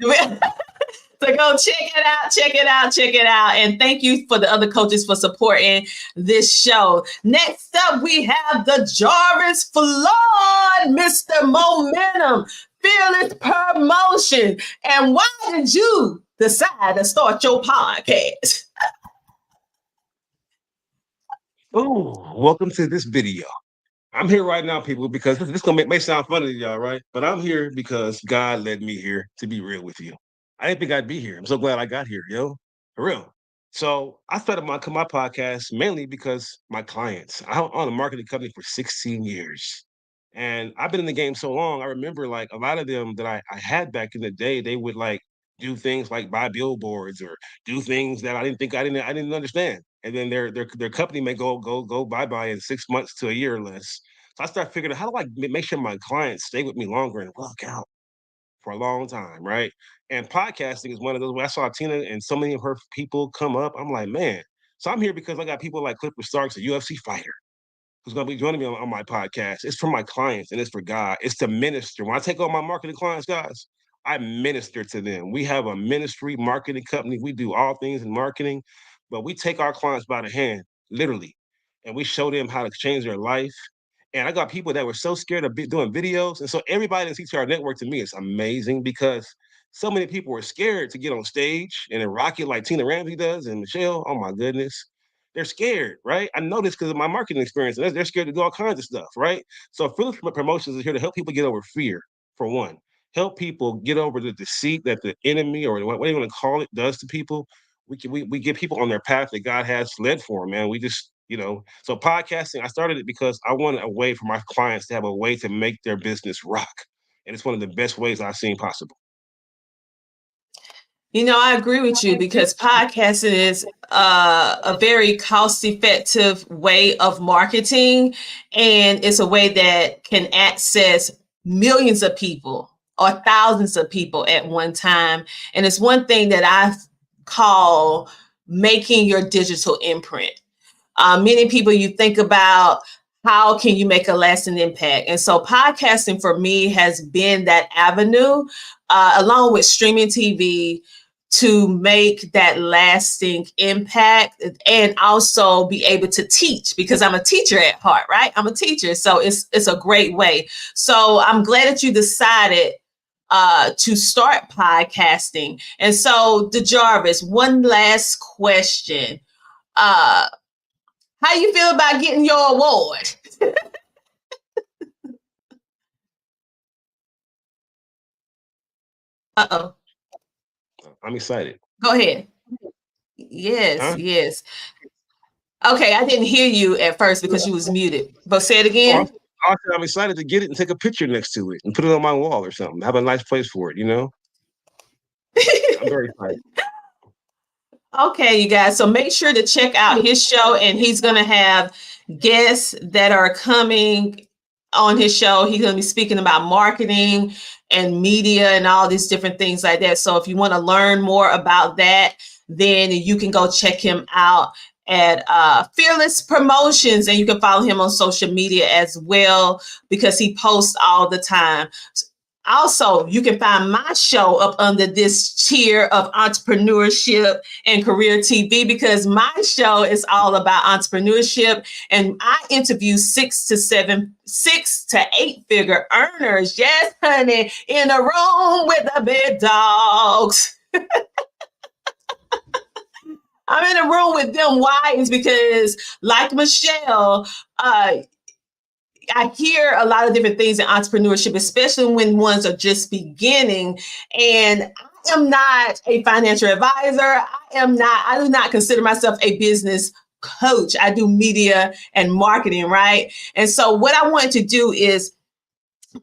to go check it out. And thank you for the other coaches for supporting this show. Next up, we have the Jarvis Floyd, Mr. Momentum, Fearless Promotion. And why did you decide to start your podcast? Oh, welcome to this video. I'm here right now, people, because this gonna may sound funny to y'all, right? But I'm here because God led me here, to be real with you. I didn't think I'd be here. I'm so glad I got here, yo. For real. So I started my podcast mainly because my clients. I own a marketing company for 16 years. And I've been in the game so long, I remember like a lot of them that I had back in the day, they would like do things like buy billboards or do things that I didn't understand. And then their company may go bye-bye in 6 months to a year or less. So I started figuring out how do I make sure my clients stay with me longer and work out for a long time, right? And podcasting is one of those where I saw Tina and so many of her people come up. I'm like, man. So I'm here because I got people like Clifford Starks, a UFC fighter, who's going to be joining me on my podcast. It's for my clients and it's for God. It's to minister. When I take on my marketing clients, guys, I minister to them. We have a ministry marketing company. We do all things in marketing, but we take our clients by the hand, literally, and we show them how to change their life. And I got people that were so scared of doing videos. And so everybody in CTR Network to me is amazing because so many people were scared to get on stage and then rock it like Tina Ramsey does and Michelle. Oh my goodness. They're scared, right? I know this because of my marketing experience. And they're scared to do all kinds of stuff, right? So Fearless Promotions is here to help people get over fear, for one. Help people get over the deceit that the enemy or what you want to call it does to people. We get people on their path that God has led for them, man. We just, so podcasting, I started it because I wanted a way for my clients to have a way to make their business rock. And it's one of the best ways I've seen possible. I agree with you because podcasting is a very cost-effective way of marketing, and it's a way that can access millions of people or thousands of people at one time. And it's one thing that I call making your digital imprint. Many people, you think about how can you make a lasting impact? And so podcasting for me has been that avenue, along with streaming TV, to make that lasting impact and also be able to teach because I'm a teacher at heart, right? I'm a teacher. So it's a great way. So I'm glad that you decided to start podcasting. And so DeJarvis, one last question. How you feel about getting your award? Uh-oh. I'm excited. Go ahead. Yes, yes. Okay, I didn't hear you at first because you was muted. But say it again. I'm excited to get it and take a picture next to it and put it on my wall or something. Have a nice place for it, I'm very excited. Okay, you guys. So make sure to check out his show, and he's going to have guests that are coming on his show. He's going to be speaking about marketing and media and all these different things like that. So if you want to learn more about that, then you can go check him out at Fearless Promotions, and you can follow him on social media as well because he posts all the time. Also, you can find my show up under this tier of entrepreneurship and career TV because my show is all about entrepreneurship, and I interview 6 to 8 figure earners. Yes, honey, in a room with the big dogs. I'm in a room with them. Why? Is because, like Michelle, I hear a lot of different things in entrepreneurship, especially when ones are just beginning. And I am not a financial advisor. I do not consider myself a business coach. I do media and marketing, right? And so what I want to do is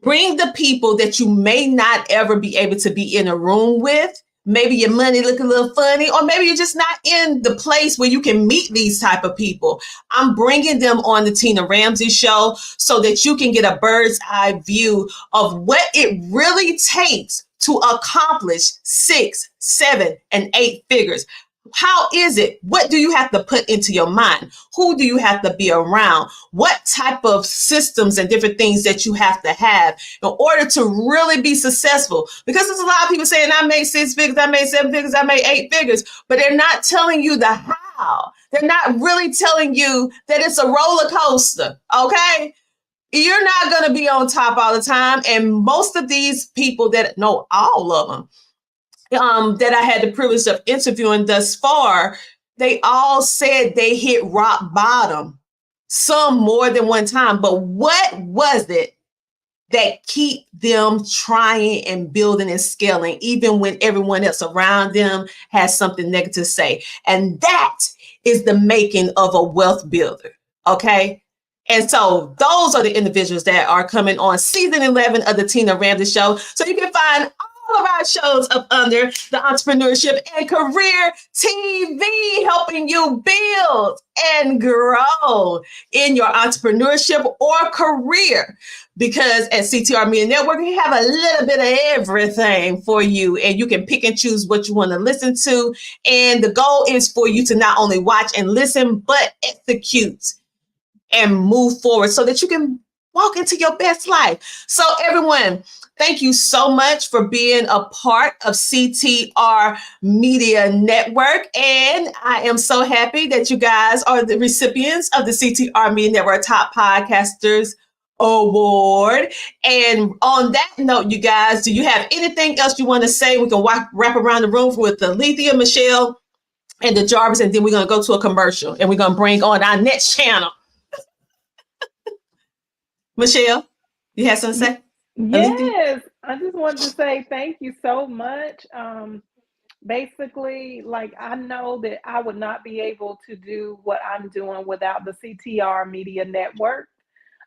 bring the people that you may not ever be able to be in a room with. Maybe your money look a little funny, or maybe you're just not in the place where you can meet these type of people. I'm bringing them on the Tina Ramsey show so that you can get a bird's eye view of what it really takes to accomplish 6, 7, and 8 figures. How is it? What do you have to put into your mind? Who do you have to be around? What type of systems and different things that you have to have in order to really be successful? Because there's a lot of people saying, I made 6 figures, I made 7 figures, I made 8 figures, but they're not telling you the how. They're not really telling you that it's a roller coaster, okay? You're not going to be on top all the time. And most of these people that know, all of them, that I had the privilege of interviewing thus far, they all said they hit rock bottom, some more than one time. But what was it that keep them trying and building and scaling, even when everyone else around them has something negative to say? And that is the making of a wealth builder, okay? And so those are the individuals that are coming on season 11 of the Tina Ramsey Show. So you can find all all of our shows up under the Entrepreneurship and Career TV, helping you build and grow in your entrepreneurship or career. Because at CTR Media Network, we have a little bit of everything for you, and you can pick and choose what you want to listen to. And the goal is for you to not only watch and listen, but execute and move forward so that you can walk into your best life. So everyone, thank you so much for being a part of CTR Media Network. And I am so happy that you guys are the recipients of the CTR Media Network Top Podcasters Award. And on that note, you guys, do you have anything else you want to say? We can wrap around the room with Alethea, Michelle, and the Jarvis, and then we're going to go to a commercial, and we're going to bring on our next channel. Michelle, you have something to say? Yes, I just wanted to say thank you so much. Basically, like, I know that I would not be able to do what I'm doing without the CTR Media Network.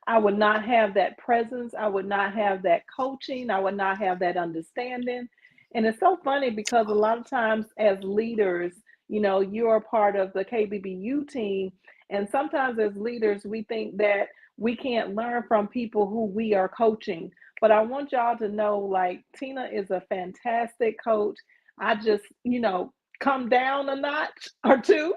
I would not have that presence. I would not have that coaching. I would not have that understanding. And it's so funny because a lot of times as leaders, you know, you're a part of the KBBU team. And sometimes as leaders, we think that we can't learn from people who we are coaching. But I want y'all to know, like, Tina is a fantastic coach. I just, you know, come down a notch or two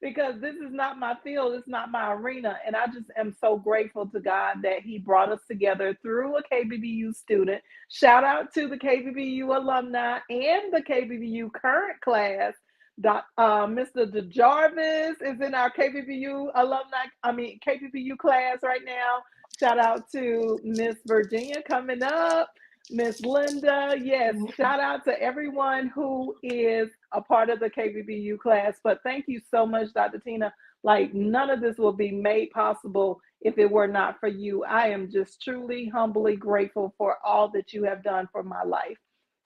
because this is not my field, it's not my arena. And I just am so grateful to God that He brought us together through a KBBU student. Shout out to the KBBU alumni and the KBBU current class. Mr. Jarvis is in our KBBU KBBU class right now. Shout out to Miss Virginia coming up. Miss Linda, yes, shout out to everyone who is a part of the KBBU class. But thank you so much, Dr. Tina. Like, none of this will be made possible if it were not for you. I am just truly, humbly grateful for all that you have done for my life.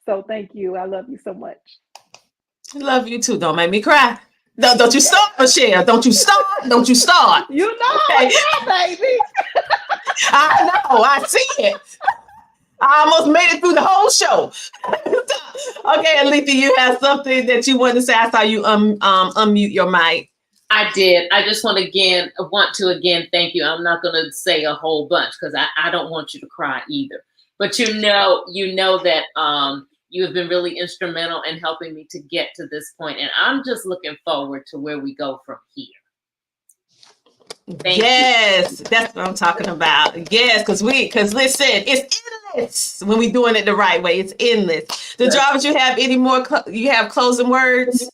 So thank you. I love you so much. I love you too. Don't make me cry. Don't you start, Michelle. Don't you start. Don't you start. You know, okay. Baby. I know. I see it. I almost made it through the whole show. Okay, Alethea, you have something that you want to say. I saw you unmute your mic. I did. I just want to again thank you. I'm not going to say a whole bunch because I don't want you to cry either. But you know that you have been really instrumental in helping me to get to this point, and I'm just looking forward to where we go from here. Thank you. That's what I'm talking about. Yes, because listen, it's endless when we're doing it the right way. It's endless. The Jarvis, you have any more? You have closing words?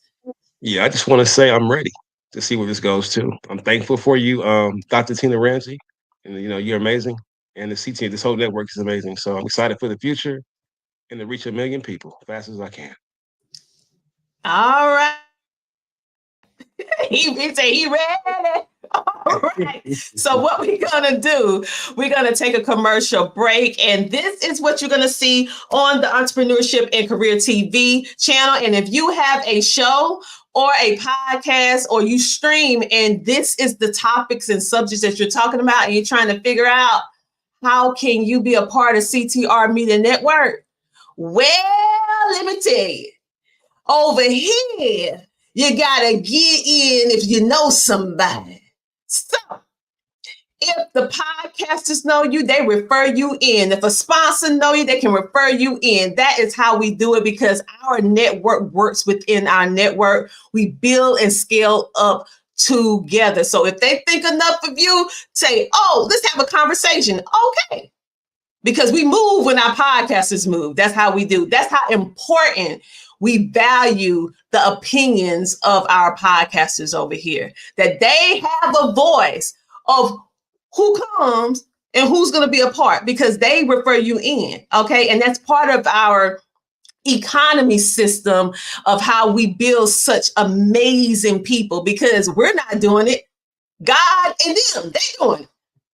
Yeah, I just want to say I'm ready to see where this goes to. I'm thankful for you, Dr. Tina Ramsey, and you know you're amazing, and the CT, this whole network is amazing. So I'm excited for the future and to reach 1 million people fast as I can. All right. He said he ready. All right. So what we're gonna do, we're gonna take a commercial break, and this is what you're gonna see on the Entrepreneurship and Career TV channel. And if you have a show or a podcast or you stream, and this is the topics and subjects that you're talking about, and you're trying to figure out how can you be a part of CTR Media Network? Well, let me tell you, over here, you gotta get in if you know somebody. So if the podcasters know you, they refer you in. If a sponsor know you, they can refer you in. That is how we do it because our network works within our network. We build and scale up together. So if they think enough of you, say, oh, let's have a conversation. Okay. Because we move when our podcasters move. That's how we do. That's how important we value the opinions of our podcasters over here, that they have a voice of who comes and who's going to be a part because they refer you in. Okay. And that's part of our economy system of how we build such amazing people because we're not doing it. God and them, they doing it.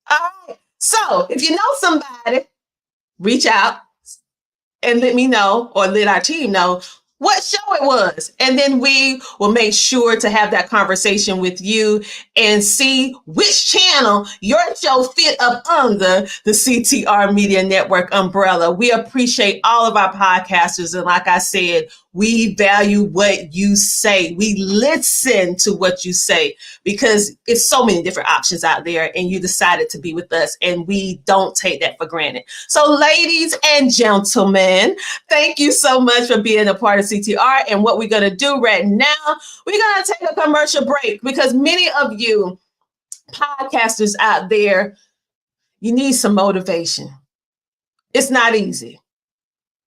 All right. So if you know somebody, reach out and let me know or let our team know what show it was. And then we will make sure to have that conversation with you and see which channel your show fit up under the CTR Media Network umbrella. We appreciate all of our podcasters. And like I said, we value what you say. We listen to what you say because it's so many different options out there and you decided to be with us and we don't take that for granted. So ladies and gentlemen, thank you so much for being a part of CTR. And what we're going to do right now, we're going to take a commercial break because many of you podcasters out there, you need some motivation. It's not easy.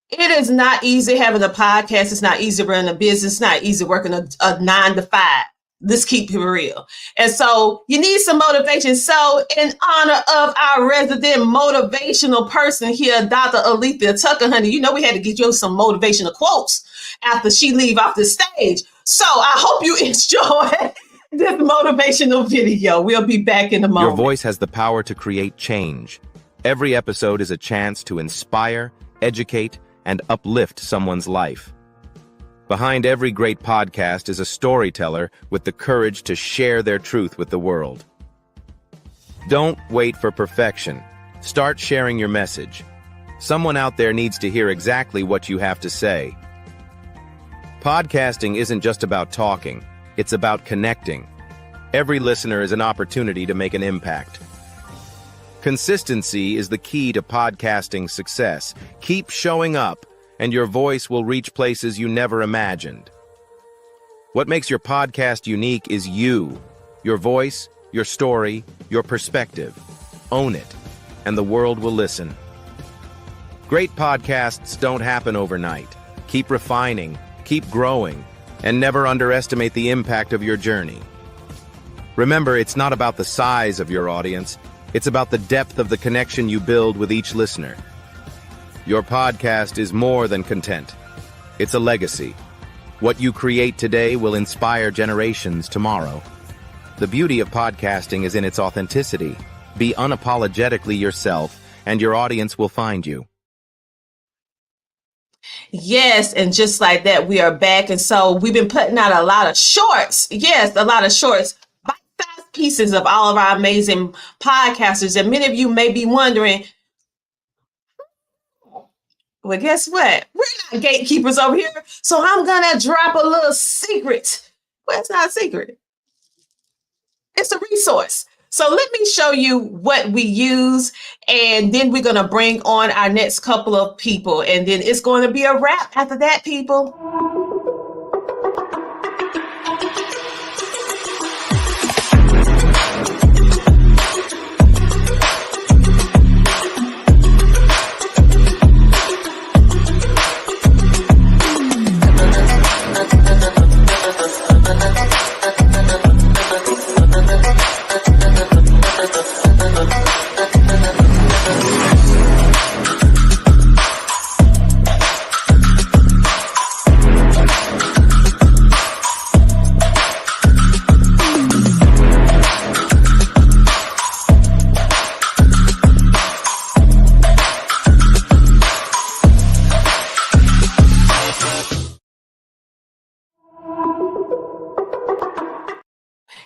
It is not easy having a podcast. It's not easy running a business. It's not easy working a 9-to-5. Let's keep it real. And so you need some motivation. So in honor of our resident motivational person here, Dr. Alethea Tucker, honey, you know we had to get you some motivational quotes after she leave off the stage. So I hope you enjoy this motivational video. We'll be back in a moment. Your voice has the power to create change. Every episode is a chance to inspire, educate, and uplift someone's life. Behind every great podcast is a storyteller with the courage to share their truth with the world. Don't wait for perfection. Start sharing your message. Someone out there needs to hear exactly what you have to say. Podcasting isn't just about talking, it's about connecting. Every listener is an opportunity to make an impact. Consistency is the key to podcasting success. Keep showing up, and your voice will reach places you never imagined. What makes your podcast unique is you, your voice, your story, your perspective. Own it, and the world will listen. Great podcasts don't happen overnight. Keep refining, keep growing, and never underestimate the impact of your journey. Remember, it's not about the size of your audience. It's about the depth of the connection you build with each listener. Your podcast is more than content. It's a legacy. What you create today will inspire generations tomorrow. The beauty of podcasting is in its authenticity. Be unapologetically yourself, and your audience will find you. Yes, and just like that, we are back. And so we've been putting out a lot of shorts. Yes, a lot of shorts. Bite-sized pieces of all of our amazing podcasters. And many of you may be wondering, well, guess what? We're not gatekeepers over here. So I'm going to drop a little secret. Well, it's not a secret. It's a resource. So let me show you what we use, and then we're going to bring on our next couple of people, and then it's going to be a wrap after that, people.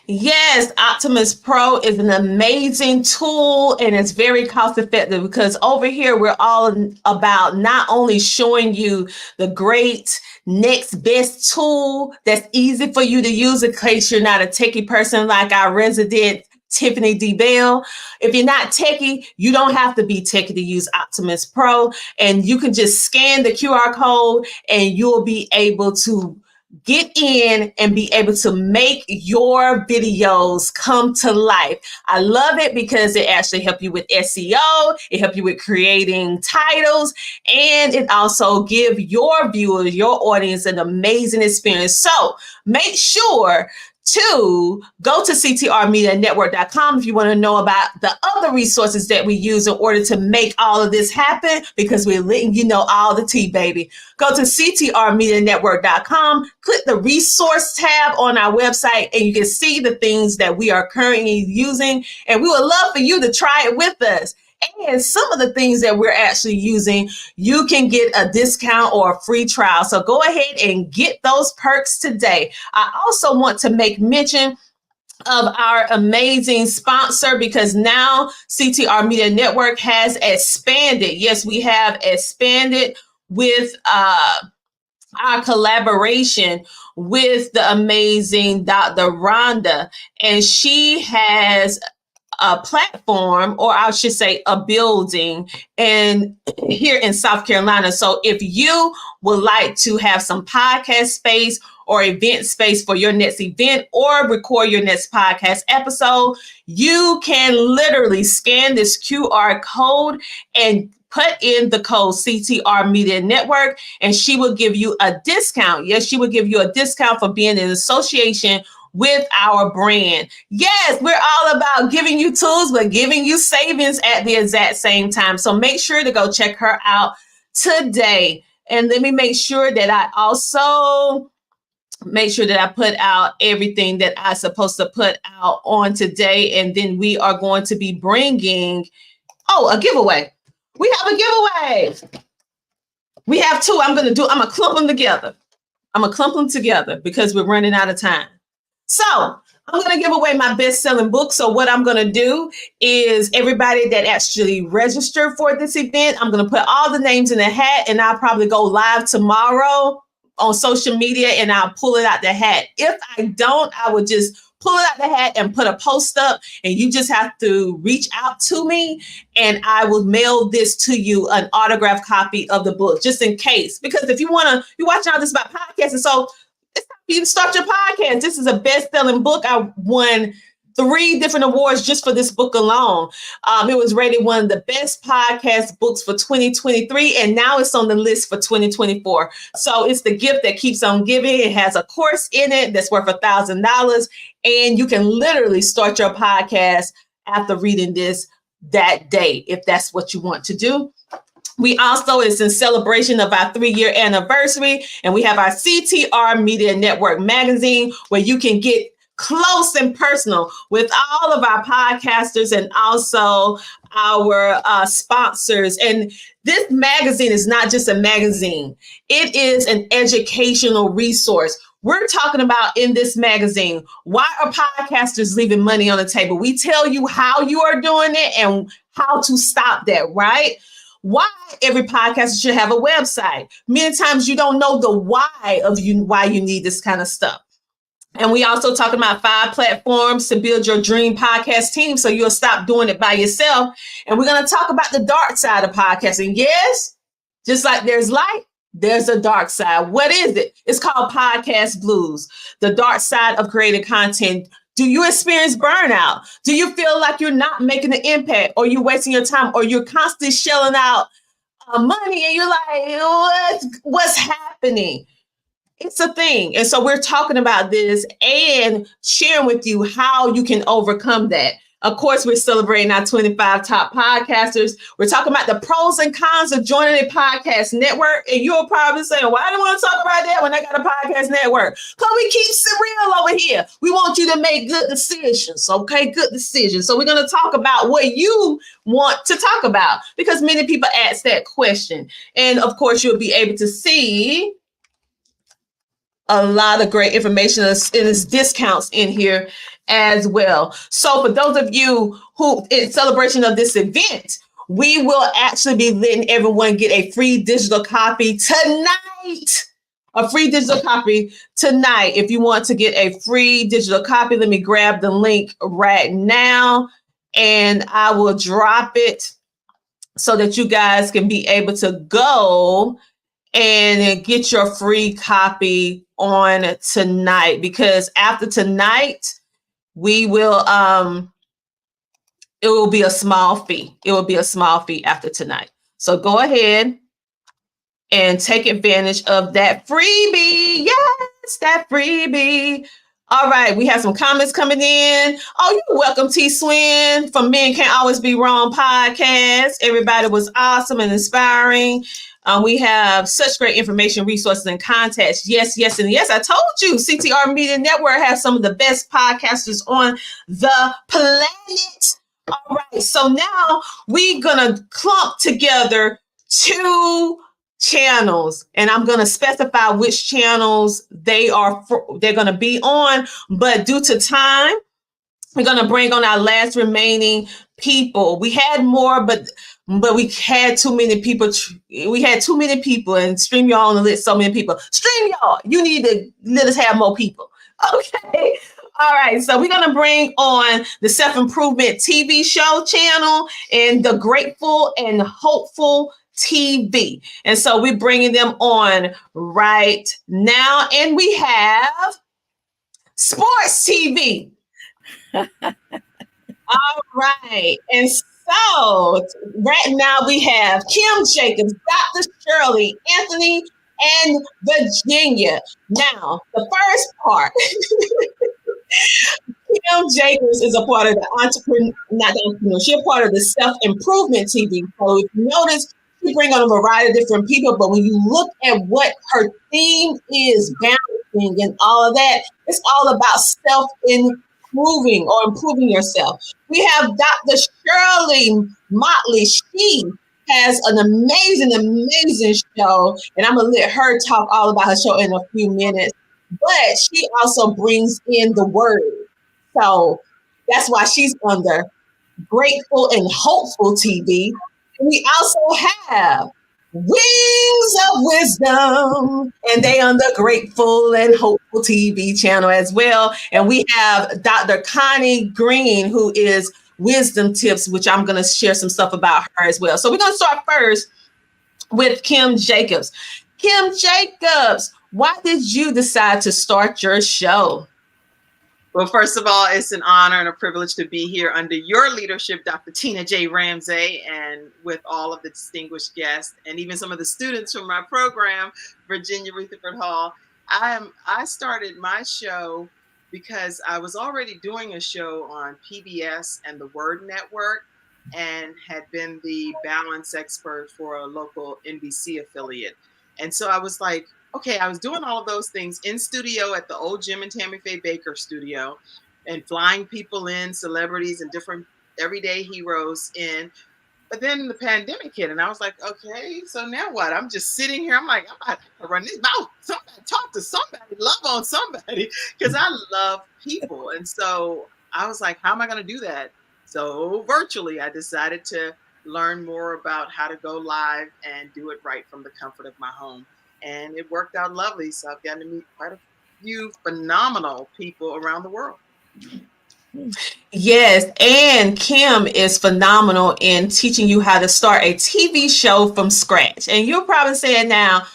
Yes, Optimus Pro is an amazing tool and it's very cost effective because over here we're all about not only showing you the great next best tool that's easy for you to use in case you're not a techie person like our resident Tiffany D. Bell. If you're not techie, you don't have to be techie to use Optimus Pro, and you can just scan the QR code and you'll be able to get in and be able to make your videos come to life. I love it because it actually helps you with SEO, it helps you with creating titles, and it also gives your viewers, your audience, an amazing experience. So make sure to go to ctrmedianetwork.com if you want to know about the other resources that we use in order to make all of this happen, because we're letting you know all the tea, baby. Go to ctrmedianetwork.com, click the resource tab on our website, and you can see the things that we are currently using. And we would love for you to try it with us. And some of the things that we're actually using, you can get a discount or a free trial. So go ahead and get those perks today. I also want to make mention of our amazing sponsor, because now CTR Media Network has expanded. Yes, we have expanded with our collaboration with the amazing Dr. Rhonda, and she has a platform, or I should say a building, and here in South Carolina. So if you would like to have some podcast space or event space for your next event or record your next podcast episode, you can literally scan this QR code and put in the code CTR Media Network, and she will give you a discount. Yes, she will give you a discount for being in association with our brand. Yes, we're all about giving you tools, but giving you savings at the exact same time. So make sure to go check her out today. And let me make sure that I also make sure that I put out everything that I'm supposed to put out on today. And then we are going to be bringing, a giveaway. We have a giveaway. We have two. I'm going to clump them together. I'm going to clump them together because we're running out of time. So I'm going to give away my best-selling book. So what I'm going to do is everybody that actually registered for this event, I'm going to put all the names in the hat, and I'll probably go live tomorrow on social media, and I'll pull it out the hat. If I don't, I would just pull it out the hat and put a post up, and you just have to reach out to me, and I will mail this to you, an autographed copy of the book, just in case. Because if you're watching all this about podcasting, so it's time for you to start your podcast. This is a best-selling book. I won 3 different awards just for this book alone. It was rated one of the best podcast books for 2023, and now it's on the list for 2024. So it's the gift that keeps on giving. It has a course in it that's worth $1,000, and you can literally start your podcast after reading this that day, if that's what you want to do. We also, it's in celebration of our 3-year anniversary, and we have our CTR Media Network magazine, where you can get close and personal with all of our podcasters and also our sponsors. And this magazine is not just a magazine. It is an educational resource. We're talking about in this magazine, why are podcasters leaving money on the table? We tell you how you are doing it and how to stop that, right? Why every podcaster should have a website. Many times you don't know the why you need this kind of stuff. And we also talk about 5 platforms to build your dream podcast team, so you'll stop doing it by yourself. And we're going to talk about the dark side of podcasting. Yes, just like there's light, there's a dark side. What is it? It's called podcast blues, the dark side of creating content. Do you experience burnout? Do you feel like you're not making an impact, or you're wasting your time, or you're constantly shelling out money and you're like, what's happening? It's a thing. And so we're talking about this and sharing with you how you can overcome that. Of course, we're celebrating our 25 top podcasters. We're talking about the pros and cons of joining a podcast network. And you're probably saying, why do I want to talk about that when I got a podcast network? Because we keep it real over here. We want you to make good decisions, okay? Good decisions. So we're going to talk about what you want to talk about, because many people ask that question. And of course, you'll be able to see a lot of great information, and there's discounts in here as well. So for those of you who, in celebration of this event, we will actually be letting everyone get a free digital copy tonight. A free digital copy tonight. If you want to get a free digital copy, let me grab the link right now, and I will drop it so that you guys can be able to go and get your free copy on tonight, because after tonight, we will it will be a small fee. It will be a small fee after tonight. So go ahead and take advantage of that freebie. Yes, that freebie. All right, we have some comments coming in. Oh, you're welcome, T Swin from Men Can't Always Be Wrong podcast. Everybody was awesome and inspiring. We have such great information, resources, and contacts. Yes, yes, and yes. I told you, CTR Media Network has some of the best podcasters on the planet. All right, so now we're gonna clump together two channels, and I'm gonna specify which channels they're gonna be on. But due to time, we're gonna bring on our last remaining people. We had more, but we had too many people. We had too many people, and StreamYard only let so many people. StreamYard, you need to let us have more people. Okay. All right. So we're gonna bring on the Self Improvement TV show channel and the Grateful and Hopeful TV. And so we're bringing them on right now, and we have Sports TV. All right. And so right now we have Kim Jacobs, Dr. Shirley, Anthony, and Virginia. Now, the first part, Kim Jacobs is a part of the not the entrepreneur, she's a part of the self-improvement TV. So if you notice, she bring on a variety of different people, but when you look at what her theme is, balancing and all of that, it's all about self-improving or improving yourself. We have Dr. Shirley Motley. She has an amazing show, and I'm gonna let her talk all about her show in a few minutes. But she also brings in the word. So that's why she's under Grateful and Hopeful TV. We also have Wings of Wisdom, and they on the Grateful and Hopeful TV channel as well. And we have Dr. Connie Green, who is Wisdom Tips, which I'm going to share some stuff about her as well. So we're going to start first with Kim Jacobs. Kim Jacobs, why did you decide to start your show? Well, first of all, it's an honor and a privilege to be here under your leadership, Dr. Tina J. Ramsey, and with all of the distinguished guests and even some of the students from my program, Virginia Rutherford Hall. I started my show because I was already doing a show on PBS and the Word Network and had been the balance expert for a local NBC affiliate. And so I was like, okay, I was doing all of those things in studio at the old Jim and Tammy Faye Baker studio and flying people in, celebrities and different everyday heroes in. But then the pandemic hit and I was like, okay, so now what? I'm just sitting here. I'm like, I'm about to run this mouth. Somebody talk to somebody, love on somebody, because I love people. And so I was like, how am I going to do that? So virtually, I decided to learn more about how to go live and do it right from the comfort of my home. And it worked out lovely. So I've gotten to meet quite a few phenomenal people around the world. Yes, and Kim is phenomenal in teaching you how to start a TV show from scratch. And you're probably saying now,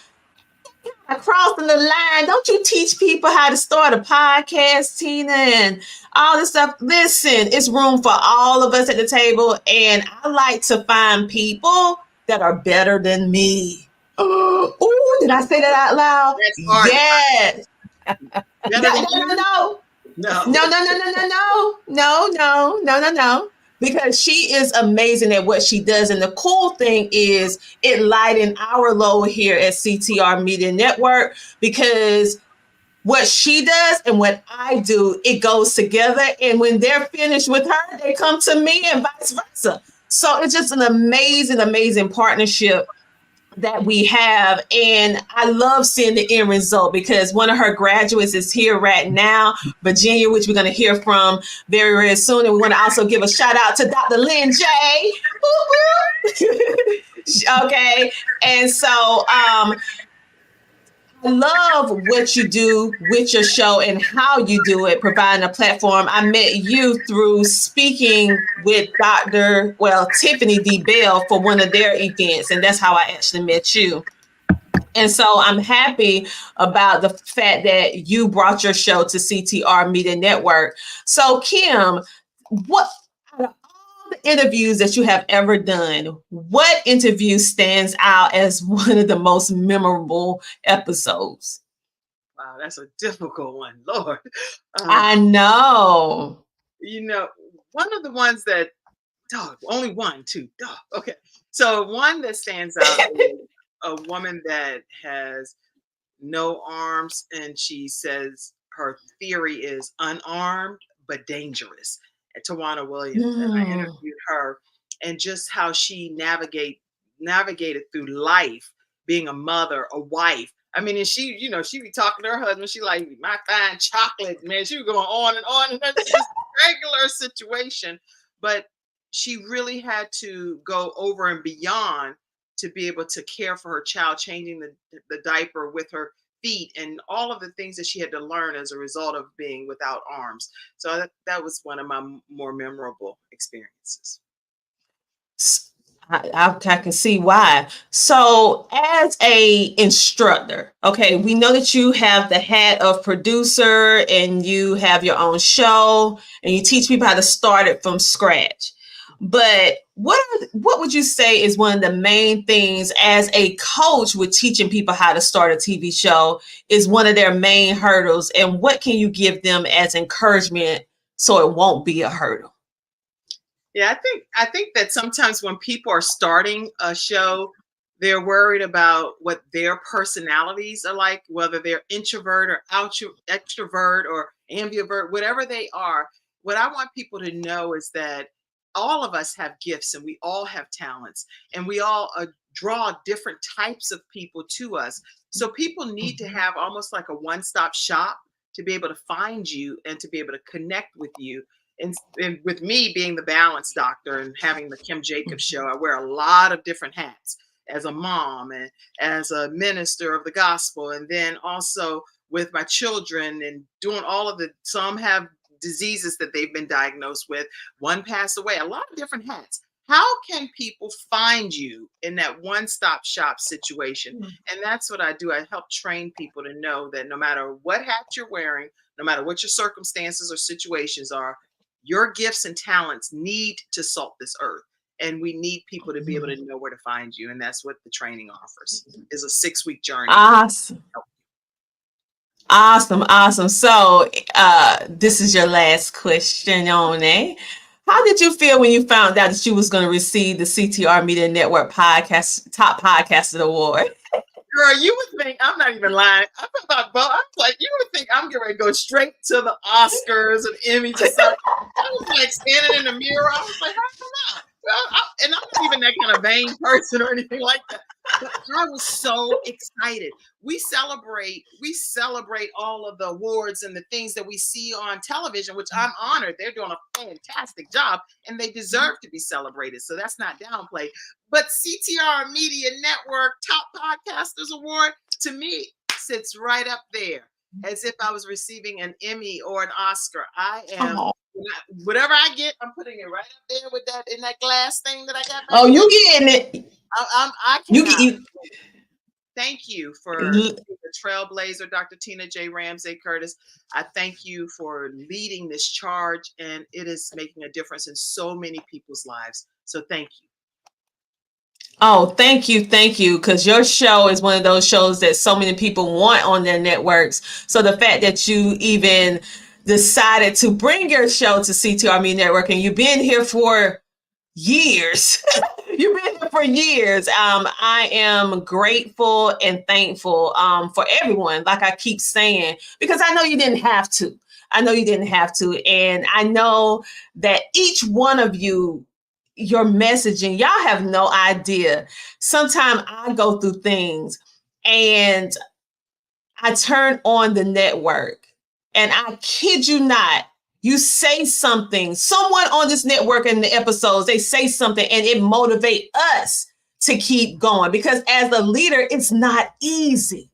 crossing the line, don't you teach people how to start a podcast, Tina, and all this stuff? Listen, it's room for all of us at the table, and I like to find people that are better than me. Oh, did I say that out loud? Yes. No. Because she is amazing at what she does. And the cool thing is it lightened our load here at CTR Media Network, because what she does and what I do, it goes together. And when they're finished with her, they come to me and vice versa. So it's just an amazing partnership that we have. And I love seeing the end result, because one of her graduates is here right now, Virginia, which we're going to hear from very soon. And we want to also give a shout out to Dr. Lynn J. Okay. And so I love what you do with your show and how you do it, providing a platform. I met you through speaking with Tiffany D. Bell for one of their events, and that's how I actually met you. And so I'm happy about the fact that you brought your show to CTR Media Network. So Kim, what out of all the interviews that you have ever done, what interview stands out as one of the most memorable episodes? Wow, that's a difficult one, Lord. I know. You know, one of the ones that, only one, two, okay. So one that stands out is a woman that has no arms, and she says her theory is unarmed but dangerous. Tawana Williams, and I interviewed her, and just how she navigated through life, being a mother, a wife. I mean, and she, she be talking to her husband. She like, my fine chocolate, man. She was going on, and that's just a regular situation. But she really had to go over and beyond to be able to care for her child, changing the diaper with her feet, and all of the things that she had to learn as a result of being without arms. So that was one of my more memorable experiences. I can see why. So, as a instructor, okay, we know that you have the hat of producer and you have your own show and you teach people how to start it from scratch. But what would you say is one of the main things as a coach with teaching people how to start a TV show is one of their main hurdles, and what can you give them as encouragement so it won't be a hurdle? Yeah, I think that sometimes when people are starting a show, they're worried about what their personalities are like, whether they're introvert or extrovert or ambivert, whatever they are. What I want people to know is that all of us have gifts and we all have talents, and we all draw different types of people to us. So people need to have almost like a one-stop shop to be able to find you and to be able to connect with you. And with me being the balance doctor and having the Kim Jacobs show, I wear a lot of different hats as a mom and as a minister of the gospel. And then also with my children and doing all of some have diseases that they've been diagnosed with. One passed away, a lot of different hats. How can people find you in that one-stop shop situation? And that's what I do. I help train people to know that no matter what hat you're wearing, no matter what your circumstances or situations are, your gifts and talents need to salt this earth, and we need people to be able to know where to find you. And that's what the training offers, is a 6-week journey. Awesome. So this is your last question on it. How did you feel when you found out that you was going to receive the CTR Media Network Top Podcaster Award? Girl, you would think, I'm not even lying. I was like, you would think I'm getting ready to go straight to the Oscars and Emmys or something. I was like standing in the mirror. I was like, how come not? And I'm not even that kind of vain person or anything like that. But I was so excited. We celebrate all of the awards and the things that we see on television, which I'm honored. They're doing a fantastic job and they deserve to be celebrated. So that's not downplayed. But CTR Media Network Top Podcasters Award, to me, sits right up there as if I was receiving an Emmy or an Oscar. I am, whatever I get, I'm putting it right up there with that in that glass thing that I got. Oh, you getting it. I cannot. Thank you for the trailblazer, Dr. Tina J. Ramsey Curtis. I thank you for leading this charge, and it is making a difference in so many people's lives. So thank you. Oh, thank you. Because your show is one of those shows that so many people want on their networks. So the fact that you even decided to bring your show to CTR Media Network, and you've been here for years. You've been here for years. I am grateful and thankful for everyone, like I keep saying, because I know you didn't have to. And I know that each one of you, your messaging, y'all have no idea. Sometimes I go through things and I turn on the network and I kid you not, you say something, someone on this network in the episodes, they say something and it motivates us to keep going, because as a leader, it's not easy.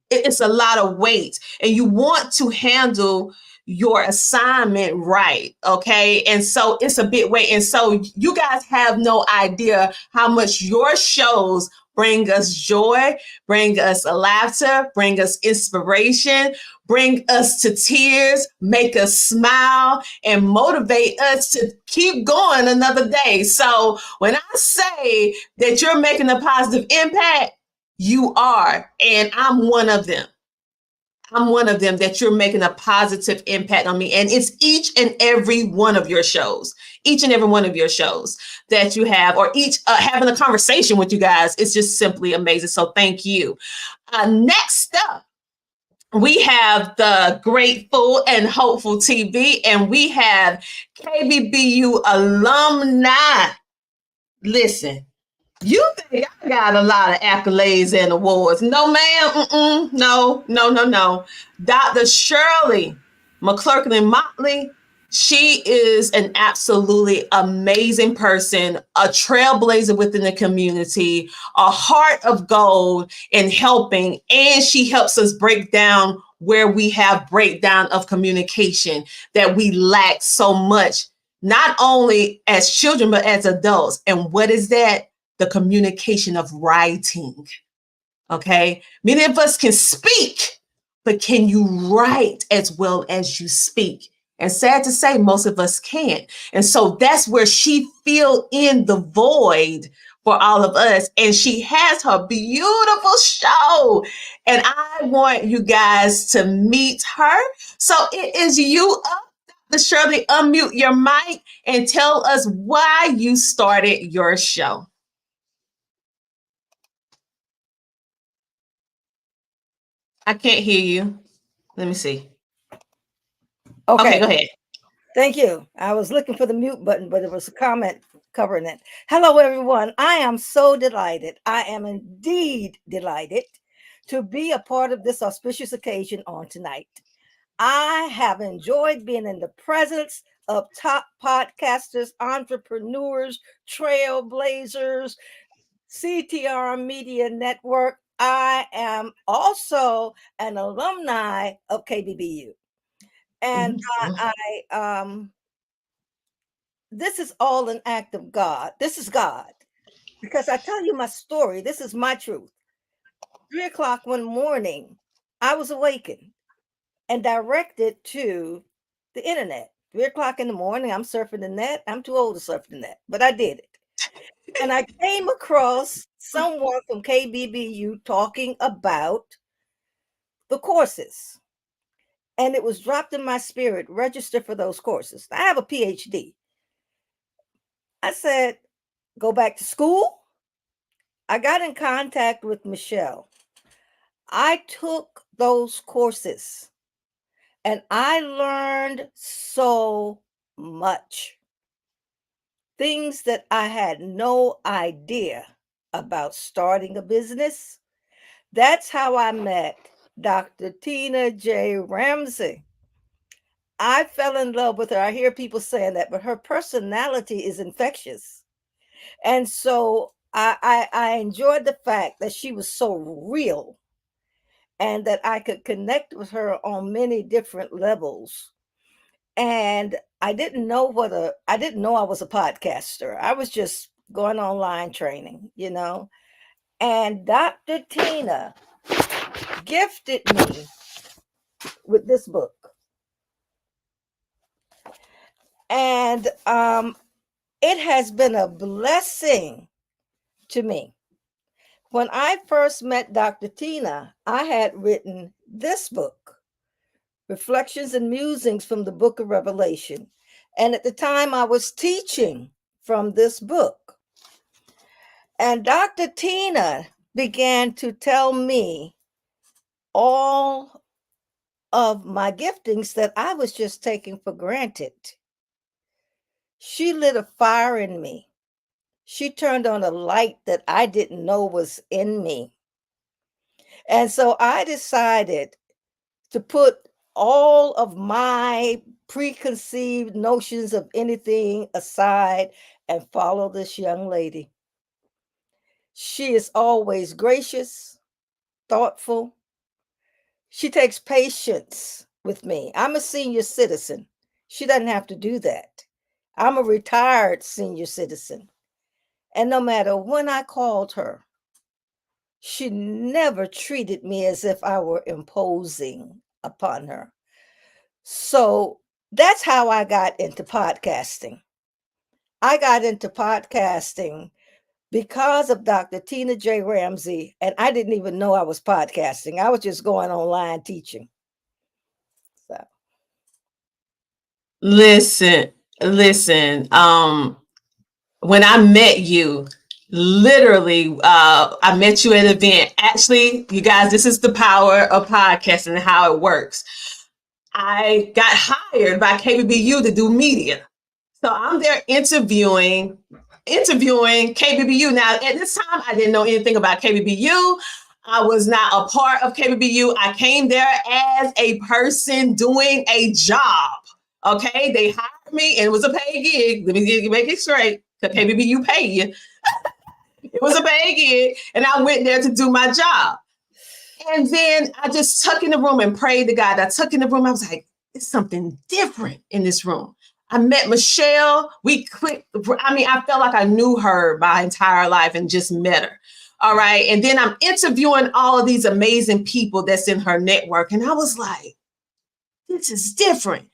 It's a lot of weight and you want to handle your assignment right. Okay. And so it's a big weight. And so you guys have no idea how much your shows bring us joy, bring us laughter, bring us inspiration, bring us to tears, make us smile, and motivate us to keep going another day. So when I say that you're making a positive impact, you are, and I'm one of them. That you're making a positive impact on me. And it's each and every one of your shows that you have, or each having a conversation with you guys. It's just simply amazing. So thank you. Next up, we have the Grateful and Hopeful TV, and we have KBBU alumni. Listen, you think I got a lot of accolades and awards? No, ma'am. No. Dr. Shirley McClurkin Motley, she is an absolutely amazing person, a trailblazer within the community, a heart of gold in helping, and she helps us break down where we have breakdown of communication that we lack so much, not only as children, but as adults. And what is that? The communication of writing. Okay. Many of us can speak, but can you write as well as you speak? And sad to say, most of us can't. And so that's where she filled in the void for all of us. And she has her beautiful show. And I want you guys to meet her. So it is you up, Dr. Shirley. Unmute your mic and tell us why you started your show. I can't hear you. Let me see. Okay, go ahead. Thank you. I was looking for the mute button, but it was a comment covering it. Hello, everyone. I am so delighted. I am indeed delighted to be a part of this auspicious occasion on tonight. I have enjoyed being in the presence of top podcasters, entrepreneurs, trailblazers, CTR Media Network. I am also an alumni of KBBU. And this is all an act of God. This is God. Because I tell you my story, this is my truth. 3 o'clock one morning, I was awakened and directed to the internet. 3 o'clock in the morning, I'm surfing the net. I'm too old to surf the net, but I did it. And I came across someone from KBBU talking about the courses. And it was dropped in my spirit, register for those courses. I have a PhD. I said, go back to school. I got in contact with Michelle. I took those courses and I learned so much. Things that I had no idea about starting a business. That's how I met Dr. Tina J. Ramsey. I fell in love with her. I hear people saying that, but her personality is infectious. And so I enjoyed the fact that she was so real and that I could connect with her on many different levels. And I didn't know I was a podcaster. I was just going online training, you know. And Dr. Tina gifted me with this book. And it has been a blessing to me. When I first met Dr. Tina, I had written this book, Reflections and Musings from the Book of Revelation. And at the time, I was teaching from this book. And Dr. Tina began to tell me all of my giftings that I was just taking for granted. She lit a fire in me. She turned on a light that I didn't know was in me. And so I decided to put all of my preconceived notions of anything aside and follow this young lady. She is always gracious, thoughtful. She takes patience with me. I'm a senior citizen. She doesn't have to do that. I'm a retired senior citizen. And no matter when I called her, she never treated me as if I were imposing upon her. So that's how I got into podcasting. I got into podcasting because of Dr. Tina J. Ramsey, and I didn't even know I was podcasting. I was just going online teaching. So. Listen. When I met you, literally, I met you at an event. Actually, you guys, this is the power of podcasting and how it works. I got hired by KBBU to do media. So I'm there interviewing KBBU. Now, at this time, I didn't know anything about KBBU. I was not a part of KBBU. I came there as a person doing a job. Okay, they hired me, and it was a paid gig. Let me make it straight, because KBBU pay you. It was a paid gig, and I went there to do my job. And then I just tuck in the room and prayed to God. I tuck in the room. I was like, it's something different in this room. I met Michelle. We clicked. I mean, I felt like I knew her my entire life and just met her. All right. And then I'm interviewing all of these amazing people that's in her network. And I was like, this is different.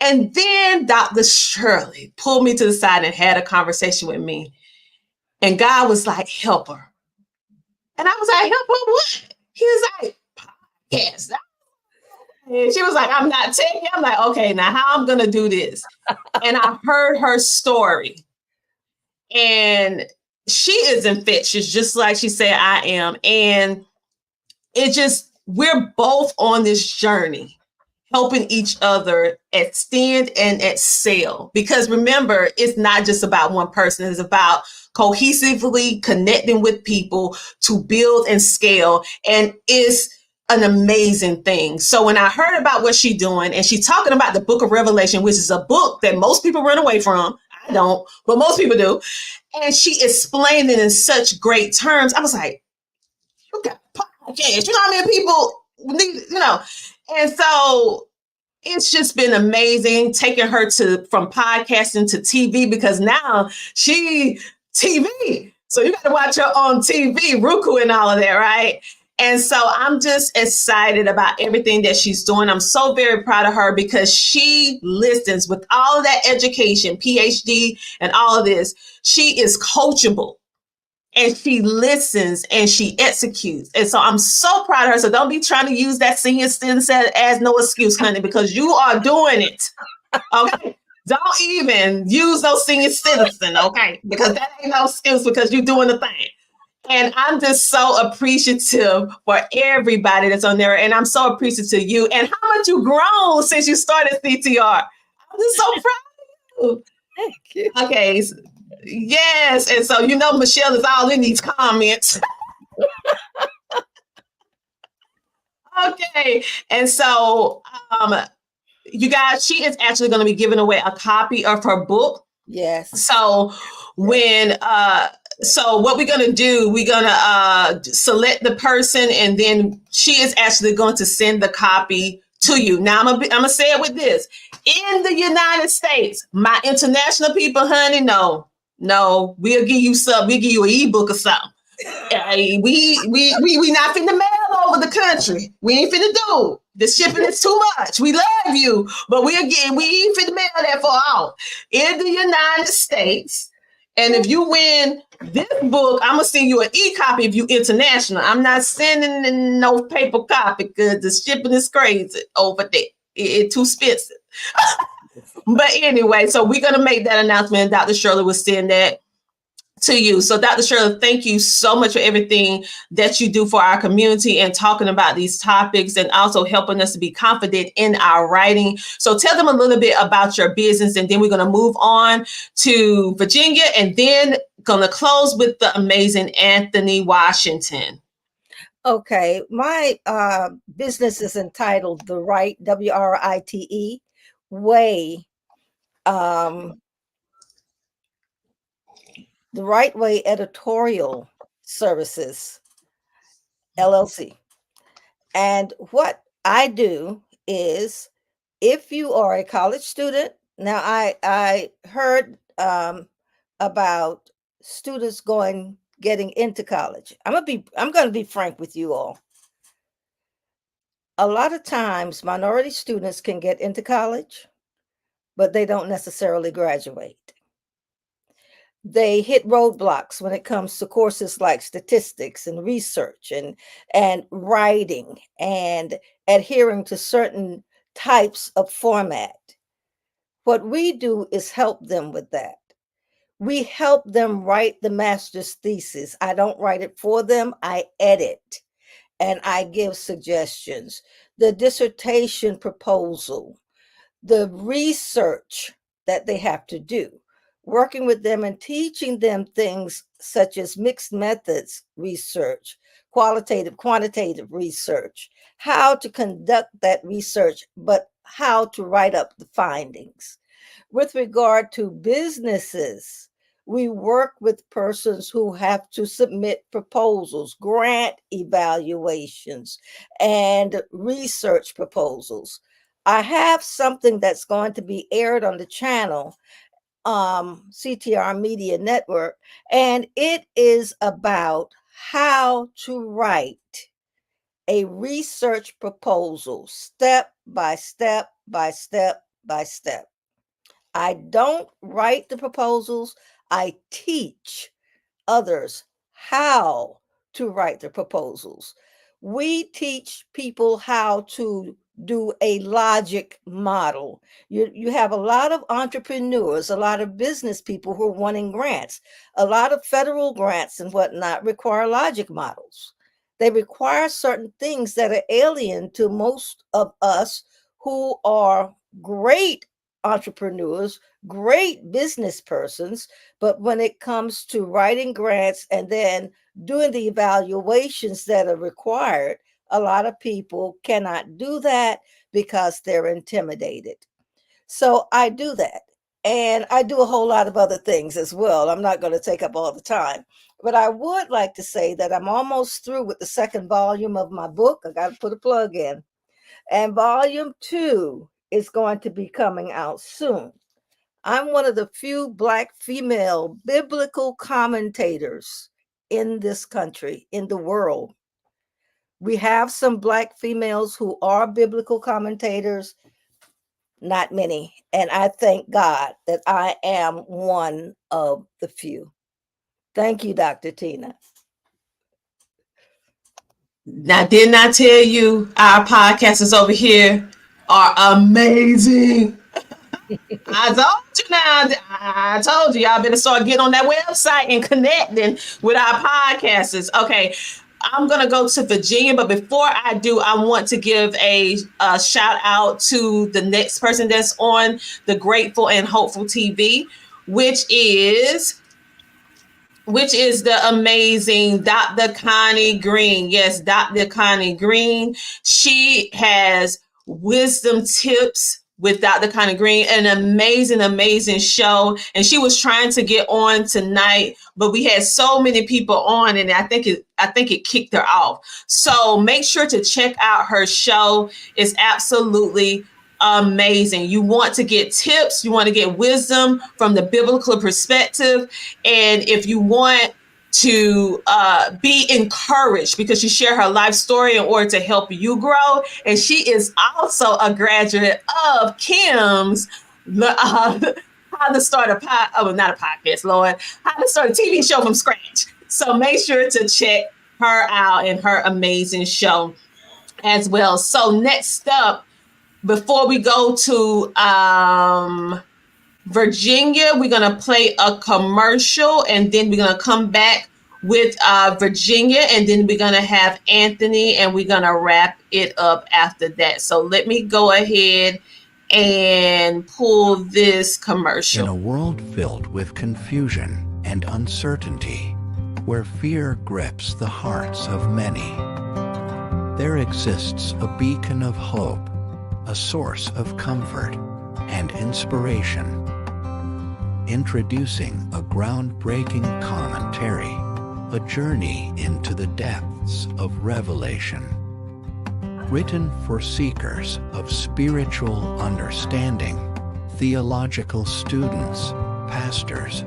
And then Dr. Shirley pulled me to the side and had a conversation with me. And God was like, help her. And I was like, help her what? He was like, yes. And she was like, I'm not taking it. I'm like, okay, now how I'm going to do this? And I heard her story. And she is infectious, just like she said I am. And it just, we're both on this journey, helping each other extend and excel. Because remember, it's not just about one person, it's about cohesively connecting with people to build and scale. And it's an amazing thing. So when I heard about what she's doing, and she's talking about the book of Revelation, which is a book that most people run away from. I don't, but most people do. And she explained it in such great terms. I was like, you got podcasts. You know how many people need, And so it's just been amazing taking her from podcasting to TV, because now she TV. So you got to watch her on TV, Roku and all of that, right? And so I'm just excited about everything that she's doing. I'm so very proud of her, because she listens with all of that education, PhD and all of this. She is coachable. And she listens and she executes. And so I'm so proud of her. So don't be trying to use that senior citizen as no excuse, honey, because you are doing it. Okay. Don't even use those senior citizen, okay? Because that ain't no excuse, because you're doing the thing. And I'm just so appreciative for everybody that's on there. And I'm so appreciative of you and how much you've grown since you started CTR. I'm just so proud of you. Thank you. Okay. Yes. And so, Michelle is all in these comments. Okay. And so, you guys, she is actually going to be giving away a copy of her book. Yes. So so what we're going to do, we're going to select the person, and then she is actually going to send the copy to you. Now, I'm going to say it with this. In the United States, my international people, honey, no, we'll give you some. We'll give you an ebook or something. We not finna mail over the country. We ain't finna do. The shipping is too much. We love you, but we ain't finna mail that for all. In the United States, and if you win this book, I'm gonna send you an e-copy if you international. I'm not sending no paper copy because the shipping is crazy over there. It's too expensive. But anyway, so we're gonna make that announcement, and Dr. Shirley will send that to you. So Dr. Shirley, thank you so much for everything that you do for our community and talking about these topics, and also helping us to be confident in our writing. So tell them a little bit about your business, and then we're going to move on to Virginia, and then going to close with the amazing Anthony Washington. Okay, my business is entitled The Right, WRITE, Way, The Right Way Editorial Services, LLC. And what I do is, if you are a college student, now I heard about students getting into college. I'm going to be frank with you all. A lot of times minority students can get into college, but they don't necessarily graduate. They hit roadblocks when it comes to courses like statistics and research and writing and adhering to certain types of format. What we do is help them with that. We help them write the master's thesis. I don't write it for them, I edit and I give suggestions. The dissertation proposal, the research that they have to do, working with them and teaching them things such as mixed methods research, qualitative, quantitative research, how to conduct that research, but how to write up the findings. With regard to businesses, we work with persons who have to submit proposals, grant evaluations, and research proposals. I have something that's going to be aired on the channel, CTR Media Network, and it is about how to write a research proposal step by step by step by step. I don't write the proposals, I teach others how to write the proposals. We teach people how to do a logic model. You have a lot of entrepreneurs, a lot of business people who are wanting grants. A lot of federal grants and whatnot require logic models. They require certain things that are alien to most of us who are great entrepreneurs, great business persons, but when it comes to writing grants and then doing the evaluations that are required, a lot of people cannot do that because they're intimidated. So I do that. And I do a whole lot of other things as well. I'm not going to take up all the time, but I would like to say that I'm almost through with the second volume of my book. I got to put a plug in. And volume 2 is going to be coming out soon. I'm one of the few Black female biblical commentators in this country, in the world. We have some Black females who are biblical commentators, not many. And I thank God that I am one of the few. Thank you, Dr. Tina. Now, didn't I tell you our podcasters over here are amazing? I told you now. I told you y'all better start getting on that website and connecting with our podcasters. Okay, I'm gonna go to Virginia, but before I do, I want to give a shout out to the next person that's on the Grateful and Hopeful TV, which is the amazing Dr. Connie Green. Yes, Dr. Connie Green. She has wisdom tips with Dr. Connie Green, an amazing show. And she was trying to get on tonight, but we had so many people on, and I think it kicked her off. So make sure to check out her show. It's absolutely amazing. You want to get tips, you want to get wisdom from the biblical perspective, and if you want to be encouraged, because she shared her life story in order to help you grow. And she is also a graduate of Kim's how to start a podcast, Lord, how to start a TV show from scratch. So make sure to check her out and her amazing show as well. So next up, before we go to Virginia, we're going to play a commercial, and then we're going to come back with Virginia, and then we're going to have Anthony, and we're going to wrap it up after that. So let me go ahead and pull this commercial. In a world filled with confusion and uncertainty, where fear grips the hearts of many, there exists a beacon of hope, a source of comfort and inspiration. Introducing a groundbreaking commentary, a journey into the depths of revelation. Written for seekers of spiritual understanding, theological students, pastors,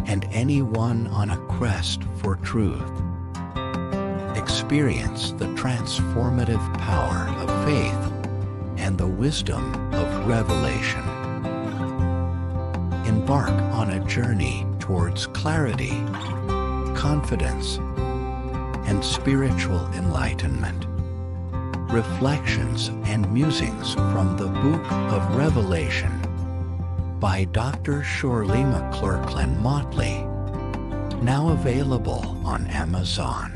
and anyone on a quest for truth. Experience the transformative power of faith and the wisdom of revelation. Embark on a journey towards clarity, confidence, and spiritual enlightenment. Reflections and musings from the Book of Revelation by Dr. Shirley McClurkin Motley. Now available on Amazon.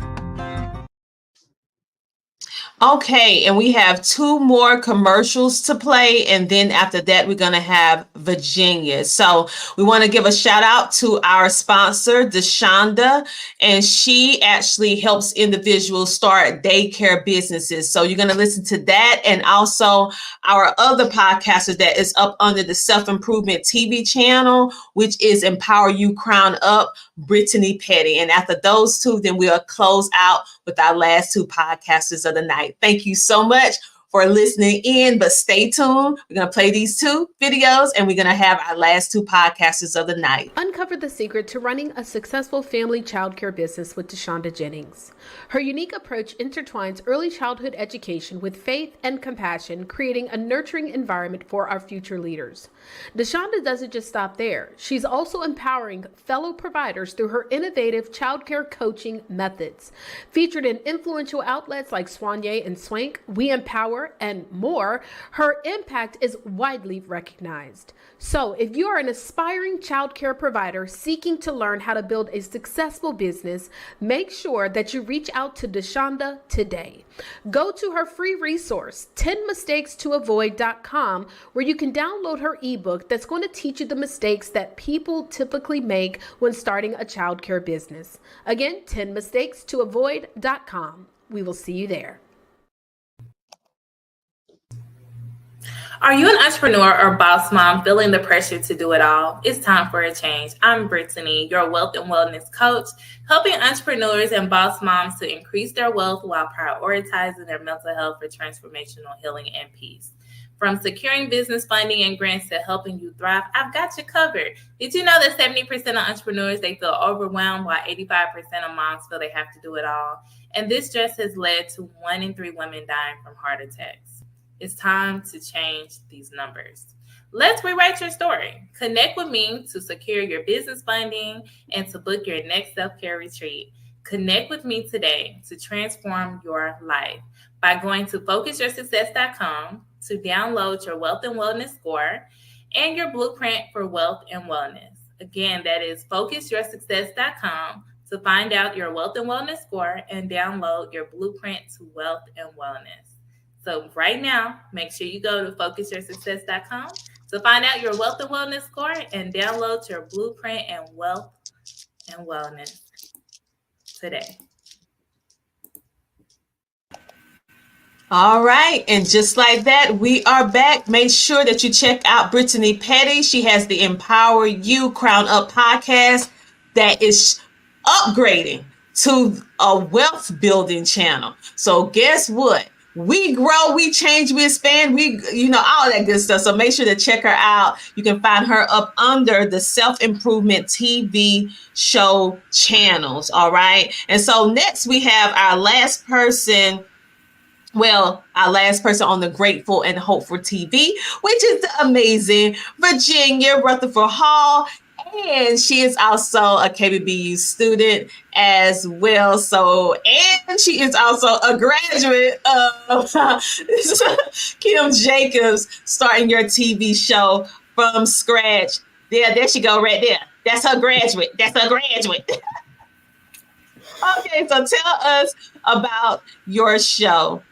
Okay, and we have 2 more commercials to play, and then after that, we're going to have Virginia. So we want to give a shout out to our sponsor, Deshonda, and she actually helps individuals start daycare businesses. So you're going to listen to that, and also our other podcaster that is up under the Self-Improvement TV channel, which is Empower You Crown Up, Brittany Petty. And after those 2, then we'll close out with our last 2 podcasters of the night. Thank you so much for listening in, but stay tuned. We're going to play these 2 videos and we're going to have our last 2 podcasters of the night. Uncover the secret to running a successful family childcare business with Deshonda Jennings. Her unique approach intertwines early childhood education with faith and compassion, creating a nurturing environment for our future leaders. Deshonda doesn't just stop there. She's also empowering fellow providers through her innovative childcare coaching methods. Featured in influential outlets like Soigné and Swank, We Empower, and more, her impact is widely recognized. So if you are an aspiring childcare provider seeking to learn how to build a successful business, make sure that you reach out to Deshonda today. Go to her free resource, 10mistakes-to-avoid.com, where you can download her ebook that's going to teach you the mistakes that people typically make when starting a childcare business. Again, 10mistakes-to-avoid.com. We will see you there. Are you an entrepreneur or boss mom feeling the pressure to do it all? It's time for a change. I'm Brittany, your wealth and wellness coach, helping entrepreneurs and boss moms to increase their wealth while prioritizing their mental health for transformational healing and peace. From securing business funding and grants to helping you thrive, I've got you covered. Did you know that 70% of entrepreneurs, they feel overwhelmed, while 85% of moms feel they have to do it all? And this just has led to 1 in 3 women dying from heart attacks. It's time to change these numbers. Let's rewrite your story. Connect with me to secure your business funding and to book your next self-care retreat. Connect with me today to transform your life by going to focusyoursuccess.com to download your wealth and wellness score and your blueprint for wealth and wellness. Again, that is focusyoursuccess.com to find out your wealth and wellness score and download your blueprint to wealth and wellness. So right now, make sure you go to focusyoursuccess.com to find out your wealth and wellness score and download your blueprint and wealth and wellness today. All right. And just like that, we are back. Make sure that you check out Brittany Petty. She has the Empower You Crown Up podcast that is upgrading to a wealth building channel. So guess what? We grow, we change, we expand, all that good stuff. So make sure to check her out. You can find her up under the Self-Improvement TV show channels. All right. And so next we have our last person on the Grateful and Hopeful TV, which is the amazing Virginia Rutherford Hall. And she is also a KBBU student as well. And she is also a graduate of Kim Jacobs, starting your TV show from scratch. There she go right there. That's her graduate. Okay, so tell us about your show.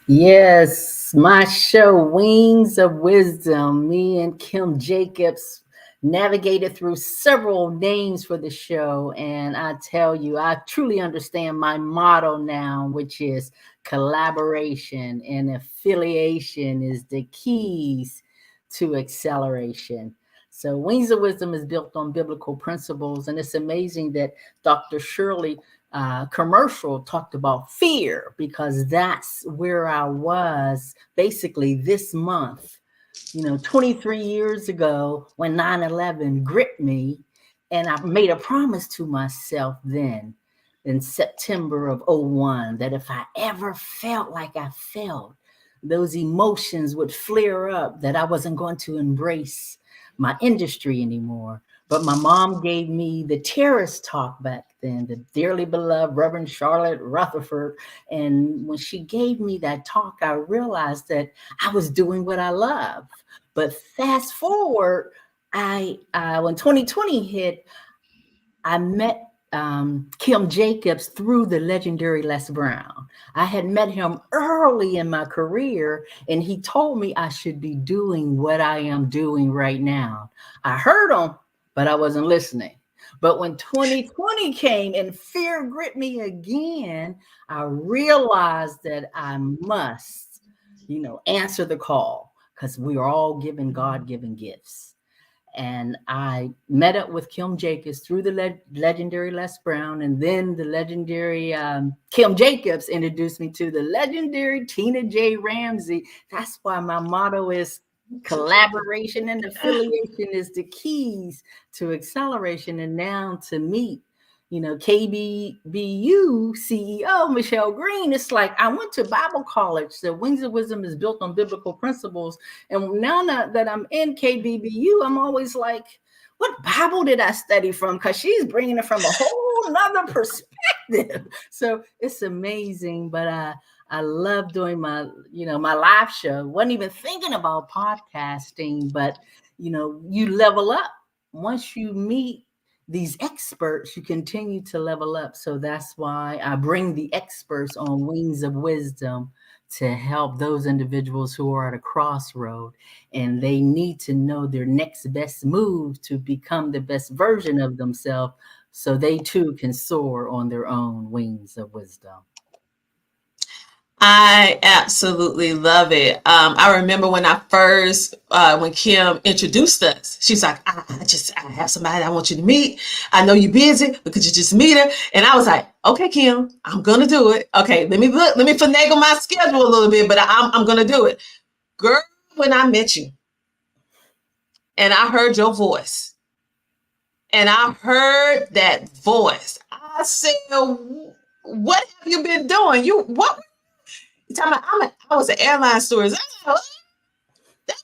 Yes, my show, Wings of Wisdom. Me and Kim Jacobs navigated through several names for the show. And I tell you, I truly understand my motto now, which is collaboration and affiliation is the keys to acceleration. So Wings of Wisdom is built on biblical principles. And it's amazing that Dr. Shirley commercial talked about fear, because that's where I was basically this month. 23 years ago when 9/11 gripped me, and I made a promise to myself then in September of 2001 that if I ever felt like I felt, those emotions would flare up, that I wasn't going to embrace my industry anymore. But my mom gave me the terrorist talk back then, the dearly beloved Reverend Charlotte Rutherford. And when she gave me that talk, I realized that I was doing what I love. But fast forward, when 2020 hit, I met Kim Jacobs through the legendary Les Brown. I had met him early in my career, and he told me I should be doing what I am doing right now. I heard him, but I wasn't listening. But when 2020 came and fear gripped me again, I realized that I must, answer the call, because we are all given God-given gifts. And I met up with Kim Jacobs through the legendary Les Brown, and then the legendary Kim Jacobs introduced me to the legendary Tina J. Ramsey. That's why my motto is collaboration and affiliation is the keys to acceleration. And now to meet, KBBU CEO Michelle Green, it's like I went to Bible college. The Wings of Wisdom is built on biblical principles. And now that I'm in KBBU, I'm always like, what Bible did I study from? Because she's bringing it from a whole nother perspective. So it's amazing. But I love doing my live show. Wasn't even thinking about podcasting, but you level up once you meet these experts, you continue to level up. So that's why I bring the experts on Wings of Wisdom to help those individuals who are at a crossroad and they need to know their next best move to become the best version of themselves so they too can soar on their own wings of wisdom. I absolutely love it. I remember when I first, when Kim introduced us, she's like, I have somebody I want you to meet. I know you're busy, but could you just meet her? And I was like, okay, Kim, I'm going to do it. Okay, let me finagle my schedule a little bit, but I'm going to do it. Girl, when I met you and I heard your voice and I heard that voice, I said, what have you been doing? What? I was an airline stewardess. I was like,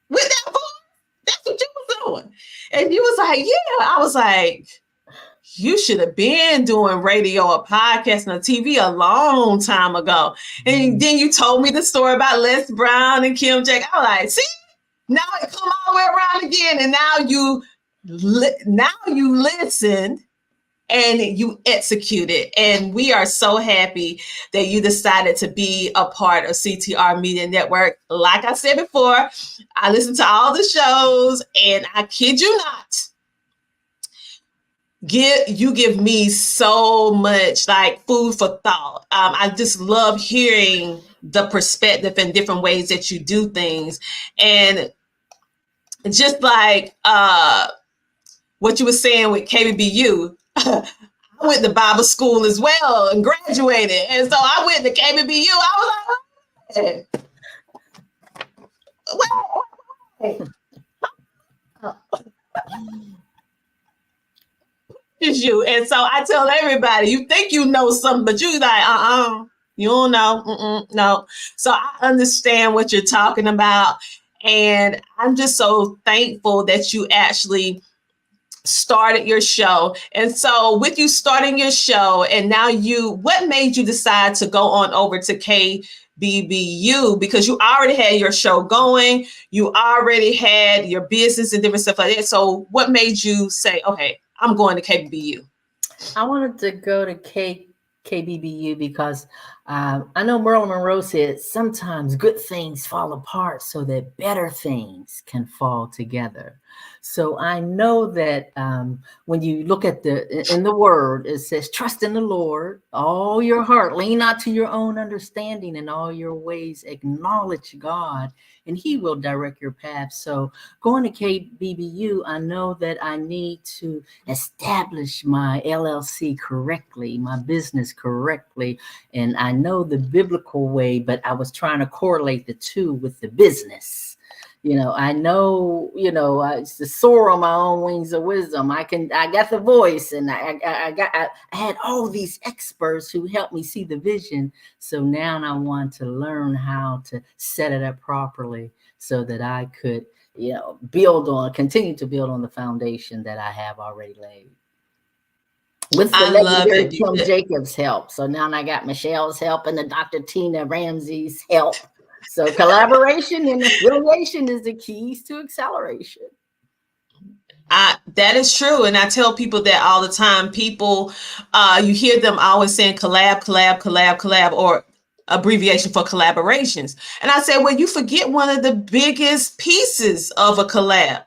with that voice, that's what you was doing. And you was like, yeah. I was like, you should have been doing radio or podcasting or TV a long time ago. And then you told me the story about Les Brown and Kim Jacobs. I was like, see, now it come all the way around again. And now you listened and you executed. And we are so happy that you decided to be a part of CTR Media Network. Like I said before, I listen to all the shows and I kid you not, you give me so much like food for thought. I just love hearing the perspective and different ways that you do things. And just like what you were saying with KBBU, I went to Bible school as well and graduated. And so I went to KBBU. I was like, wait. It's you. And so I tell everybody, you think you know something, but you like, you don't know. No. So I understand what you're talking about. And I'm just so thankful that you actually started your show. And so with you starting your show and now what made you decide to go on over to KBBU? Because you already had your show going, you already had your business and different stuff like that. So what made you say, okay, I'm going to KBBU? I wanted to go to KBBU because I know Marilyn Monroe said sometimes good things fall apart so that better things can fall together. So I know that when you look at in the word, it says, trust in the Lord, all your heart, lean not to your own understanding, in all your ways, acknowledge God, and he will direct your path. So going to KBBU, I know that I need to establish my LLC correctly, my business correctly. And I know the biblical way, but I was trying to correlate the two with the business. I know, I soar on my own wings of wisdom. I got the voice, and I had all these experts who helped me see the vision. So now I want to learn how to set it up properly so that I could, continue to build on the foundation that I have already laid. With the legendary Kim Jacobs' help. So now I got Michelle's help and the Dr. Tina Ramsey's help. So collaboration and affiliation is the keys to acceleration. That is true. And I tell people that all the time. People, you hear them always saying collab, collab, collab, collab, or abbreviation for collaborations. And I say, well, you forget one of the biggest pieces of a collab.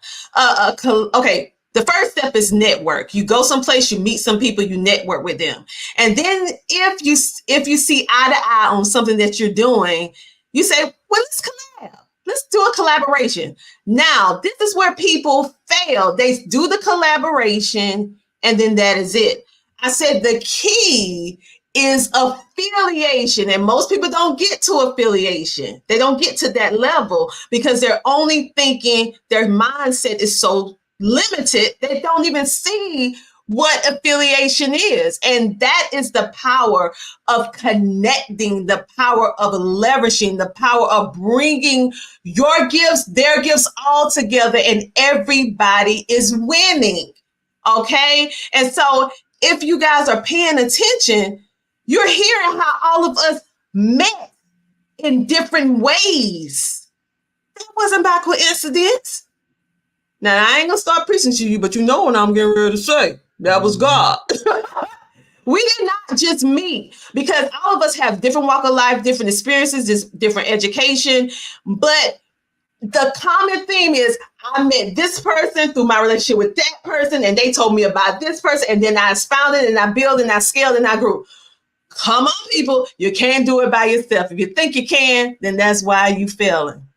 Okay. The first step is network. You go someplace, you meet some people, you network with them. And then if you see eye to eye on something that you're doing, you say, well, let's collab. Let's do a collaboration. Now, this is where people fail. They do the collaboration and then that is it. I said the key is affiliation, and most people don't get to affiliation. They don't get to that level because they're only thinking, their mindset is so limited, they don't even see what affiliation is. And that is the power of connecting, the power of leveraging, the power of bringing your gifts, their gifts all together, and everybody is winning. Okay. And so if you guys are paying attention, you're hearing how all of us met in different ways. That wasn't by coincidence. Now, I ain't gonna start preaching to you, but you know what I'm getting ready to say. That was God. We did not just meet, because all of us have different walk of life, different experiences, just different education. But the common theme is I met this person through my relationship with that person, and they told me about this person, and then I expounded and I built and I scaled and I grew. Come on, people. You can't do it by yourself. If you think you can, then that's why you failing.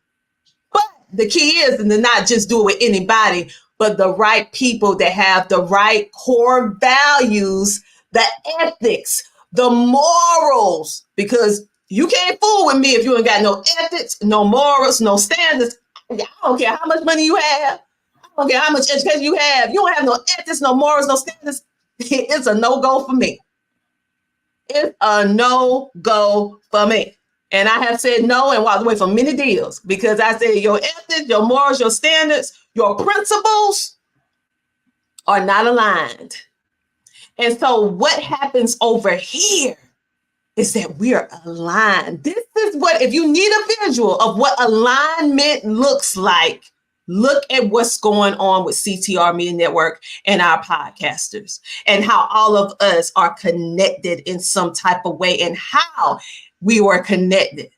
But the key is to not just do it with anybody, but the right people that have the right core values, the ethics, the morals, because you can't fool with me if you ain't got no ethics, no morals, no standards. I don't care how much money you have. I don't care how much education you have. You don't have no ethics, no morals, no standards. It's a no-go for me. It's a no-go for me. And I have said no and walked away from many deals because I said your ethics, your morals, your standards, your principles are not aligned. And so what happens over here is that we are aligned. This is what, if you need a visual of what alignment looks like, look at what's going on with CTR Media Network and our podcasters, and how all of us are connected in some type of way, and how we were connected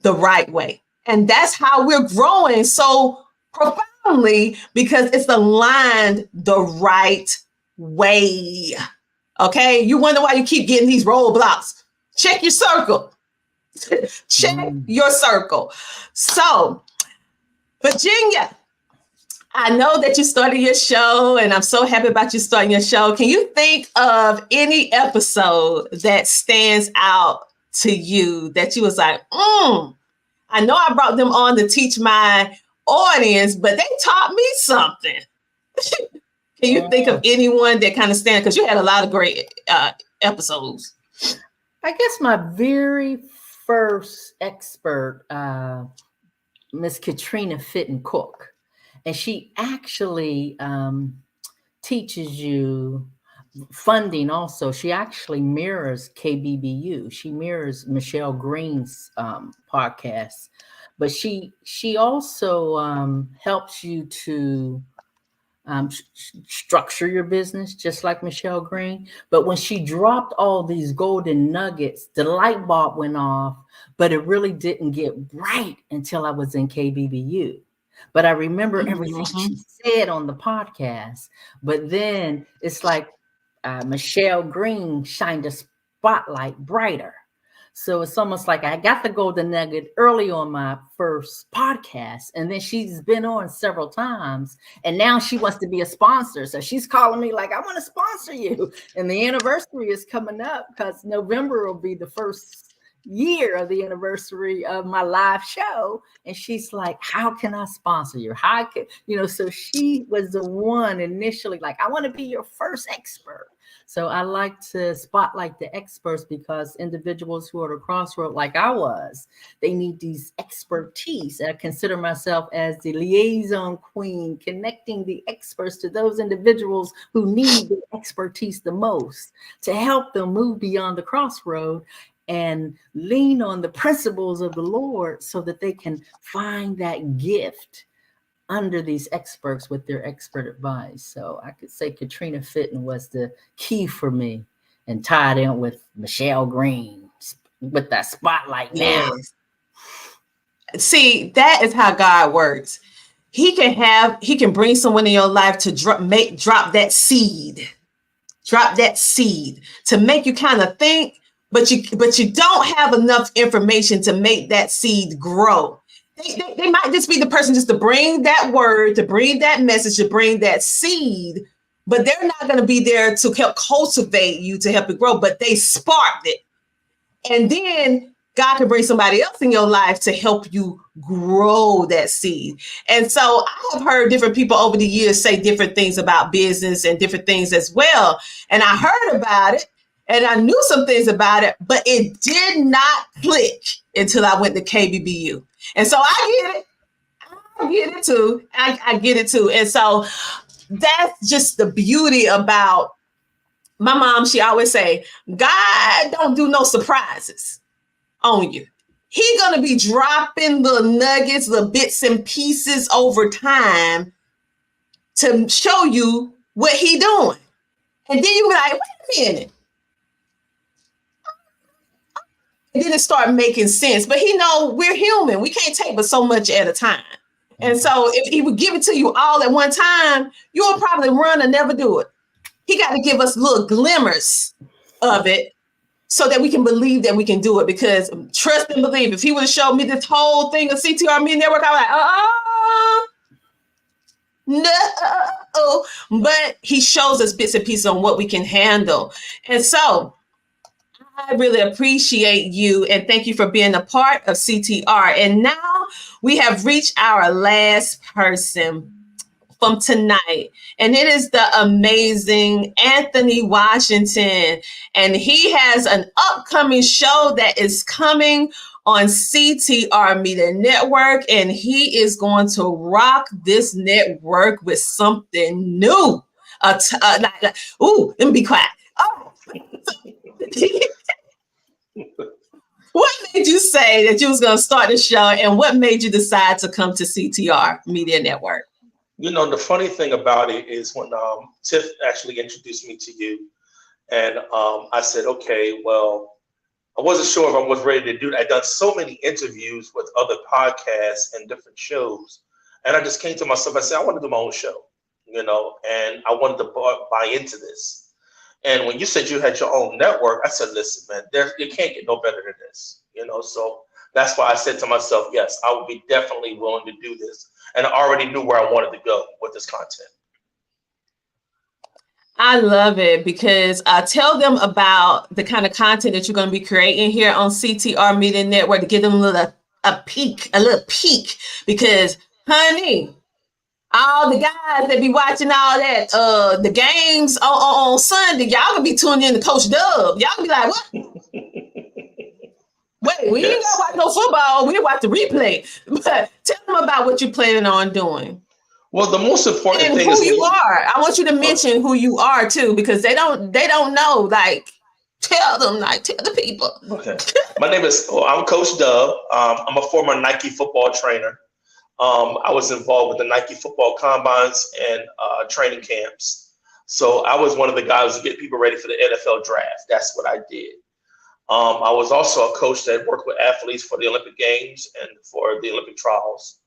the right way. And that's how we're growing so profoundly, because it's aligned the right way. Okay. You wonder why you keep getting these roadblocks. Check your circle. Check your circle. So, Virginia, I know that you started your show, and I'm so happy about you starting your show. Can you think of any episode that stands out to you that you was like, I know I brought them on to teach my audience, but they taught me something? Can you think of anyone that kind of stands? Because you had a lot of great episodes. I guess my very first expert, Miss Katrina Fitton Cook, and she actually teaches you funding also. She actually mirrors KBBU. She mirrors Michelle Green's podcast, but she also helps you to structure your business just like Michelle Green. But when she dropped all these golden nuggets, the light bulb went off, but it really didn't get bright until I was in KBBU. But I remember everything she said on the podcast. But then it's like Michelle Green shined a spotlight brighter. So it's almost like I got the golden nugget early on my first podcast, and then she's been on several times, and now she wants to be a sponsor. So she's calling me like, I want to sponsor you. And the anniversary is coming up because November will be the first year of the anniversary of my live show. And she's like, how can I sponsor you? How can, so she was the one initially like, I want to be your first expert. So I like to spotlight the experts, because individuals who are at a crossroad like I was, they need these expertise. I consider myself as the liaison queen, connecting the experts to those individuals who need the expertise the most to help them move beyond the crossroad and lean on the principles of the Lord so that they can find that gift under these experts with their expert advice. So I could say Katrina Fitton was the key for me, and tied in with Michelle Green with that spotlight now. Yes. See, that is how God works. He can bring someone in your life to drop that seed. Drop that seed to make you kind of think, but you don't have enough information to make that seed grow. They might just be the person just to bring that word, to bring that message, to bring that seed, but they're not going to be there to help cultivate you, to help it grow, but they sparked it. And then God can bring somebody else in your life to help you grow that seed. And so I have heard different people over the years say different things about business and different things as well. And I heard about it and I knew some things about it, but it did not click until I went to KBBU. And so I get it. I get it too. I get it too. And so that's just the beauty about my mom. She always say, God don't do no surprises on you. He's going to be dropping the nuggets, the bits and pieces over time to show you what he doing. And then you be like, wait a minute. And then it start making sense. But he know we're human. We can't take but so much at a time. And so if he would give it to you all at one time, you'll probably run and never do it. He got to give us little glimmers of it so that we can believe that we can do it. Because trust and believe, if he would have showed me this whole thing of CTR Media Network, I was like, no. But he shows us bits and pieces on what we can handle. And so I really appreciate you and thank you for being a part of CTR. And now we have reached our last person from tonight, and it is the amazing Anthony Washington. And he has an upcoming show that is coming on CTR Media Network, and he is going to rock this network with something new. Ooh, let me be quiet. Oh. What made you say that you was going to start the show, and what made you decide to come to CTR Media Network? You know, the funny thing about it is when Tiff actually introduced me to you, and I said, okay, well, I wasn't sure if I was ready to do that. I'd done so many interviews with other podcasts and different shows, and I just came to myself, I said, I want to do my own show, you know, and I wanted to buy into this. And when you said you had your own network, I said, listen, man, you can't get no better than this, you know? So that's why I said to myself, yes, I would be definitely willing to do this. And I already knew where I wanted to go with this content. I love it because tell them about the kind of content that you're going to be creating here on CTR Media Network to give them a little peek, because, honey, all the guys that be watching all that, the games on Sunday, y'all gonna be tuning in to Coach Dub. Y'all gonna be like, what? Wait, we ain't gonna watch no football. We watch the replay. But tell them about what you're planning on doing. Well, the most important and thing who is you are. I want you to mention who you are too, because they don't know. Like, tell the people. Okay, my name is. I'm Coach Dub. I'm a former Nike football trainer. I was involved with the Nike football combines and training camps. So I was one of the guys who get people ready for the NFL draft. That's what I did. I was also a coach that worked with athletes for the Olympic Games and for the Olympic trials.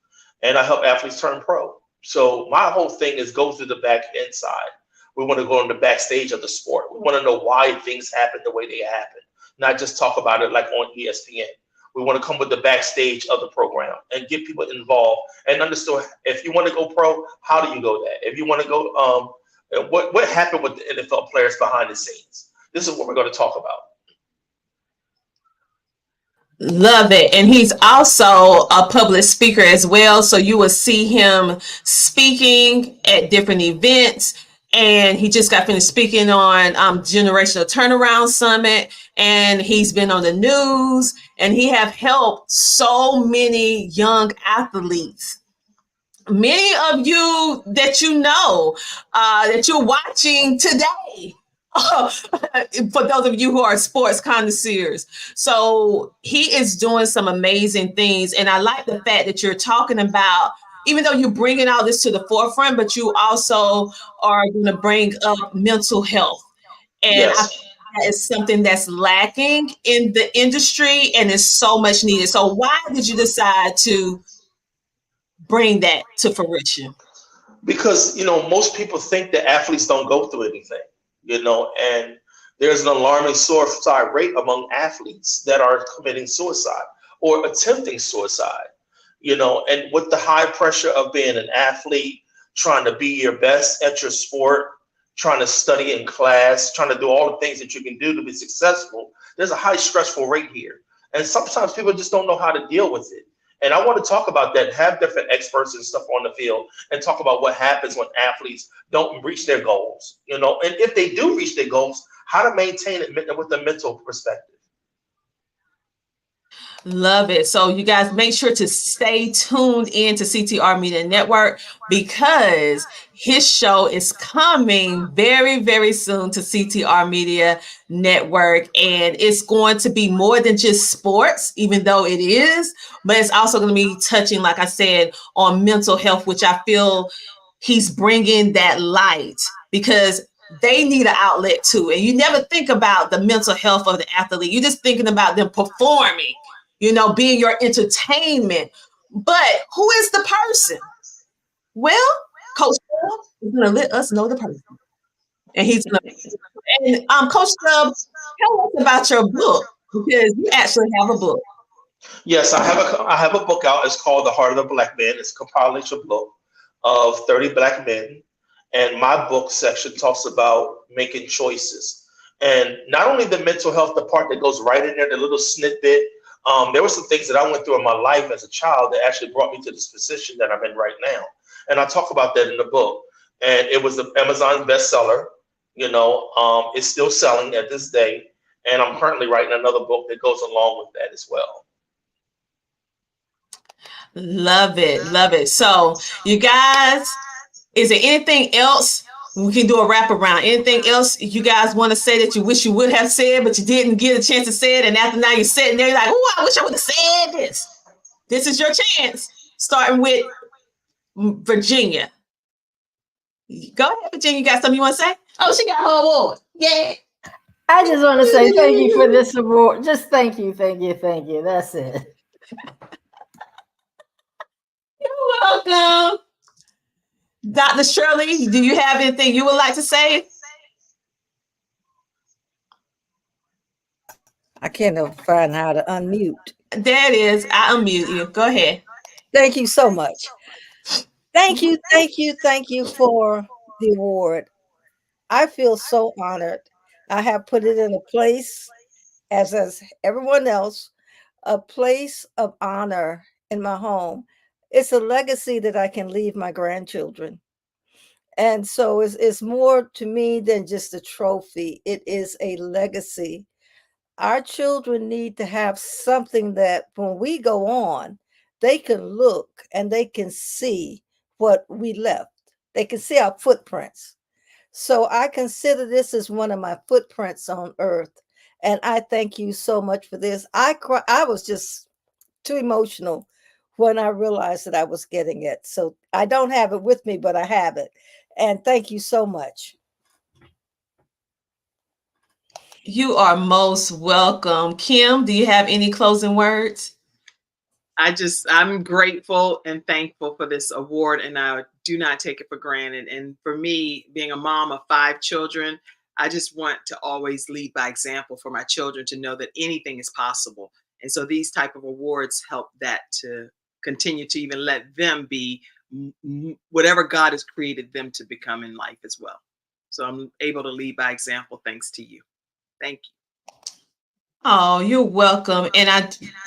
And I help athletes turn pro. So my whole thing is go through the back inside. We want to go in the backstage of the sport. We want to know why things happen the way they happen, not just talk about it like on ESPN. We want to come with the backstage of the program and get people involved and understand if you want to go pro, how do you go that? If you want to go, what happened with the NFL players behind the scenes? This is what we're going to talk about. Love it. And he's also a public speaker as well. So you will see him speaking at different events. And he just got finished speaking on Generational Turnaround Summit. And he's been on the news. And he have helped so many young athletes. Many of you that you know, that you're watching today. For those of you who are sports connoisseurs. So he is doing some amazing things. And I like the fact that you're talking about even though you're bringing all this to the forefront, but you also are going to bring up mental health. And I Yes. think that is something that's lacking in the industry and is so much needed. So why did you decide to bring that to fruition? Because most people think that athletes don't go through anything, and there's an alarming suicide rate among athletes that are committing suicide or attempting suicide, and with the high pressure of being an athlete, trying to be your best at your sport, trying to study in class, trying to do all the things that you can do to be successful, there's a high stressful rate here, and sometimes people just don't know how to deal with it. And I want to talk about that, have different experts and stuff on the field and talk about what happens when athletes don't reach their goals, and if they do reach their goals, how to maintain it with a mental perspective. Love it. So you guys make sure to stay tuned in to CTR Media Network because his show is coming very, very soon to CTR Media Network. And it's going to be more than just sports, even though it is, but it's also going to be touching, like I said, on mental health, which I feel he's bringing that light because they need an outlet too. And you never think about the mental health of the athlete. You're just thinking about them performing, being your entertainment. But who is the person? Well, Coach Chubb is going to let us know the person. And he's going to. And Coach Chubb, tell us about your book because you actually have a book. Yes, I have a book out. It's called The Heart of the Black Man. It's a compilation book of 30 Black men. And my book section talks about making choices. And not only the mental health, the part that goes right in there, the little snippet. There were some things that I went through in my life as a child that actually brought me to this position that I'm in right now. And I talk about that in the book. And it was an Amazon bestseller. It's still selling at this day. And I'm currently writing another book that goes along with that as well. Love it. Love it. So you guys, is there anything else? We can do a wraparound. Anything else you guys want to say that you wish you would have said, but you didn't get a chance to say it? And after now you're sitting there, you're like, oh, I wish I would have said this. This is your chance. Starting with Virginia. Go ahead, Virginia. You got something you want to say? Oh, she got her award. Yeah. I just want to say thank you for this award. Just thank you, thank you, thank you. That's it. You're welcome. Dr. Shirley, do you have anything you would like to say? I can't find how to unmute. There it is. I unmute you. Go ahead. Thank you so much. Thank you for the award. I feel so honored. I have put it in a place, as everyone else, a place of honor in my home. It's a legacy that I can leave my grandchildren. And so it's more to me than just a trophy. It is a legacy. Our children need to have something that when we go on, they can look and they can see what we left. They can see our footprints. So I consider this as one of my footprints on earth. And I thank you so much for this. I was just too emotional when I realized that I was getting it. So I don't have it with me, but I have it. And thank you so much. You are most welcome. Kim, do you have any closing words? I'm grateful and thankful for this award, and I do not take it for granted. And for me, being a mom of 5 children, I just want to always lead by example for my children to know that anything is possible. And so these type of awards help that to continue to even let them be whatever God has created them to become in life as well. So I'm able to lead by example thanks to you. Thank you. Oh, you're welcome. And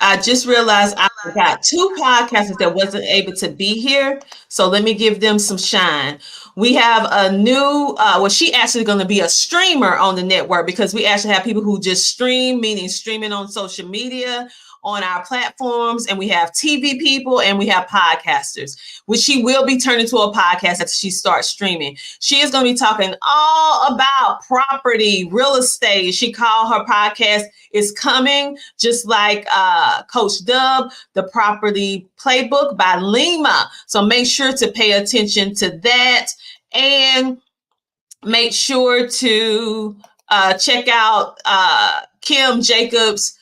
I just realized I got 2 podcasters that wasn't able to be here. So let me give them some shine. We have a new, she actually going to be a streamer on the network because we actually have people who just stream, meaning streaming on social media, on our platforms, and we have TV people and we have podcasters, which she will be turning to a podcast after she starts streaming. She is going to be talking all about property, real estate. She called her podcast, it's is coming, just like Coach Dub, the Property Playbook by Lima. So make sure to pay attention to that, and make sure to check out Kim Jacobs'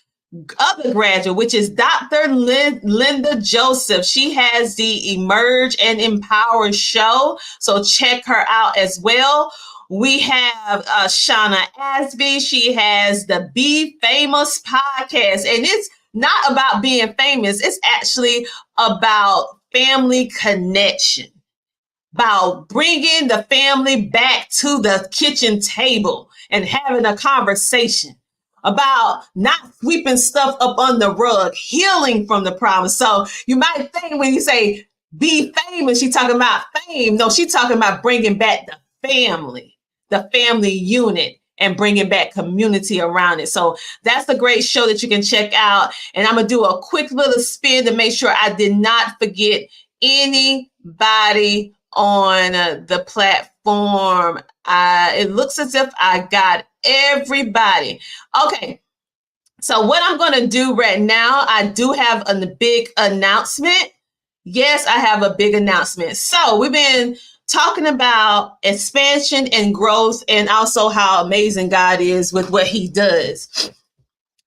other graduate, which is Dr. Linda Joseph. She has the Emerge and Empower show, so check her out as well. We have Shauna Asby. She has the Be Famous podcast, and it's not about being famous. It's actually about family connection, about bringing the family back to the kitchen table and having a conversation, about not sweeping stuff up on the rug, healing from the problem. So you might think when you say be famous, she's talking about fame. No, she's talking about bringing back the family unit, and bringing back community around it. So that's a great show that you can check out. And I'm going to do a quick little spin to make sure I did not forget anybody on the platform. It looks as if I got everybody. Okay. So what I'm going to do right now, I do have a big announcement. Yes, I have a big announcement. So we've been talking about expansion and growth, and also how amazing God is with what he does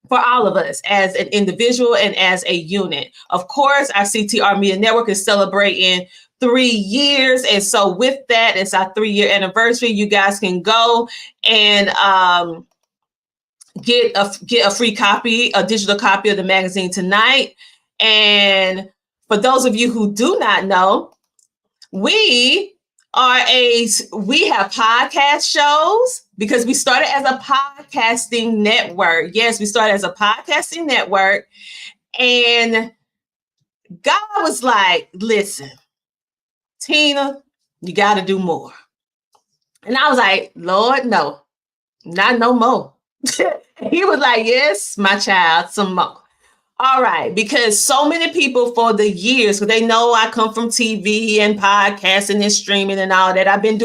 for all of us as an individual and as a unit. Of course, our CTR Media Network is celebrating 3 years. And so with that, it's our 3-year anniversary. You guys can go and get a free copy, a digital copy of the magazine tonight. And for those of you who do not know, we have podcast shows, because we started as a podcasting network. Yes, we started as a podcasting network. And God was like, listen, Tina, you got to do more. And I was like, Lord, no, not no more. He was like, yes, my child, some more. All right, because so many people for the years, because they know I come from TV and podcasting and streaming and all that. I've been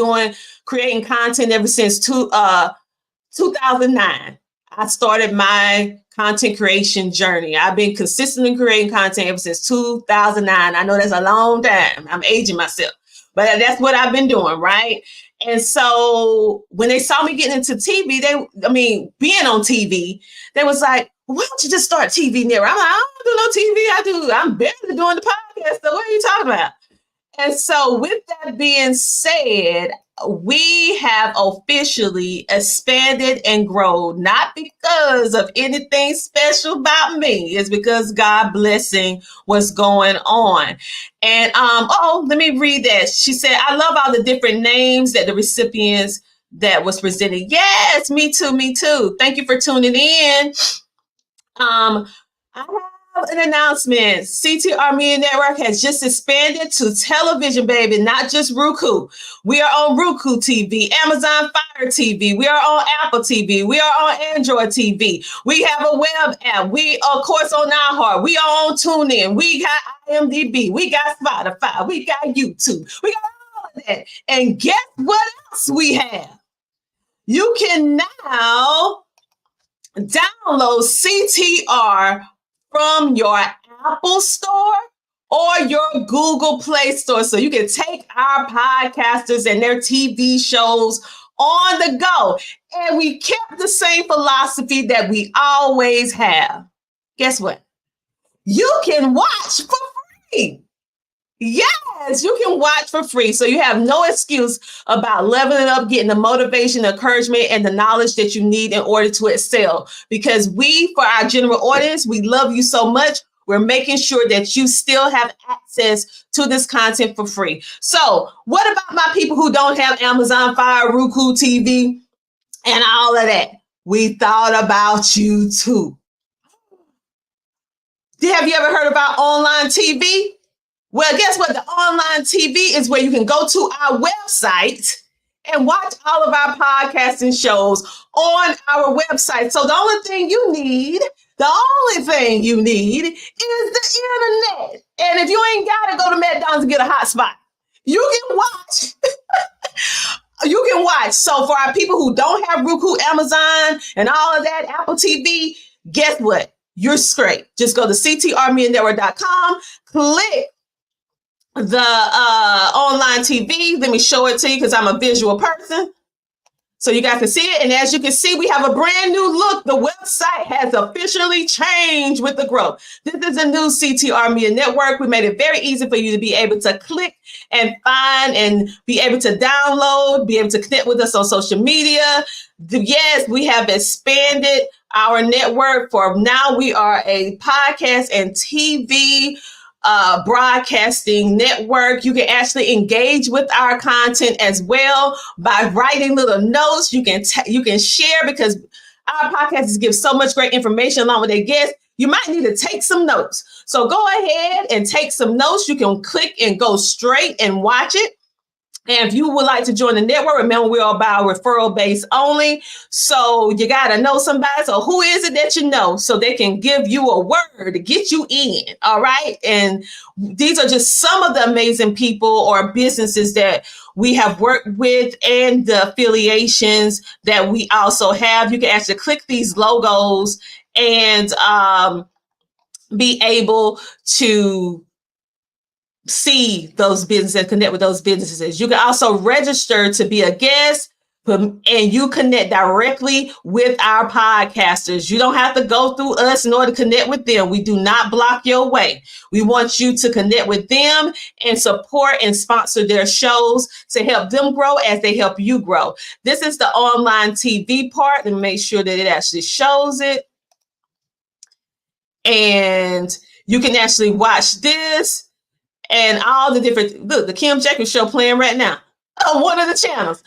creating content ever since 2009. I started my content creation journey. I've been consistently creating content ever since 2009. I know that's a long time. I'm aging myself, but that's what I've been doing, right? And so when they saw me getting into TV, being on TV, they was like, why don't you just start TV network? I'm like, I don't do no TV. I'm barely doing the podcast. So what are you talking about? And so with that being said, we have officially expanded and grown, not because of anything special about me. It's because God blessing what's going on. And let me read that. She said, I love all the different names that the recipients that was presented. Yes, me too, me too. Thank you for tuning in. I have an announcement. CTR Media Network has just expanded to television, baby, not just Roku. We are on Roku TV, Amazon Fire TV. We are on Apple TV. We are on Android TV. We have a web app. We, of course, on iHeart. We are on TuneIn. We got IMDb. We got Spotify. We got YouTube. We got all of that. And guess what else we have? You can now download CTR from your Apple Store or your Google Play Store. So you can take our podcasters and their TV shows on the go. And we kept the same philosophy that we always have. Guess what? You can watch for free. Yes, you can watch for free. So you have no excuse about leveling up, getting the motivation, the encouragement, and the knowledge that you need in order to excel. Because we, for our general audience, we love you so much. We're making sure that you still have access to this content for free. So what about my people who don't have Amazon Fire, Roku TV, and all of that? We thought about you too. Have you ever heard about online TV? Well, guess what? The online TV is where you can go to our website and watch all of our podcasting shows on our website. So the only thing you need is the internet. And if you ain't got to go to McDonald's and get a hotspot, you can watch. You can watch. So for our people who don't have Roku, Amazon, and all of that, Apple TV, guess what? You're straight. Just go to ctrmedianetwork.com, click the online TV. Let me show it to you because I'm a visual person. So you guys can see it. And as you can see, we have a brand new look. The website has officially changed with the growth. This is a new CTR Media Network. We made it very easy for you to be able to click and find and be able to download, be able to connect with us on social media. Yes, we have expanded our network for now. We are a podcast and TV broadcasting network. You can actually engage with our content as well by writing little notes. You can share, because our podcasts give so much great information along with their guests. You might need to take some notes. So go ahead and take some notes. You can click and go straight and watch it. And if you would like to join the network, remember we are by referral based only. So you got to know somebody. So who is it that you know so they can give you a word to get you in? All right. And these are just some of the amazing people or businesses that we have worked with and the affiliations that we also have. You can actually click these logos and be able to see those businesses and connect with those businesses. You can also register to be a guest, and you connect directly with our podcasters. You don't have to go through us in order to connect with them. We do not block your way. We want you to connect with them and support and sponsor their shows to help them grow as they help you grow. This is the online TV part, and make sure that it actually shows it. And you can actually watch this and all the different, look, the Kim Jacobs show playing right now on one of the channels.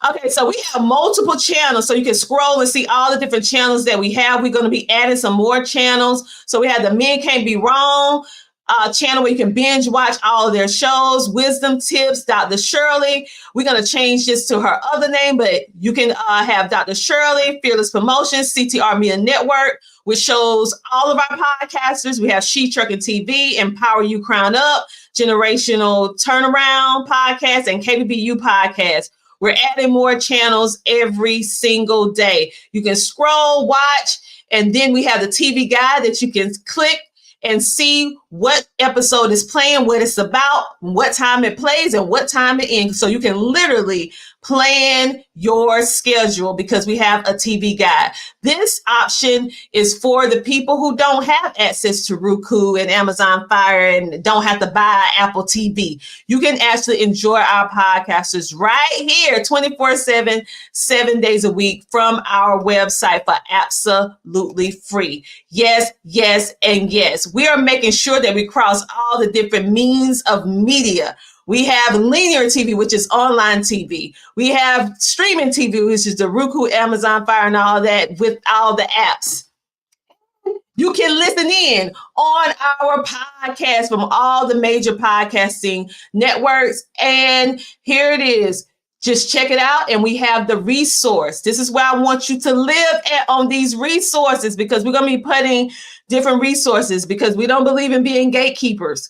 Okay, so we have multiple channels, so you can scroll and see all the different channels that we have. We're going to be adding some more channels. So we have the Men Can't Be Wrong channel where you can binge watch all of their shows. Wisdom Tips, Dr. Shirley. We're going to change this to her other name, but you can have Dr. Shirley, Fearless Promotions, CTR Media Network, which shows all of our podcasters. We have She Trucking TV, Empower You Crown Up, Generational Turnaround Podcast, and KBBU Podcast. We're adding more channels every single day. You can scroll, watch, and then we have the TV guide that you can click and see what episode is playing, what it's about, what time it plays, and what time it ends. So you can literally plan your schedule because we have a TV guide. This option is for the people who don't have access to Roku and Amazon Fire and don't have to buy Apple TV. You can actually enjoy our podcasters right here 24/7, 7 days a week from our website for absolutely free. Yes, yes, and yes. We are making sure that we cross all the different means of media. We have linear TV, which is online TV. We have streaming TV, which is the Roku, Amazon Fire, and all that with all the apps. You can listen in on our podcast from all the major podcasting networks. And here it is. Just check it out. And we have the resource. This is where I want you to live on these resources, because we're going to be putting different resources, because we don't believe in being gatekeepers.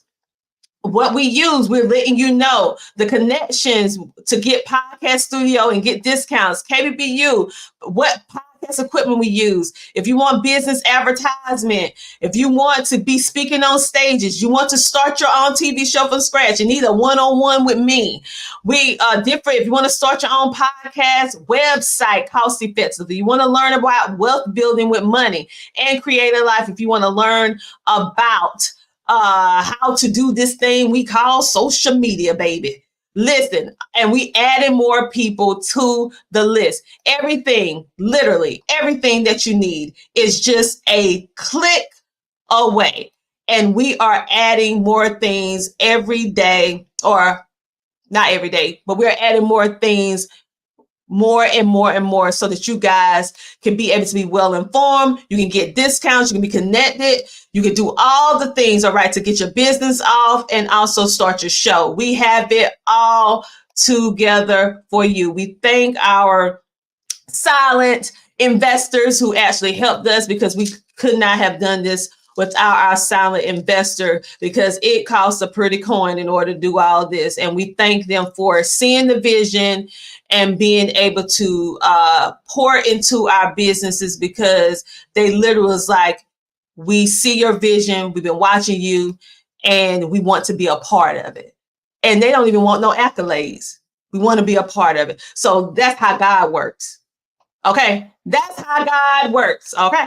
What we use, we're letting you know the connections to get podcast studio and get discounts, KBBU, what podcast equipment we use. If you want business advertisement, if you want to be speaking on stages, you want to start your own TV show from scratch, you need a one-on-one with me. We are different. If you want to start your own podcast, website, cost effectively. You want to learn about wealth building with money and create a life. If you want to learn about how to do this thing we call social media, baby. Listen, and we added more people to the list. Everything, literally everything that you need is just a click away. And we are adding more things every day, or not every day, but we're adding more things more and more and more, so that you guys can be able to be well informed. You can get discounts, you can be connected, you can do all the things, all right, to get your business off and also start your show. We have it all together for you. We thank our silent investors who actually helped us, because we could not have done this without our silent investor, because it costs a pretty coin in order to do all this. And we thank them for seeing the vision and being able to pour into our businesses, because they literally was like, we see your vision, we've been watching you, and we want to be a part of it. And they don't even want no accolades. We want to be a part of it. So that's how God works. Okay. That's how God works. Okay.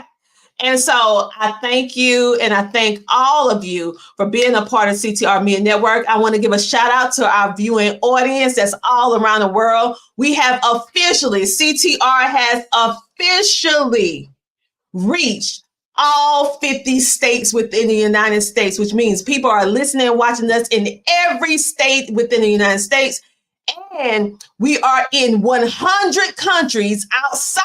And so I thank you, and I thank all of you for being a part of CTR Media Network. I want to give a shout out to our viewing audience that's all around the world. We have officially, CTR has officially reached all 50 states within the United States, which means people are listening and watching us in every state within the United States. And we are in 100 countries outside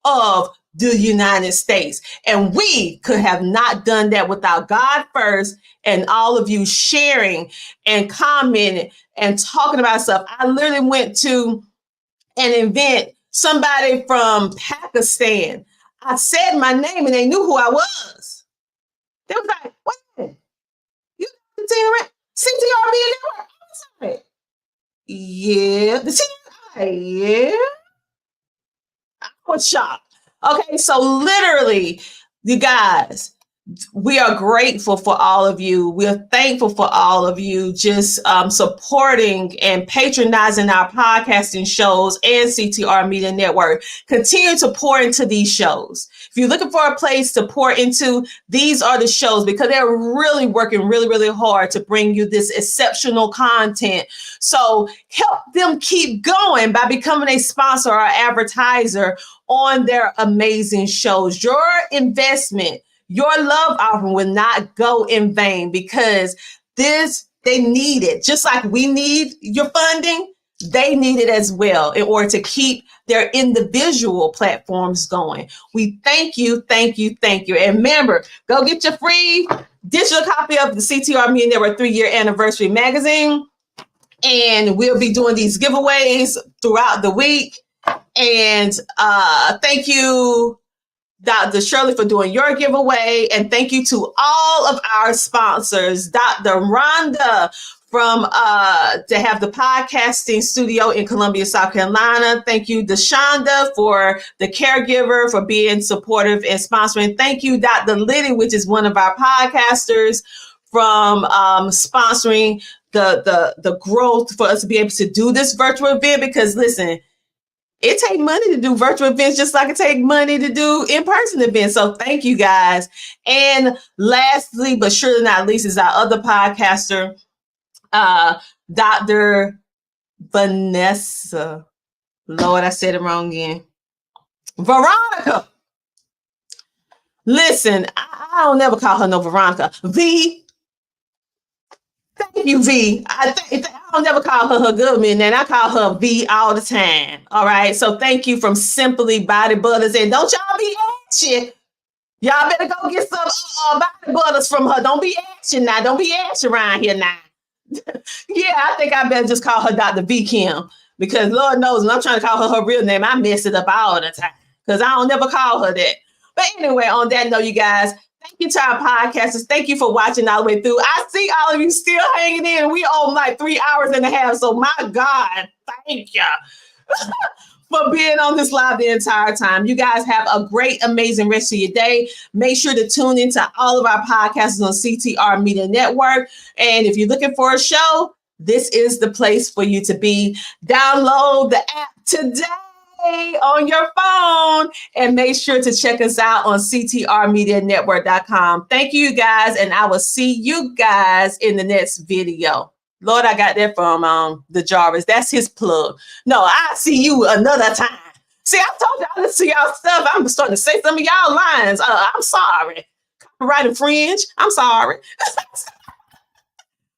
of the United States. And we could have not done that without God first, and all of you sharing and commenting and talking about stuff. I literally went to an event, somebody from Pakistan. I said my name and they knew who I was. They was like, wait a minute, you CTR Media Network? I was like, yeah, the CTR, yeah. I was shocked. Okay, so literally, you guys, we are grateful for all of you. We're thankful for all of you just supporting and patronizing our podcasting shows and CTR Media Network. Continue to pour into these shows. If you're looking for a place to pour into, these are the shows, because they're really working really, really hard to bring you this exceptional content. So help them keep going by becoming a sponsor or advertiser on their amazing shows. Your investment, your love offering will not go in vain, because they need it. Just like we need your funding, they need it as well in order to keep their individual platforms going. We thank you, thank you, thank you. And remember, go get your free digital copy of the CTR Media Network 3-year anniversary magazine. And we'll be doing these giveaways throughout the week. And thank you, Dr. Shirley, for doing your giveaway. And thank you to all of our sponsors. Dr. Rhonda from to have the podcasting studio in Columbia, South Carolina. Thank you, DeShonda, for the caregiver, for being supportive and sponsoring. Thank you, Dr. Liddy, which is one of our podcasters, from sponsoring the growth for us to be able to do this virtual event. Because listen, it takes money to do virtual events, just like it takes money to do in-person events. So thank you, guys. And lastly, but surely not least, is our other podcaster, Dr. Vanessa. Lord, I said it wrong again. Veronica. Listen, I don't never call her no Veronica. V. Thank you, V. I don't never call her Goodman, and I call her V all the time. All right. So thank you from Simply Body Butters. And don't y'all be ashy. Y'all better go get some body butters from her. Don't be ashy now. Don't be ashy around here now. Yeah, I think I better just call her Dr. V Kim, because Lord knows when I'm trying to call her real name, I mess it up all the time, because I don't never call her that. But anyway, on that note, you guys, thank you to our podcasters. Thank you for watching all the way through. I see all of you still hanging in. We on like 3 hours and a half. So my God, thank you for being on this live the entire time. You guys have a great, amazing rest of your day. Make sure to tune into all of our podcasts on CTR Media Network. And if you're looking for a show, this is the place for you to be. Download the app today on your phone, and make sure to check us out on ctrmedianetwork.com. Thank you, guys, and I will see you guys in the next video. Lord, I got that from the Jarvis. That's his plug. No, I'll see you another time. See, I told y'all to listen to y'all stuff. I'm starting to say some of y'all lines. I'm sorry. Copyright infringe. I'm sorry.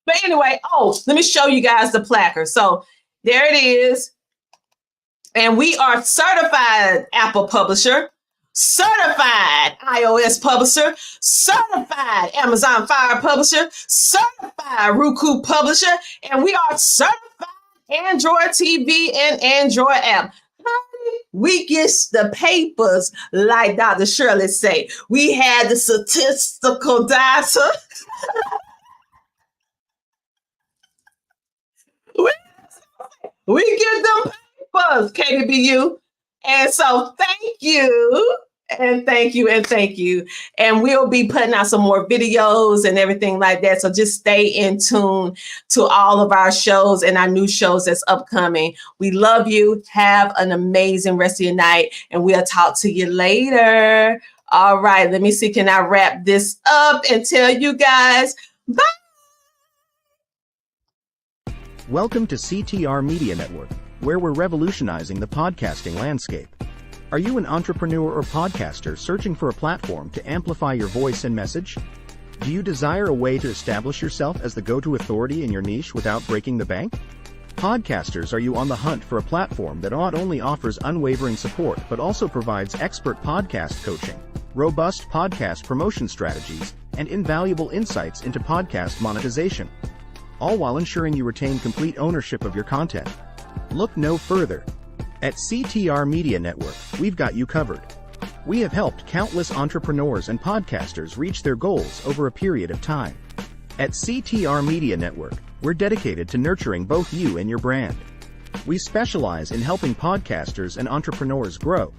But anyway, let me show you guys the placard. So there it is. And we are certified Apple publisher, certified iOS publisher, certified Amazon Fire publisher, certified Roku publisher, and we are certified Android TV and Android app. How we get the papers, like Dr. Shirley say. We had the statistical data. We get them papers, KBU. And so thank you. And thank you. And thank you. And we'll be putting out some more videos and everything like that. So just stay in tune to all of our shows and our new shows that's upcoming. We love you. Have an amazing rest of your night. And we'll talk to you later. All right. Let me see. Can I wrap this up and tell you guys bye? Welcome to CTR Media Network, where we're revolutionizing the podcasting landscape. Are you an entrepreneur or podcaster searching for a platform to amplify your voice and message? Do you desire a way to establish yourself as the go-to authority in your niche without breaking the bank? Podcasters, are you on the hunt for a platform that not only offers unwavering support but also provides expert podcast coaching, robust podcast promotion strategies, and invaluable insights into podcast monetization, all while ensuring you retain complete ownership of your content? Look no further. At CTR Media Network, we've got you covered. We have helped countless entrepreneurs and podcasters reach their goals over a period of time. At CTR Media Network, we're dedicated to nurturing both you and your brand. We specialize in helping podcasters and entrepreneurs grow.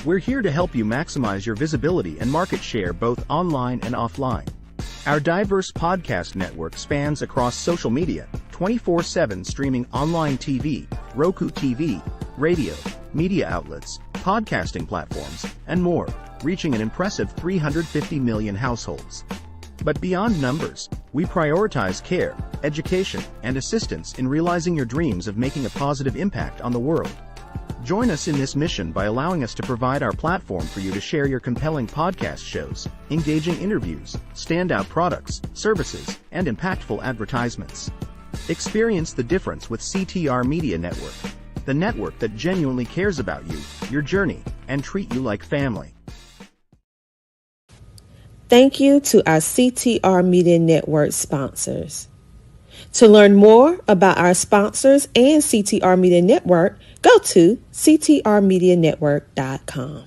We're here to help you maximize your visibility and market share both online and offline. Our diverse podcast network spans across social media, 24/7 streaming online TV, Roku TV, radio, media outlets, podcasting platforms, and more, reaching an impressive 350 million households. But beyond numbers, we prioritize care, education, and assistance in realizing your dreams of making a positive impact on the world. Join us in this mission by allowing us to provide our platform for you to share your compelling podcast shows, engaging interviews, standout products, services, and impactful advertisements. Experience the difference with CTR Media Network, the network that genuinely cares about you, your journey, and treat you like family. Thank you to our CTR Media Network sponsors. To learn more about our sponsors and CTR Media Network, go to ctrmedianetwork.com.